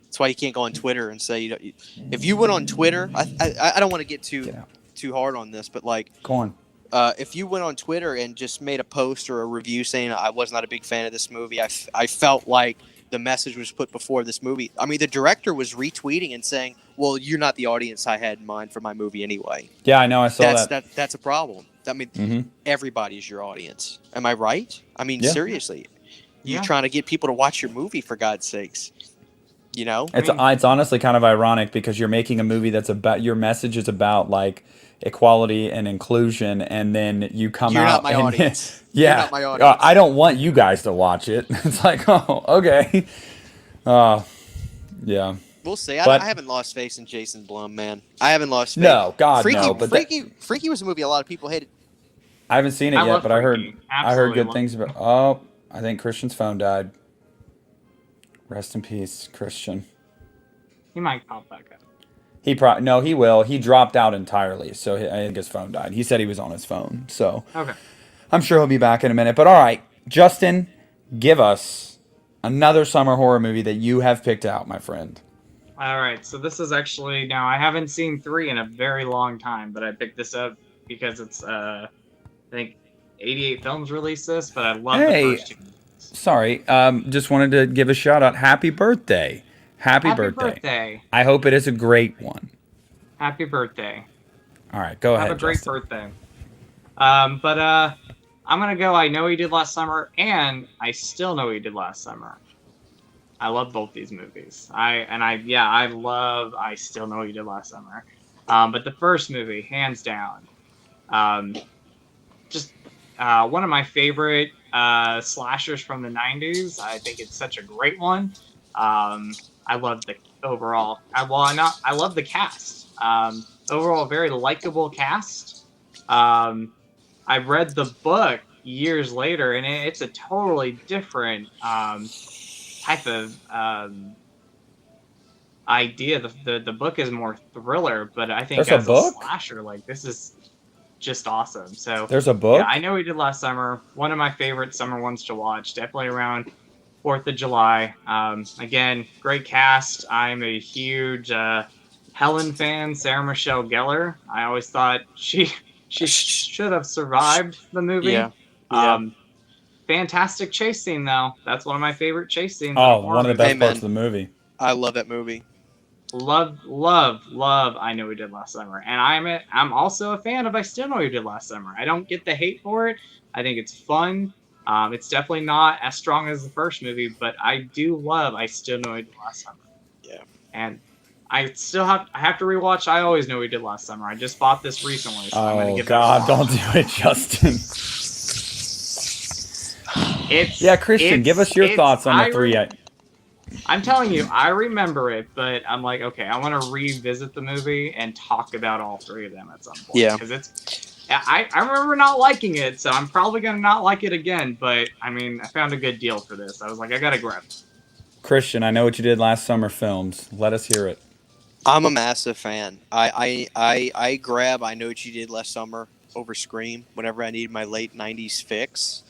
That's why you can't go on Twitter and say if you went on Twitter. I don't want to get too hard on this, but like, go on. If you went on Twitter and just made a post or a review saying I was not a big fan of this movie, I felt like the message was put before this movie. I mean, the director was retweeting and saying, well, you're not the audience I had in mind for my movie anyway. Yeah, I know. I saw that. That's a problem. I mean, everybody's your audience. Am I right? I mean, seriously. You're trying to get people to watch your movie, for God's sakes. You know? It's honestly kind of ironic, because you're making a movie that's about, your message is about, like, equality and inclusion, and then you come You're out not my and audience. yeah, You're not my audience. I don't want you guys to watch it. It's like, oh, okay. Yeah. We'll see. But- I haven't lost faith in Jason Blum, man. I haven't lost faith. No, God, Freaky, no. But Freaky was a movie a lot of people hated. I haven't seen it I yet, love but I heard Freaky. I heard Absolutely good things about. Oh, I think Christian's phone died. Rest in peace, Christian. He might pop back up. He will. He dropped out entirely, so I think his phone died. He said he was on his phone, so Okay. I'm sure he'll be back in a minute. But all right, Justin, give us another summer horror movie that you have picked out, my friend. All right. So this is actually now I haven't seen 3 in a very long time, but I picked this up because it's I think 88 Films released this, but I love the first 2. Sorry, just wanted to give a shout out. Happy birthday. Happy birthday. I hope it is a great one. Happy birthday. All right, go ahead. Have a great Justin. birthday. But I'm gonna go. I Know What You Did Last Summer, and I Still Know What You Did Last Summer. I love both these movies. I love I Still Know What You Did Last Summer. But the first movie, hands down, just one of my favorite slashers from the 90s. I think it's such a great one. I love the overall. I love the cast. Overall, very likable cast. I read the book years later, and it's a totally different type of idea. The book is more thriller, but I think There's as a book? slasher, like this is just awesome. So There's a book? yeah, I Know We Did Last Summer. One of my favorite summer ones to watch. Definitely around 4th of July. Again, great cast. I'm a huge Helen fan, Sarah Michelle Gellar. I always thought she should have survived the movie. Yeah. Fantastic chase scene, though. That's one of my favorite chase scenes. Oh, one of the best Amen. parts of the movie. I love that movie. Love I Know We Did Last Summer. And I'm also a fan of I Still Know We Did Last Summer. I don't get the hate for it. I think it's fun. It's definitely not as strong as the first movie, but I do love I Still Know We Did Last Summer. Yeah. And I have to rewatch I Always Know We Did Last Summer. I just bought this recently, so I'm gonna give God, it a don't watch. do it, Justin. Christian, give us your thoughts on the 3. I'm telling you, I remember it, but I'm like, okay, I want to revisit the movie and talk about all 3 of them at some point. Yeah. Because I remember not liking it, so I'm probably going to not like it again, but, I mean, I found a good deal for this. I was like, I got to grab it. Christian, I Know What You Did Last Summer films. Let us hear it. I'm a massive fan. I grab I Know What You Did Last Summer over Scream whenever I need my late 90s fix.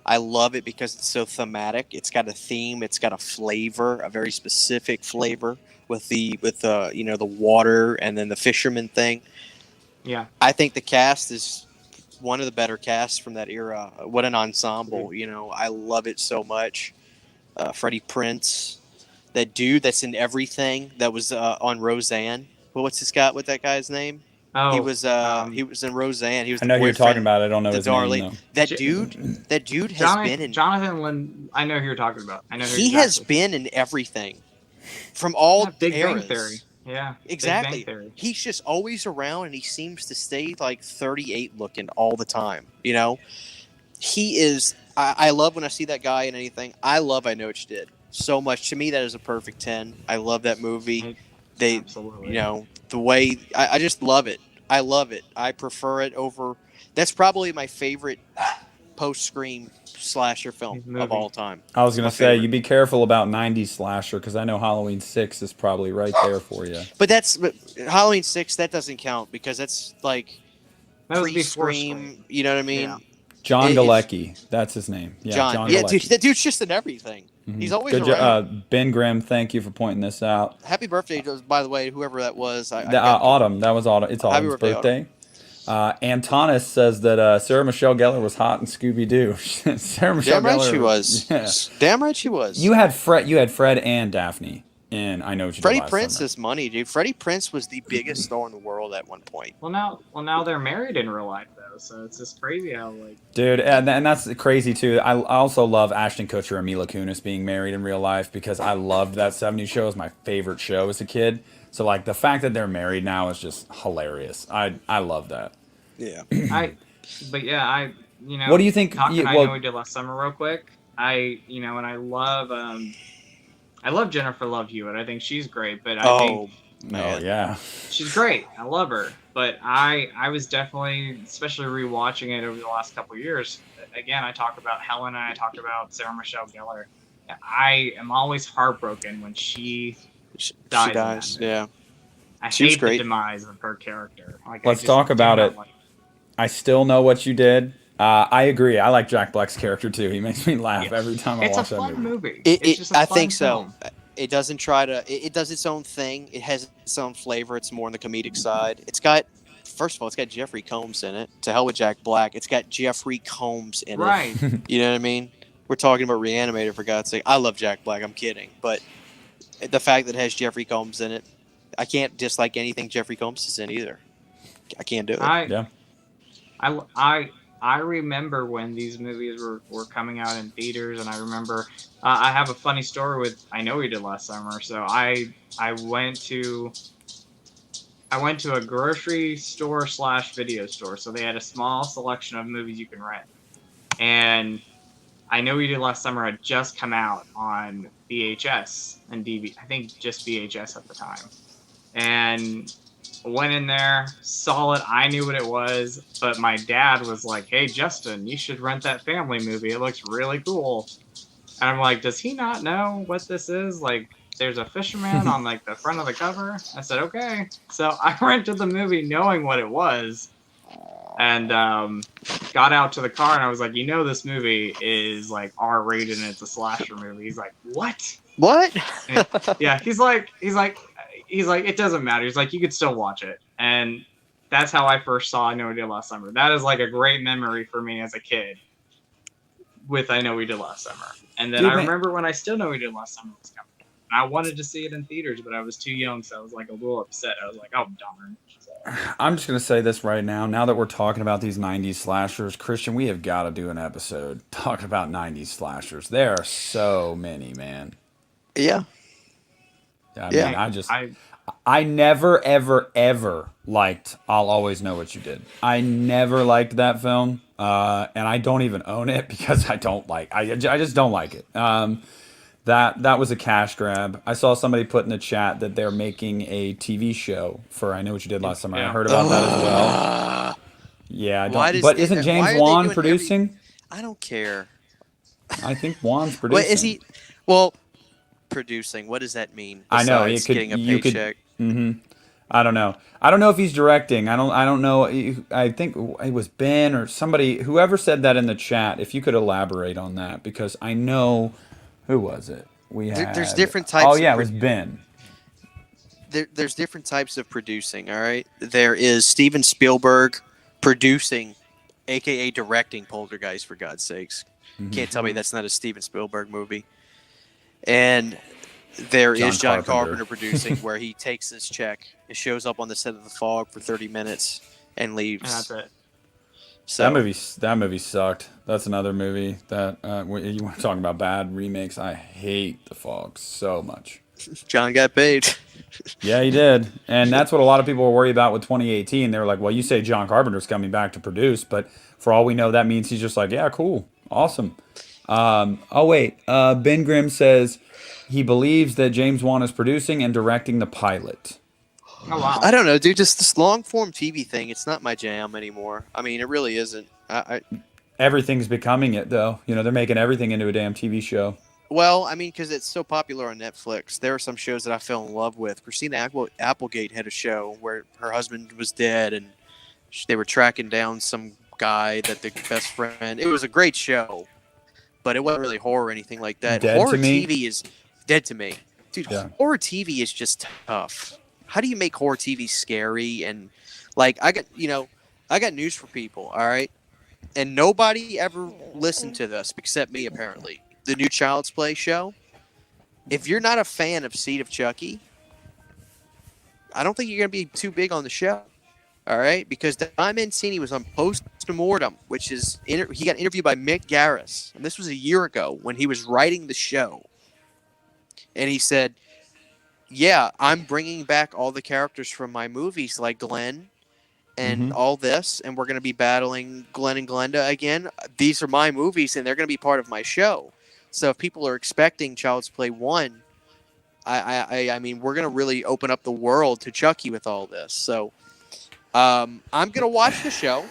I love it because it's so thematic. It's got a theme. It's got a flavor, a very specific flavor with the water and then the fisherman thing. Yeah. I think the cast is one of the better casts from that era. What an ensemble. I love it so much. Freddie Prinze, that dude that's in everything that was on Roseanne. What's that guy's name? Oh, he was in Roseanne. He was. I know who you're talking about. I don't know his name, though. That dude has been in Jonathan Lynn. I know who you're talking about. I know who he has been in everything, from all Big eras. Bang Theory. Yeah, exactly. Big Bang Theory. He's just always around, and he seems to stay like 38 looking all the time. He is. I love when I see that guy in anything. I love I Know What You Did so much. To me, that is a perfect 10. I love that movie. Absolutely. The way I just love it. I love it. I prefer it over. That's probably my favorite post-Scream slasher film of all time. I was going to say, you be careful about 90s slasher, because I know Halloween 6 is probably right there for you. But Halloween 6, that doesn't count, because that's like pre-Scream, you know what I mean? Yeah. John Galecki, that's his name. Yeah, John yeah, Galecki. dude, that dude's just in everything. Mm-hmm. He's always around. Ben Grimm, thank you for pointing this out. Happy birthday, by the way, whoever that was. Autumn, that was Autumn. It's Autumn's birthday. Antonis says that Sarah Michelle Gellar was hot in Scooby-Doo. Sarah Michelle Damn right Gellar, she was. Yeah. Damn right she was. You had Fred and Daphne in I Know What You Did Freddie Last Prinze Summer. is money, dude. Freddie Prinze was the biggest star in the world at one point. Well, now they're married in real life, though, so it's just crazy how Dude, and that's crazy too. I also love Ashton Kutcher and Mila Kunis being married in real life, because I loved that 70s show. It was my favorite show as a kid. So like the fact that they're married now is just hilarious. I love that. Yeah. What do you think? I Know We Did Last Summer real quick. And I love I love Jennifer Love Hewitt. I think she's great, but I think man. Oh yeah, she's great. I love her. But I was definitely, especially rewatching it over the last couple of years. Again, I talk about Helena. I talk about Sarah Michelle Gellar. I am always heartbroken when she dies. She dies. Yeah. I She was hate the great. demise of her character. Like, let's talk about it. Like, I still know what you did. I agree. I like Jack Black's character too. He makes me laugh every time I watch that movie. It's a fun movie. It's just a I fun think film. so. It doesn't try to. It does its own thing. It has its own flavor. It's more on the comedic side. It's got, first of all, it's got Jeffrey Combs in it. To hell with Jack Black. It's got Jeffrey Combs in Right. it. You know what I mean? We're talking about Reanimator, for God's sake. I love Jack Black. I'm kidding. But the fact that it has Jeffrey Combs in it, I can't dislike anything Jeffrey Combs is in either. I can't do it. Yeah. I remember when these movies were coming out in theaters, and I remember I have a funny story with I Know We Did Last Summer. So I went to a grocery store / video store. So they had a small selection of movies you can rent, and I Know We Did Last Summer had just come out on VHS and DVD. I think just VHS at the time, and went in there, saw it. I knew what it was, but my dad was like, "Hey, Justin, you should rent that family movie. It looks really cool." And I'm like, "Does he not know what this is? Like, there's a fisherman on like the front of the cover." I said, "Okay." So I rented the movie knowing what it was, and got out to the car, and I was like, "You know, this movie is like R-rated and it's a slasher movie." He's like, "What?" What? Yeah, he's like, it doesn't matter. He's like, you could still watch it. And that's how I first saw I Know We Did Last Summer. That is like a great memory for me as a kid with I Know We Did Last Summer. And then I remember when I Still Know We Did Last Summer was coming. I wanted to see it in theaters, but I was too young, so I was like a little upset. I was like, oh, darn. So. I'm just going to say this right now. Now that we're talking about these 90s slashers, Christian, we have got to do an episode talking about 90s slashers. There are so many, man. Yeah. I mean, I never, ever, ever liked I'll Always Know What You Did. I never liked that film, and I don't even own it because I just don't like it. That was a cash grab. I saw somebody put in the chat that they're making a TV show for I Know What You Did Last Summer. I heard about that as well. Yeah, isn't James Wan producing? I don't care. I think Wan's producing. Wait, is he? Well, producing. What does that mean? I know it could. Getting a paycheck. I don't know. I don't know if he's directing. I don't know. I think it was Ben or somebody. Whoever said that in the chat. If you could elaborate on that, because I know. Who was it? There's different types. Oh yeah, it was Ben. There's different types of producing. All right. There is Steven Spielberg producing, aka directing Poltergeist. For God's sakes, can't tell me that's not a Steven Spielberg movie. And there is John Carpenter producing, where he takes this check, it shows up on the set of The Fog for 30 minutes, and leaves. That's it. So that movie sucked. That's another movie that you want to talk about bad remakes. I hate The Fog so much. John got paid. Yeah, he did, and that's what a lot of people were worried about with 2018. They were like, "Well, you say John Carpenter's coming back to produce, but for all we know, that means he's just like, yeah, cool, awesome." Ben Grimm says he believes that James Wan is producing and directing the pilot. Oh, wow. I don't know, dude. Just this long-form TV thing, it's not my jam anymore. I mean, it really isn't. Everything's becoming it, though. You know, they're making everything into a damn TV show. Well, I mean, because it's so popular on Netflix. There are some shows that I fell in love with. Christina Applegate had a show where her husband was dead, and they were tracking down some guy that the best friend. It was a great show, but it wasn't really horror or anything like that. Horror TV is dead to me, dude. Yeah. Horror TV is just tough. How do you make horror TV scary? And like, I got news for people. All right, and nobody ever listened to this except me, apparently. The new Child's Play show. If you're not a fan of Seed of Chucky, I don't think you're gonna be too big on the show. All right, because Don Mancini was on Post-Mortem, which is he got interviewed by Mick Garris, and this was a year ago when he was writing the show, and he said, "Yeah, I'm bringing back all the characters from my movies, like Glenn, and all this, and we're going to be battling Glenn and Glenda again. These are my movies, and they're going to be part of my show. So if people are expecting Child's Play 1 I mean, we're gonna really open up the world to Chucky with all this. So, I'm gonna watch the show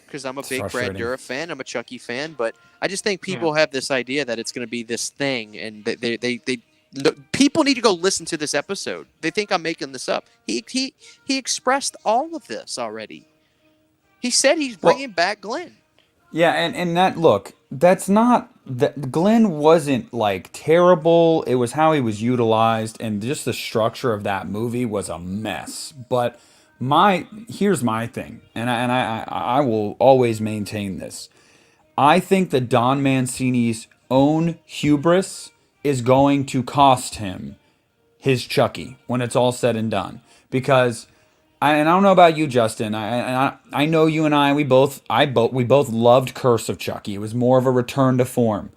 because I'm a big Brad Dourif fan. I'm a Chucky fan, but I just think people have this idea that it's gonna be this thing, and people need to go listen to this episode. They think I'm making this up. He expressed all of this already. He said he's bringing back Glenn. Yeah, and that, look, that's not, that Glenn wasn't like terrible. It was how he was utilized, and just the structure of that movie was a mess. But here's my thing, and I will always maintain this. I think that Don Mancini's own hubris is going to cost him his Chucky when it's all said and done, because I don't know about you, Justin. I know you and we both loved Curse of Chucky. It was more of a return to form.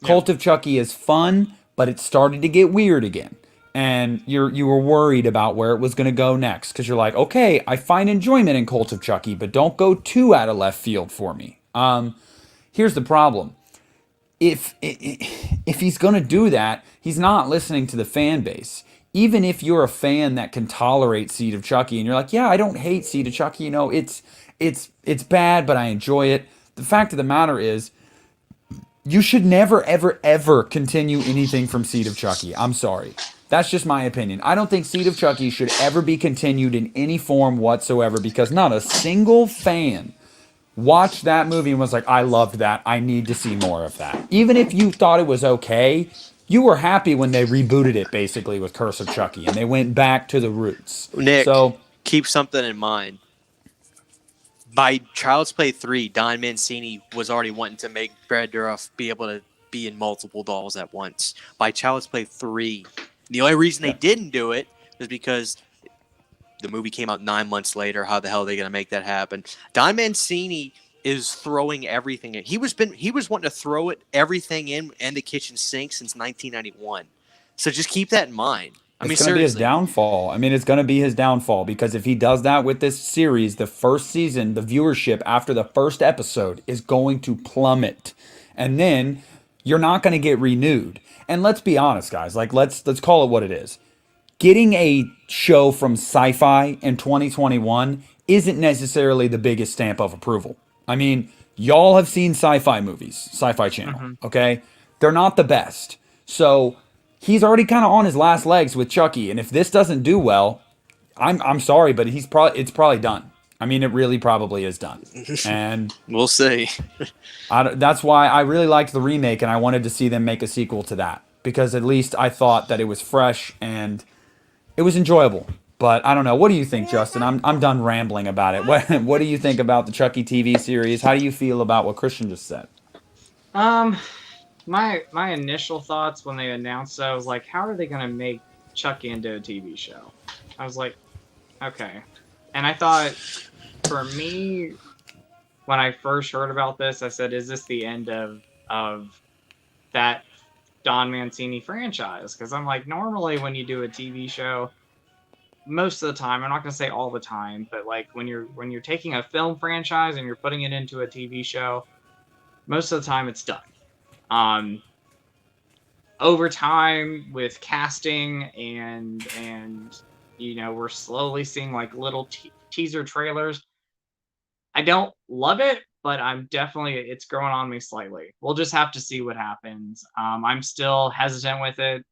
Cult of Chucky is fun, but it started to get weird again, and you were worried about where it was going to go next, because you're like, okay, I find enjoyment in Cult of Chucky, but don't go too out of left field for me. Here's the problem. If he's going to do that, he's not listening to the fan base. Even if you're a fan that can tolerate Seed of Chucky, and you're like, yeah, I don't hate Seed of Chucky, it's bad, but I enjoy it. The fact of the matter is, you should never, ever, ever continue anything from Seed of Chucky. I'm sorry. That's just my opinion. I don't think Seed of Chucky should ever be continued in any form whatsoever, because not a single fan watched that movie and was like, I loved that. I need to see more of that. Even if you thought it was okay, you were happy when they rebooted it, basically, with Curse of Chucky, and they went back to the roots. Nick, so keep something in mind. By Child's Play 3, Don Mancini was already wanting to make Brad Dourif be able to be in multiple dolls at once. By Child's Play 3, the only reason they didn't do it was because the movie came out 9 months later. How the hell are they going to make that happen? Don Mancini is throwing everything in. He was wanting to throw everything in the kitchen sink since 1991. So just keep that in mind. It's going to be his downfall. I mean, it's going to be his downfall, because if he does that with this series, the first season, the viewership after the first episode is going to plummet. And then you're not going to get renewed. And let's be honest, guys. Like, let's call it what it is. Getting a show from Sci-Fi in 2021 isn't necessarily the biggest stamp of approval. I mean, y'all have seen Sci-Fi movies, Sci-Fi Channel, okay? They're not the best. So he's already kind of on his last legs with Chucky, and if this doesn't do well, I'm sorry, but it's probably done. I mean, it really probably is done. And we'll see. That's why I really liked the remake, and I wanted to see them make a sequel to that, because at least I thought that it was fresh and it was enjoyable. But I don't know. What do you think, Justin? I'm done rambling about it. What do you think about the Chucky TV series? How do you feel about what Christian just said? My initial thoughts when they announced it, I was like, how are they going to make Chucky into a TV show? I was like, okay. And I thought, for me, when I first heard about this, I said, is this the end of that Don Mancini franchise? Because I'm like, normally when you do a TV show, most of the time, I'm not going to say all the time, but like when you're taking a film franchise and you're putting it into a TV show, most of the time it's done. Over time with casting and we're slowly seeing like little teaser trailers. I don't love it, but it's growing on me slightly. We'll just have to see what happens. I'm still hesitant with it.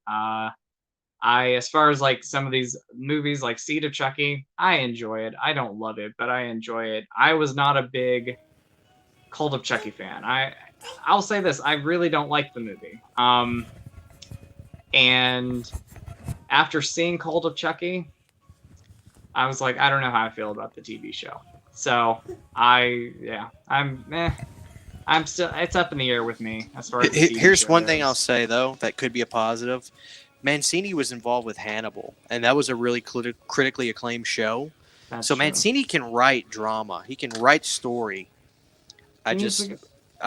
As far as like some of these movies like Seed of Chucky, I enjoy it. I don't love it, but I enjoy it. I was not a big Cult of Chucky fan. I'll say this, I really don't like the movie. And after seeing Cult of Chucky, I was like, I don't know how I feel about the TV show. So I'm still, it's up in the air with me as far as the TV Here's show one goes. thing I'll say though that could be a positive. Mancini was involved with Hannibal, and that was a really critically acclaimed show. That's so true. Mancini can write drama. He can write story. I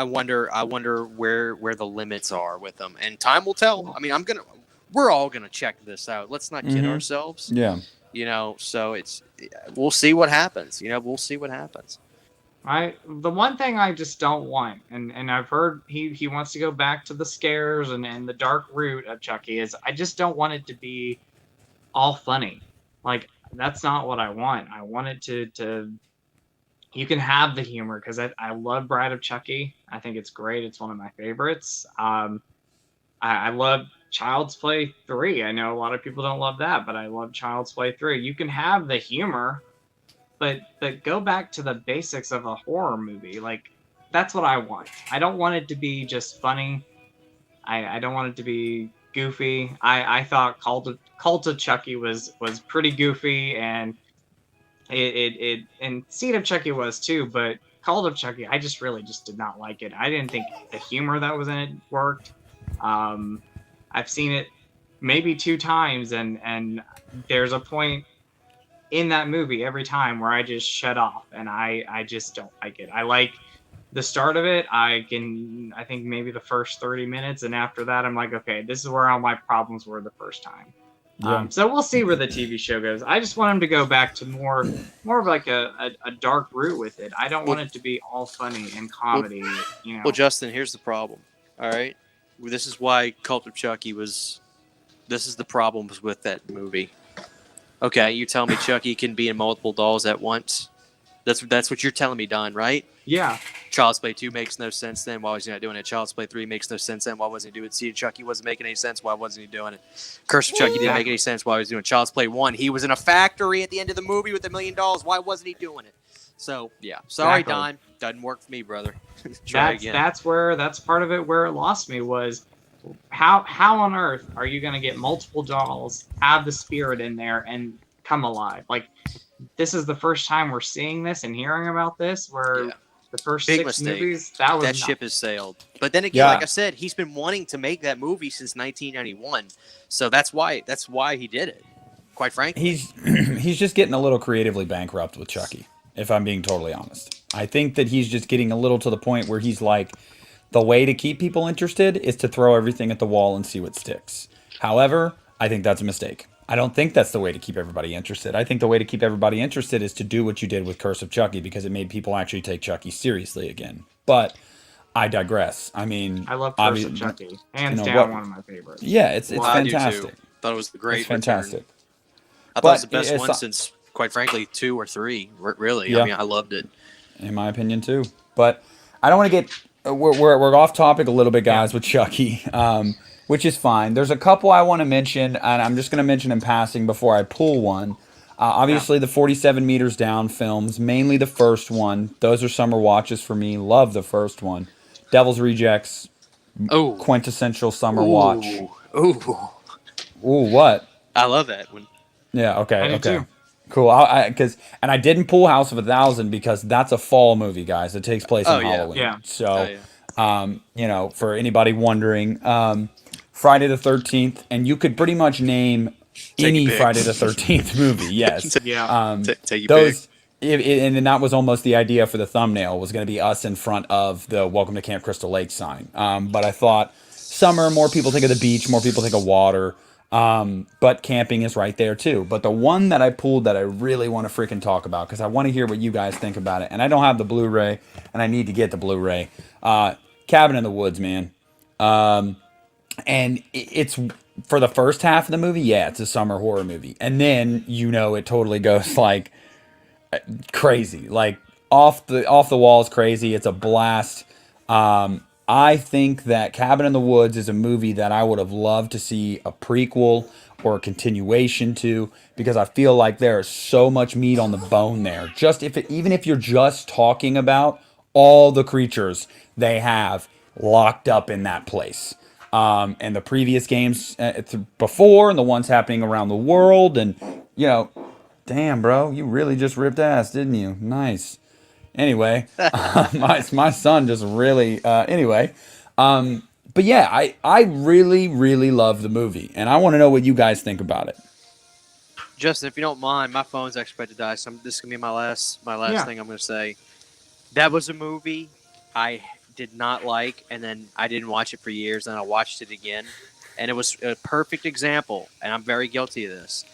wonder where the limits are with them, and time will tell. I mean, we're all gonna check this out. Let's not kid ourselves. Yeah. So we'll see what happens. We'll see what happens. The one thing I just don't want, and I've heard he wants to go back to the scares and the dark root of Chucky, is I just don't want it to be all funny. Like, that's not what I want. I want it to you can have the humor, because I love Bride of Chucky. I think it's great. It's one of my favorites. I love Child's Play 3. I know a lot of people don't love that, but I love Child's Play 3. You can have the humor, but go back to the basics of a horror movie. Like, that's what I want. I don't want it to be just funny. I don't want it to be goofy. I thought Cult of Chucky was pretty goofy, and and Seed of Chucky was too, but Cult of Chucky, I just really just did not like it. I didn't think the humor that was in it worked. I've seen it maybe 2 times, and there's a point in that movie every time where I just shut off, and I just don't like it. I like the start of it. I think maybe the first 30 minutes, and after that I'm like, okay, this is where all my problems were the first time. Yeah. So we'll see where the TV show goes. I just want him to go back to more of like a dark root with it. I don't want it to be all funny and comedy. Well, Justin, here's the problem. All right, this is why Cult of Chucky was. This is the problems with that movie. Okay, you tell me Chucky can be in multiple dolls at once. That's what you're telling me, Don, right? Yeah. Child's Play 2 makes no sense then. Why was he not doing it? Child's Play 3 makes no sense then. Why wasn't he doing it? Seed of Chucky wasn't making any sense. Why wasn't he doing it? Curse of Chucky didn't make any sense. Why was he doing it? Child's Play 1, he was in a factory at the end of the movie with $1 million. Why wasn't he doing it? So, yeah. Sorry, exactly. Don. Doesn't work for me, brother. Try again. That's part of it where it lost me was how on earth are you going to get multiple dolls, have the spirit in there, and come alive? Like, this is the first time we're seeing this and hearing about this, where the first Big 6 mistake. Movies, that ship has sailed. But then again, like I said, he's been wanting to make that movie since 1991. So that's why he did it, quite frankly. He's just getting a little creatively bankrupt with Chucky, if I'm being totally honest. I think that he's just getting a little to the point where he's like, the way to keep people interested is to throw everything at the wall and see what sticks. However, I think that's a mistake. I don't think that's the way to keep everybody interested. I think the way to keep everybody interested is to do what you did with Curse of Chucky, because it made people actually take Chucky seriously again. But I digress. I mean, I love Curse of Chucky. Hands down, one of my favorites. Yeah, it's fantastic. I do too. Thought it was the great. It's fantastic. Return. I thought it was the best one since, quite frankly, 2 or 3. Really, yeah. I mean, I loved it. In my opinion, too. But I don't want to get we're off topic a little bit, guys, with Chucky. Which is fine. There's a couple I want to mention, and I'm just going to mention in passing before I pull one. Obviously, the 47 Meters Down films, mainly the first one. Those are summer watches for me. Love the first one. Devil's Rejects, quintessential summer watch. Ooh, what? I love that one. Yeah, okay, I do too. Cool. And I didn't pull House of 1,000 because that's a fall movie, guys. It takes place on Halloween. Yeah. So, for anybody wondering, Friday the 13th, and you could pretty much name any Friday the 13th movie. Yes. Take those. And that was almost the idea for the thumbnail, was going to be us in front of the Welcome to Camp Crystal Lake sign. But I thought summer, more people think of the beach, more people think of water. But camping is right there too. But the one that I pulled that I really want to freaking talk about, because I want to hear what you guys think about it, and I don't have the Blu-ray, and I need to get the Blu-ray. Cabin in the Woods, man. And it's, for the first half of the movie, it's a summer horror movie. And then, it totally goes like crazy. Like off the walls crazy. It's a blast. I think that Cabin in the Woods is a movie that I would have loved to see a prequel or a continuation to, because I feel like there is so much meat on the bone there. Even if you're just talking about all the creatures they have locked up in that place. And the previous games before, and the ones happening around the world, and damn, bro, you really just ripped ass, didn't you? Nice. Anyway, my son just really. Anyway, but yeah, I really, really love the movie, and I want to know what you guys think about it. Justin, if you don't mind, my phone's actually about to die, so this is gonna be my last thing I'm gonna say. That was a movie I did not like, and then I didn't watch it for years, and I watched it again, and it was a perfect example, and I'm very guilty of this.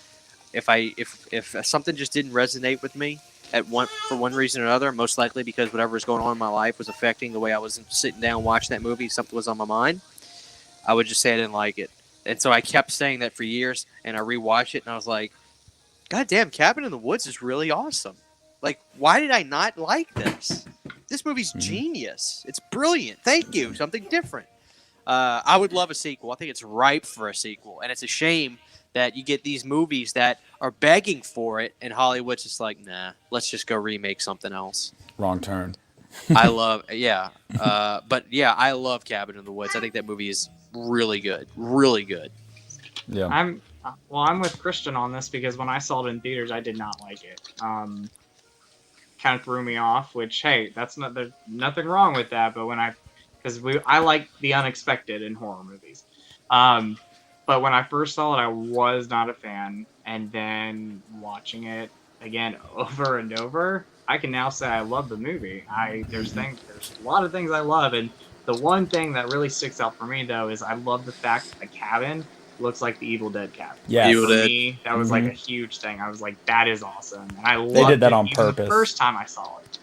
If something just didn't resonate with me, for one reason or another. Most likely because whatever was going on in my life was affecting the way I was sitting down watching that movie. Something was on my mind. I would just say I didn't like it, and so I kept saying that for years. And I rewatched it, and I was like, "God damn, Cabin in the Woods is really awesome. Like, why did I not like this? This movie's genius. It's brilliant. Thank you. Something different." I would love a sequel. I think it's ripe for a sequel, and it's a shame that you get these movies that are begging for it, and Hollywood's just like, nah, let's just go remake something else. Wrong turn. I love Cabin in the Woods. I think that movie is really good. Really good. Yeah. I'm with Christian on this because when I saw it in theaters, I did not like it. Kind of threw me off, which, hey, there's nothing wrong with that, but I like the unexpected in horror movies. But when I first saw it, I was not a fan. And then watching it again over and over, I can now say I love the movie. There's a lot of things I love. And the one thing that really sticks out for me, though, is I love the fact that the cabin looks like the Evil Dead cabin. Yeah, for me, that was like a huge thing. I was like, that is awesome. And I loved they did that it on even purpose. the first time I saw it.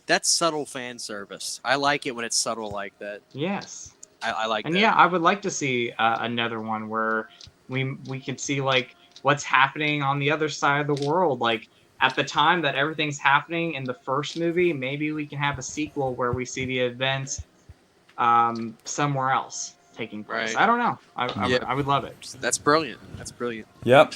That's subtle fan service. I like it when it's subtle like that. Yes. I like that. And yeah, I would like to see another one where we could see like what's happening on the other side of the world. Like at the time that everything's happening in the first movie, maybe we can have a sequel where we see the events somewhere else taking place. Right. I don't know. I would love it. That's brilliant. That's brilliant. Yep.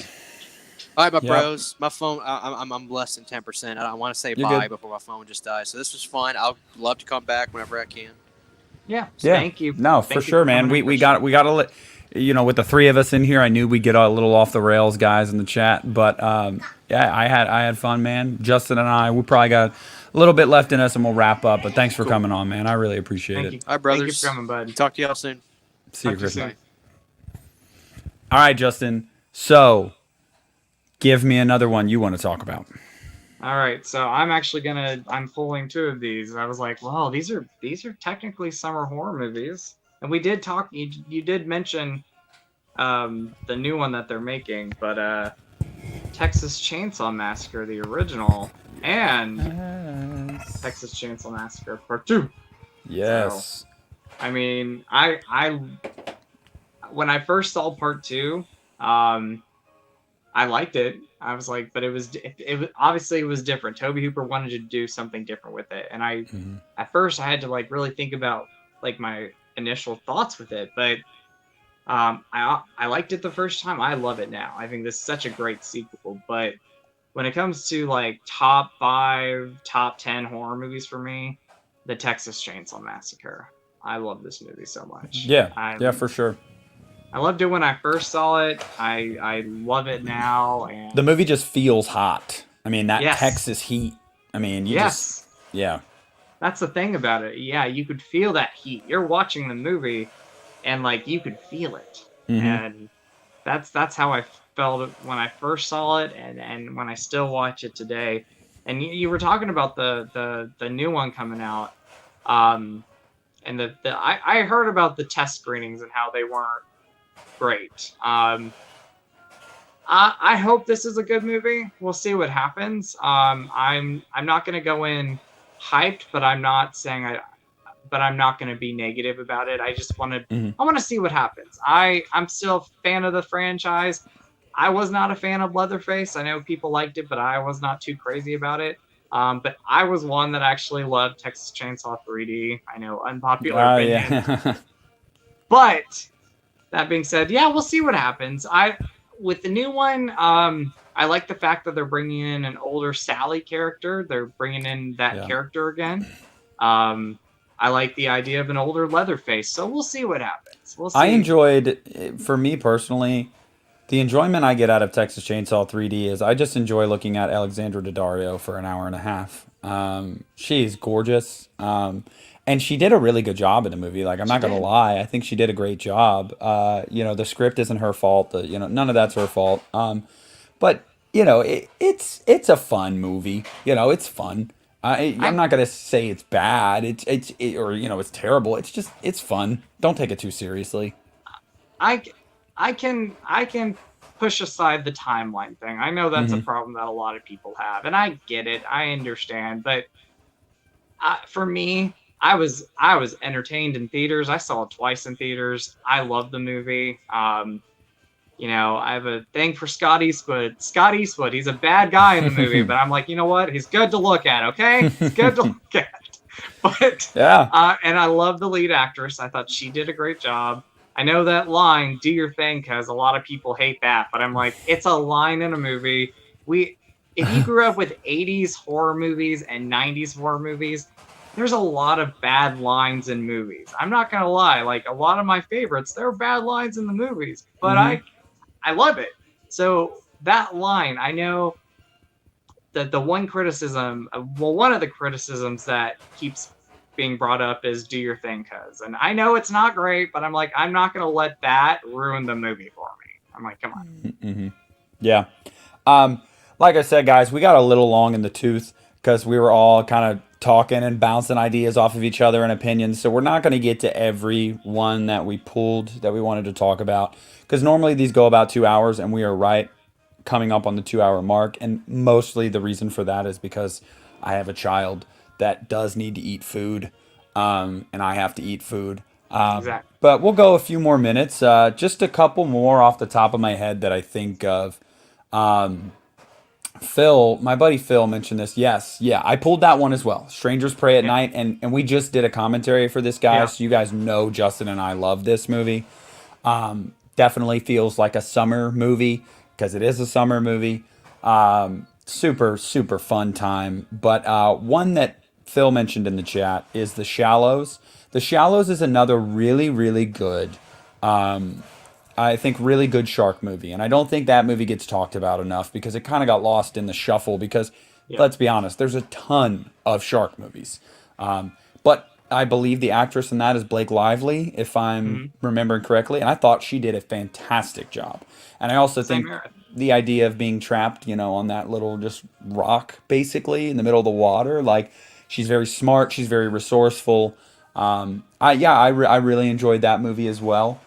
All right, my bros. My phone. I'm less than 10%. I want to say bye before my phone just dies. So this was fun. I'll love to come back whenever I can. Yeah. Thank you. No, for sure, man. We got to let with the three of us in here. I knew we'd get a little off the rails, guys, in the chat. But yeah, I had fun, man. Justin and I, we probably got a little bit left in us, and we'll wrap up. But thanks for coming on, man. I really appreciate it. All right, brothers. Thank you for coming, bud. Talk to y'all soon. See you, Chris. All right, Justin. So, give me another one you want to talk about. All right, so I'm pulling two of these. I was like, well, these are technically summer horror movies, and we did talk. You did mention the new one that they're making, but Texas Chainsaw Massacre, the original, and Texas Chainsaw Massacre Part 2. Yes. So, I mean, when I first saw Part 2, I liked it. I was like, but it was obviously it was different. Tobe Hooper wanted to do something different with it, and at first I had to like really think about like my initial thoughts with it. But I liked it the first time. I love it now. I think this is such a great sequel. But when it comes to like top 5, top 10 horror movies for me, the Texas Chainsaw Massacre. I love this movie so much. Yeah, for sure. I loved it when I first saw it. I love it now. And the movie just feels hot. I mean, that yes. Texas heat. I mean, yes. That's the thing about it. Yeah, you could feel that heat. You're watching the movie, and like you could feel it. And that's how I felt when I first saw it, and when I still watch it today. And you were talking about the new one coming out, and I heard about the test screenings and how they weren't great. I hope this is a good movie. We'll see what happens. I'm not gonna go in hyped, but I'm not gonna be negative about it. I just want to. I want to see what happens. I'm still a fan of the franchise. I was not a fan of Leatherface. I know people liked it, but I was not too crazy about it. But I was one that actually loved Texas Chainsaw 3D. I know, unpopular opinion. Yeah. But that being said, yeah, we'll see what happens. With the new one, I like the fact that they're bringing in an older Sally character. They're bringing in that character again. I like the idea of an older Leatherface. So we'll see what happens. We'll see. I enjoyed, for me personally, the enjoyment I get out of Texas Chainsaw 3D is I just enjoy looking at Alexandra Daddario for an hour and a half. She's gorgeous. And she did a really good job in the movie. Like, I'm not going to lie. I think she did a great job. The script isn't her fault. None of that's her fault. But, it's a fun movie. It's fun. I'm not going to say it's bad. It's terrible. It's fun. Don't take it too seriously. I can push aside the timeline thing. I know that's a problem that a lot of people have, and I get it. I understand, but for me, I was entertained in theaters. I saw it twice in theaters. I love the movie. You know, I have a thing for Scott Eastwood. Scott Eastwood, he's a bad guy in the movie, but I'm like, you know what? He's good to look at, okay? He's good to look at. But yeah, and I love the lead actress. I thought she did a great job. I know that line, "Do your thing," because a lot of people hate that, but I'm like, it's a line in a movie. If you grew up with 80s horror movies and 90s horror movies, there's a lot of bad lines in movies. I'm not gonna lie, like a lot of my favorites, there are bad lines in the movies, but I love it. So that line, I know that the one criticism, one of the criticisms that keeps being brought up is "Do your thing, cuz." And I know it's not great, but I'm like, I'm not gonna let that ruin the movie for me. I'm like, come on. Yeah. Like I said, guys, we got a little long in the tooth because we were all kind of talking and bouncing ideas off of each other and opinions. So we're not going to get to every one that we pulled that we wanted to talk about because normally these go about 2 hours and we are right coming up on the 2 hour mark. And mostly the reason for that is because I have a child that does need to eat food, and I have to eat food. Exactly. But we'll go a few more minutes. Just a couple more off the top of my head that I think of. Phil, my buddy Phil mentioned this. Yes, yeah, I pulled that one as well. Strangers Pray at Night, and we just did a commentary for this, guys. So you guys know Justin and I love this movie. Definitely feels like a summer movie because it is a summer movie. Super, super fun time. But one that Phil mentioned in the chat is The Shallows. The Shallows is another really, really good, I think, really good shark movie. And I don't think that movie gets talked about enough because it kind of got lost in the shuffle because, let's be honest, there's a ton of shark movies. But I believe the actress in that is Blake Lively, if I'm remembering correctly. And I thought she did a fantastic job. And I also think the idea of being trapped, you know, on that little just rock, basically, in the middle of the water, like, she's very smart. She's very resourceful. I really enjoyed that movie as well.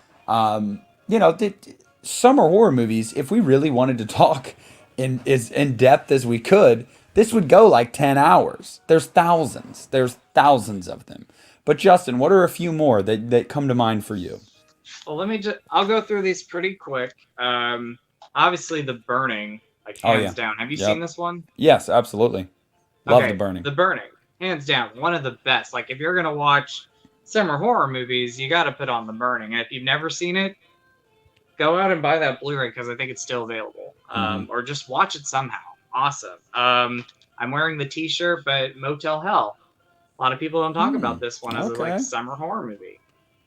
You know, summer horror movies, if we really wanted to talk as in depth as we could, this would go like 10 hours. There's thousands of them. But Justin, what are a few more that come to mind for you? Well, I'll go through these pretty quick. Obviously The Burning, like hands down. Have you seen this one? Yes, absolutely. Love The Burning. The Burning, hands down, one of the best. Like if you're gonna watch summer horror movies, you got to put on The Burning. And if you've never seen it, go out and buy that Blu-ray because I think it's still available. Or just watch it somehow. Awesome. I'm wearing the T-shirt, but Motel Hell. A lot of people don't talk about this one as a like summer horror movie.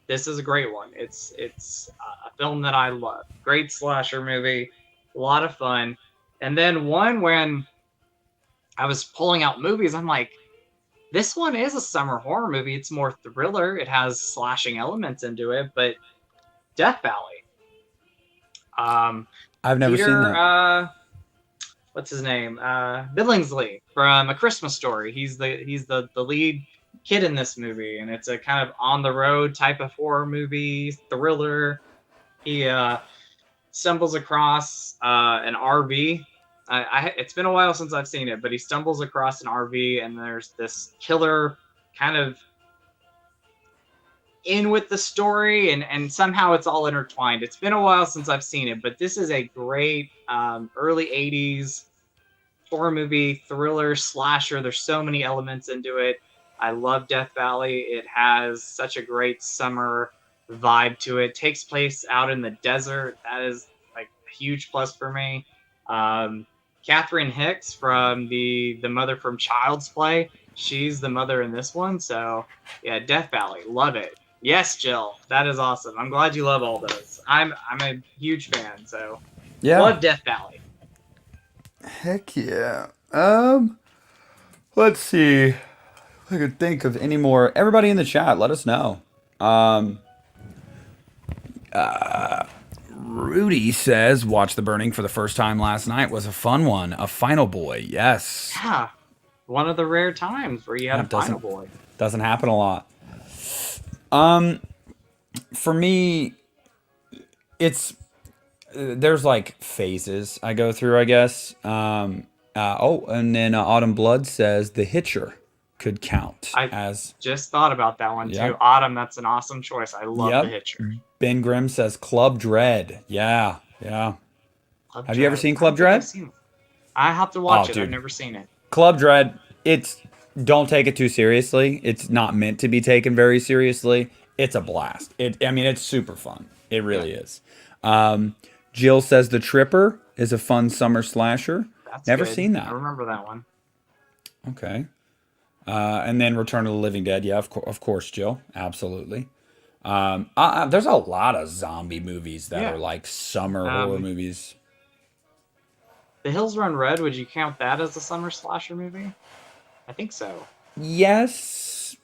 This is a great one. It's a film that I love. Great slasher movie, a lot of fun. And then one when I was pulling out movies, I'm like, this one is a summer horror movie. It's more thriller. It has slashing elements into it, but Death Valley. I've never seen that. What's his name? Billingsley from A Christmas Story. He's the lead kid in this movie, and it's a kind of on the road type of horror movie thriller. He stumbles across an RV. It's been a while since I've seen it, but he stumbles across an RV, and there's this killer kind of in with the story, and somehow it's all intertwined. It's been a while since I've seen it, but this is a great early 80s horror movie, thriller, slasher. There's so many elements into it. I love Death Valley. It has such a great summer vibe to it. Takes place out in the desert. That is like a huge plus for me. Catherine Hicks from the mother from Child's Play. She's the mother in this one. So yeah, Death Valley. Love it. Yes, Jill. That is awesome. I'm glad you love all those. I'm a huge fan. So yeah, love Death Valley. Heck yeah. Let's see if I could think of any more. Everybody in the chat, let us know. Rudy says, watch The Burning for the first time last night. Was a fun one. A final boy. Yes. Yeah. One of the rare times where you had a final boy. Doesn't happen a lot. For me, it's there's like phases I go through, I guess. And then Autumn Blood says The Hitcher could count I as. just thought about that one too. Yep. Autumn, that's an awesome choice. I love The Yep. Hitcher. Ben Grimm says Club Dread. Yeah, yeah. Club Have you ever Dread. seen I Club don't think I've Dread? seen it. I have to watch Oh, it. dude. I've never seen it. Club Dread, don't take it too seriously. It's not meant to be taken very seriously. It's a blast. I mean, it's super fun. It really is. Jill says The Tripper is a fun summer slasher. That's Never good. seen that. I remember that one. Okay. And then Return of the Living Dead. Yeah, of course, Jill. Absolutely. There's a lot of zombie movies that are like summer horror movies. The Hills Run Red, would you count that as a summer slasher movie? I think so. Yes.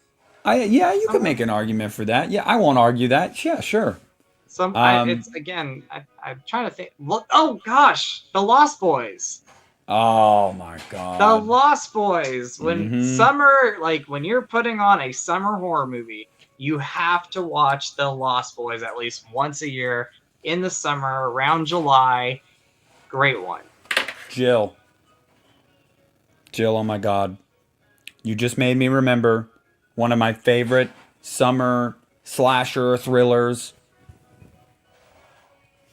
You could make an argument for that. Yeah, I won't argue that. Yeah, sure. It's again. I'm trying to think. Look, oh gosh, The Lost Boys. Oh my god. The Lost Boys. When summer, like when you're putting on a summer horror movie, you have to watch The Lost Boys at least once a year in the summer around July. Great one. Jill, oh my god. You just made me remember one of my favorite summer slasher thrillers.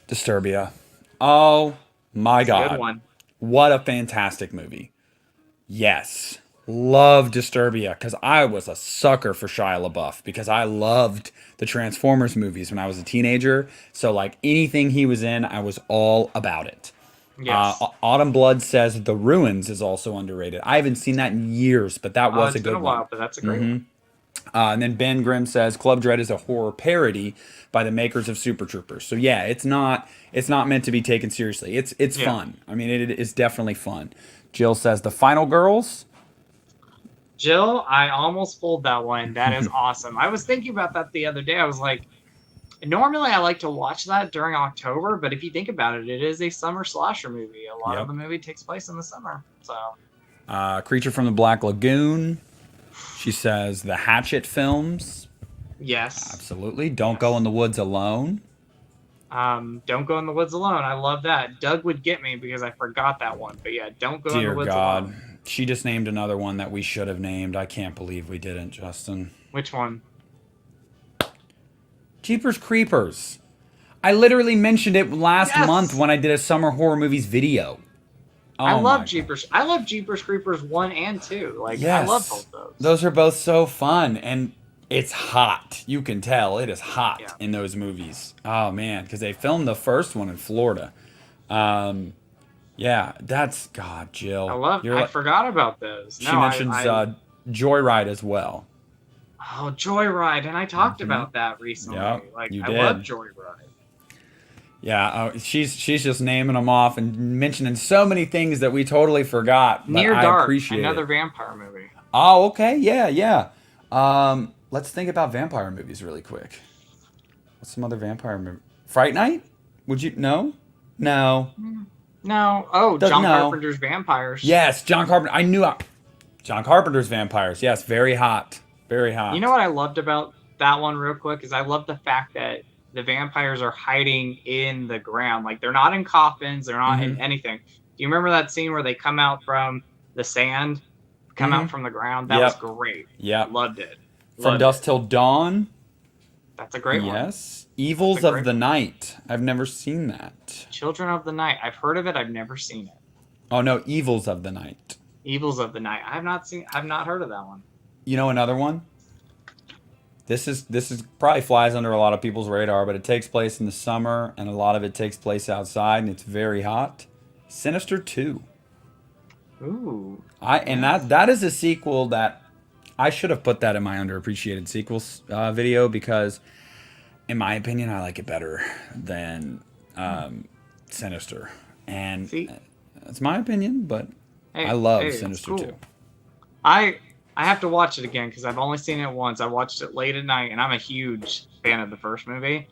Disturbia. Oh my god. Good one. What a fantastic movie. Yes. Love Disturbia because I was a sucker for Shia LaBeouf because I loved the Transformers movies when I was a teenager. So like anything he was in, I was all about it. Yes. Autumn Blood says The Ruins is also underrated. I haven't seen that in years, but that was a good one. It's been a while, one. but that's a great one. And then Ben Grimm says Club Dread is a horror parody by the makers of Super Troopers. So yeah, it's not meant to be taken seriously. It's fun. I mean, it is definitely fun. Jill says The Final Girls. Jill, I almost pulled that one. That is awesome. I was thinking about that the other day. I was like, normally I like to watch that during October, but if you think about it, it is a summer slasher movie. A lot of the movie takes place in the summer. So, Creature from the Black Lagoon. She says The Hatchet films. Yes. Absolutely. Don't Go in the Woods Alone. Don't Go in the Woods Alone. I love that. Doug would get me because I forgot that one. But yeah, Don't Go in the Woods Alone. She just named another one that we should have named. I can't believe we didn't, Justin. Which one? Jeepers Creepers. I literally mentioned it last month when I did a summer horror movies video. Oh, I love Jeepers. I love Jeepers Creepers 1 and 2. Like, I love both those. Those are both so fun. And it's hot. You can tell it is hot in those movies. Oh, man. Because they filmed the first one in Florida. Yeah, that's... God, Jill. I forgot about those. She mentions Joyride as well. Oh, Joyride. And I talked about that recently. Yep, like, you I did. love Joyride. Yeah, she's just naming them off and mentioning so many things that we totally forgot. But Near I Dark, appreciate another it. vampire movie. Oh, okay. Yeah. Let's think about vampire movies really quick. What's some other vampire movie? Fright Night? Would you... No? No. Oh, John Carpenter's Vampires. Yes, John Carpenter. I knew... John Carpenter's Vampires. Yes, very hot. Very hot. You know what I loved about that one real quick is I love the fact that the vampires are hiding in the ground. Like, they're not in coffins. They're not in anything. Do you remember that scene where they come out from the sand? Come out from the ground? That was great. Yeah. Loved it. From Dusk Till Dawn? That's a great one. Yes. Evils of the Night. I've never seen that. Children of the Night. I've heard of it. I've never seen it. Oh, no. Evils of the Night. Evils of the Night. I've not heard of that one. You know another one? This is probably flies under a lot of people's radar, but it takes place in the summer, and a lot of it takes place outside, and it's very hot. Sinister 2. Ooh. That is a sequel that I should have put that in my underappreciated sequels video because, in my opinion, I like it better than Sinister. And that's my opinion, but I love Sinister 2. I have to watch it again because I've only seen it once. I watched it late at night, and I'm a huge fan of the first movie.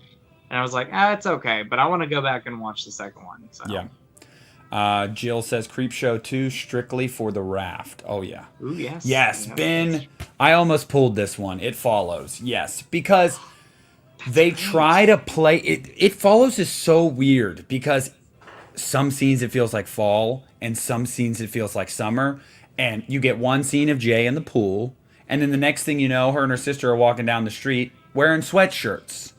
And I was like, it's okay, but I want to go back and watch the second one. So. Yeah. Jill says Creepshow 2 strictly for the raft. Oh, yeah. Ooh, yes. Yes, Ben. I almost pulled this one. It follows. Yes, because they try to play it. It follows is so weird because some scenes it feels like fall and some scenes it feels like summer. And you get one scene of Jay in the pool, and then the next thing you know, her and her sister are walking down the street wearing sweatshirts.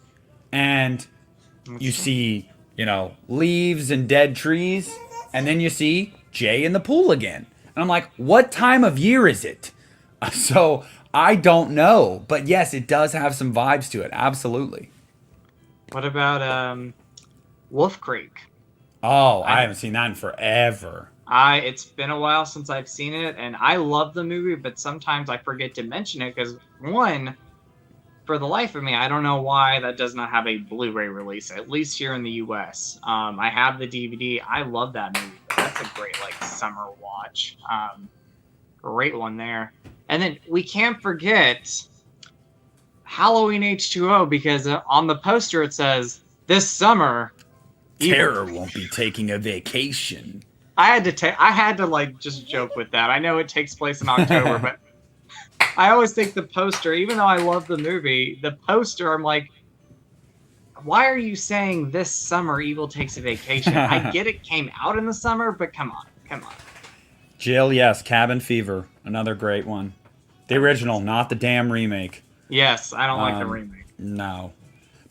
And you see, leaves and dead trees, and then you see Jay in the pool again. And I'm like, what time of year is it? So I don't know. But yes, it does have some vibes to it. Absolutely. What about Wolf Creek? Oh, I haven't seen that in forever. It's been a while since I've seen it, and I love the movie, but sometimes I forget to mention it because, one, for the life of me, I don't know why that does not have a Blu-ray release, at least here in the U.S. I have the DVD. I love that movie. That's a great, summer watch. Great one there. And then we can't forget Halloween H2O because on the poster it says, this summer... Terror won't be taking a vacation. I had to just joke with that. I know it takes place in October, but I always think the poster, even though I love the movie, the poster, I'm like, why are you saying this summer Evil takes a vacation? I get it came out in the summer, but come on. Jill, yes, Cabin Fever, another great one. The original, not the damn remake. Yes, I don't like the remake. No.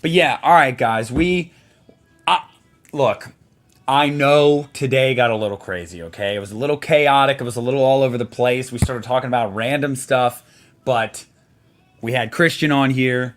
But yeah, all right, guys, look, I know today got a little crazy, okay? It was a little chaotic. It was a little all over the place. We started talking about random stuff, but we had Christian on here,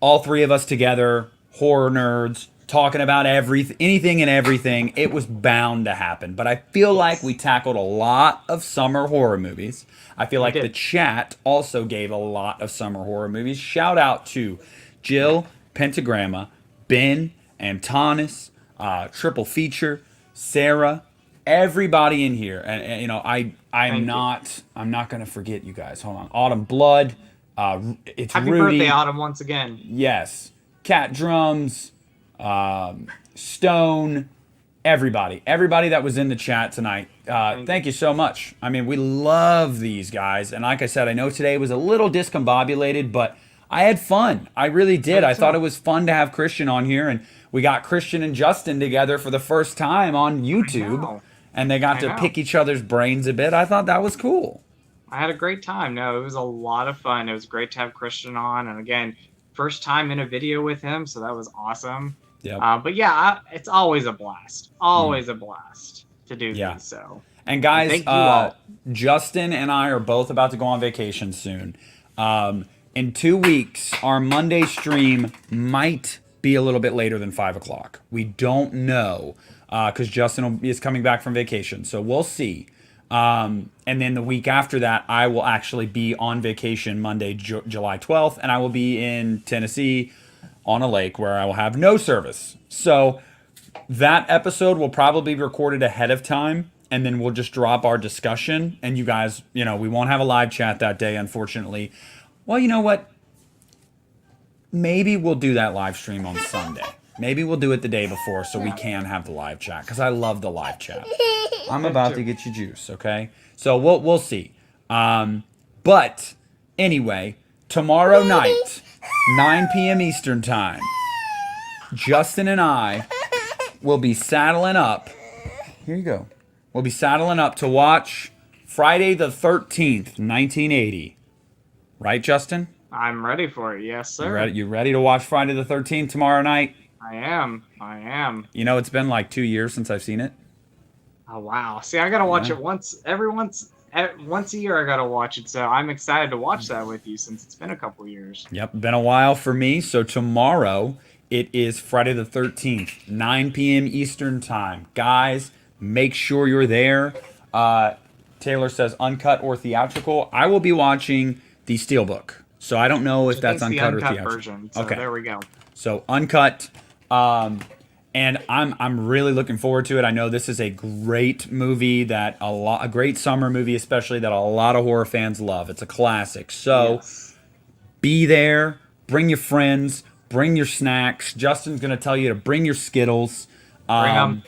all three of us together, horror nerds, talking about anything and everything. It was bound to happen, but I feel like we tackled a lot of summer horror movies. I feel like the chat also gave a lot of summer horror movies. Shout out to Jill, Pentagramma, Ben, Antonis, Triple Feature, Sarah, everybody in here, and I'm not gonna forget you guys. Hold on, Autumn Blood, it's Happy Rudy. birthday, Autumn, once again. Yes, Cat Drums, Stone, everybody that was in the chat tonight. Thank you so much. I mean, we love these guys, and like I said, I know today was a little discombobulated, but I had fun. I really did. I thought it was fun to have Christian on here, and we got Christian and Justin together for the first time on YouTube, and they got to pick each other's brains a bit. I thought that was cool. I had a great time. No, it was a lot of fun. It was great to have Christian on, and again, first time in a video with him, so that was awesome. Yeah. But yeah, it's always a blast. Always a blast to do these. So. And guys, Justin and I are both about to go on vacation soon. In 2 weeks, our Monday stream might be a little bit later than 5 o'clock. We don't know because Justin is coming back from vacation, so we'll see. And then the week after that, I will actually be on vacation Monday, July 12th, and I will be in Tennessee on a lake where I will have no service. So that episode will probably be recorded ahead of time, and then we'll just drop our discussion. And you guys, we won't have a live chat that day, unfortunately. Well, you know what? Maybe we'll do that live stream on Sunday. Maybe we'll do it the day before so we can have the live chat, because I love the live chat. I'm about to get you juice, okay? So we'll see. But anyway, tomorrow night, 9 p.m. Eastern time, Justin and I will be saddling up. Here you go. We'll be saddling up to watch Friday the 13th, 1980. Right, Justin? I'm ready for it. Yes, sir. You ready to watch Friday the 13th tomorrow night? I am. It's been like 2 years since I've seen it. Oh, wow. See, I got to watch it once a year. I got to watch it. So I'm excited to watch that with you since it's been a couple years. Yep, been a while for me. So tomorrow, it is Friday the 13th, 9 p.m. Eastern time. Guys, make sure you're there. Taylor says uncut or theatrical. I will be watching the Steelbook. So I don't know if that's uncut or theatrical. Version, so there we go. So uncut, and I'm really looking forward to it. I know this is a great movie a great summer movie, especially that a lot of horror fans love. It's a classic. So be there, bring your friends, bring your snacks. Justin's gonna tell you to bring your Skittles. Bring them.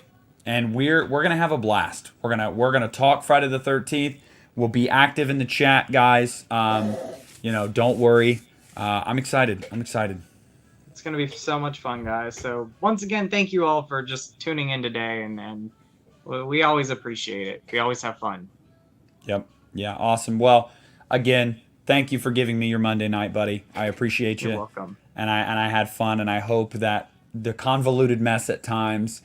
And we're gonna have a blast. We're gonna talk Friday the 13th. We'll be active in the chat, guys. Don't worry. I'm excited. It's going to be so much fun, guys. So once again, thank you all for just tuning in today, and we always appreciate it. We always have fun. Yep. Yeah. Awesome. Well, again, thank you for giving me your Monday night, buddy. I appreciate you. You're welcome. And I had fun, and I hope that the convoluted mess at times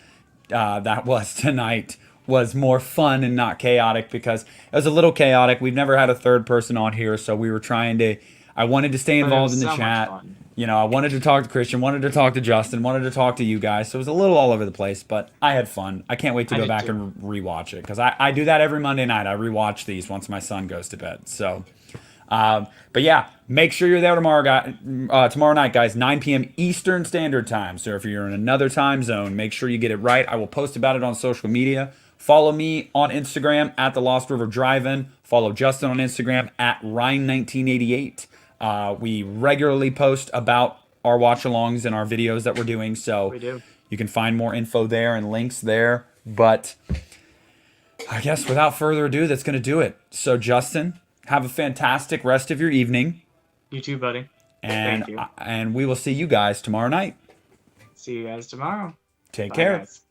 that was tonight was more fun and not chaotic, because it was a little chaotic. We've never had a third person on here, so we were trying to. I wanted to stay involved in the chat. You know, I wanted to talk to Christian, wanted to talk to Justin, wanted to talk to you guys. So it was a little all over the place, but I had fun. I can't wait to go back and rewatch it, because I do that every Monday night. I rewatch these once my son goes to bed. So, but yeah, make sure you're there tomorrow night, guys, 9 p.m. Eastern Standard Time. So if you're in another time zone, make sure you get it right. I will post about it on social media. Follow me on Instagram at the Lost River Drive-In. Follow Justin on Instagram at Ryan1988. We regularly post about our watch-alongs and our videos that we're doing, so we do. You can find more info there and links there. But I guess without further ado, that's going to do it. So Justin, have a fantastic rest of your evening. You too, buddy. And Thank you. And we will see you guys tomorrow night. See you guys tomorrow. Take care. Guys.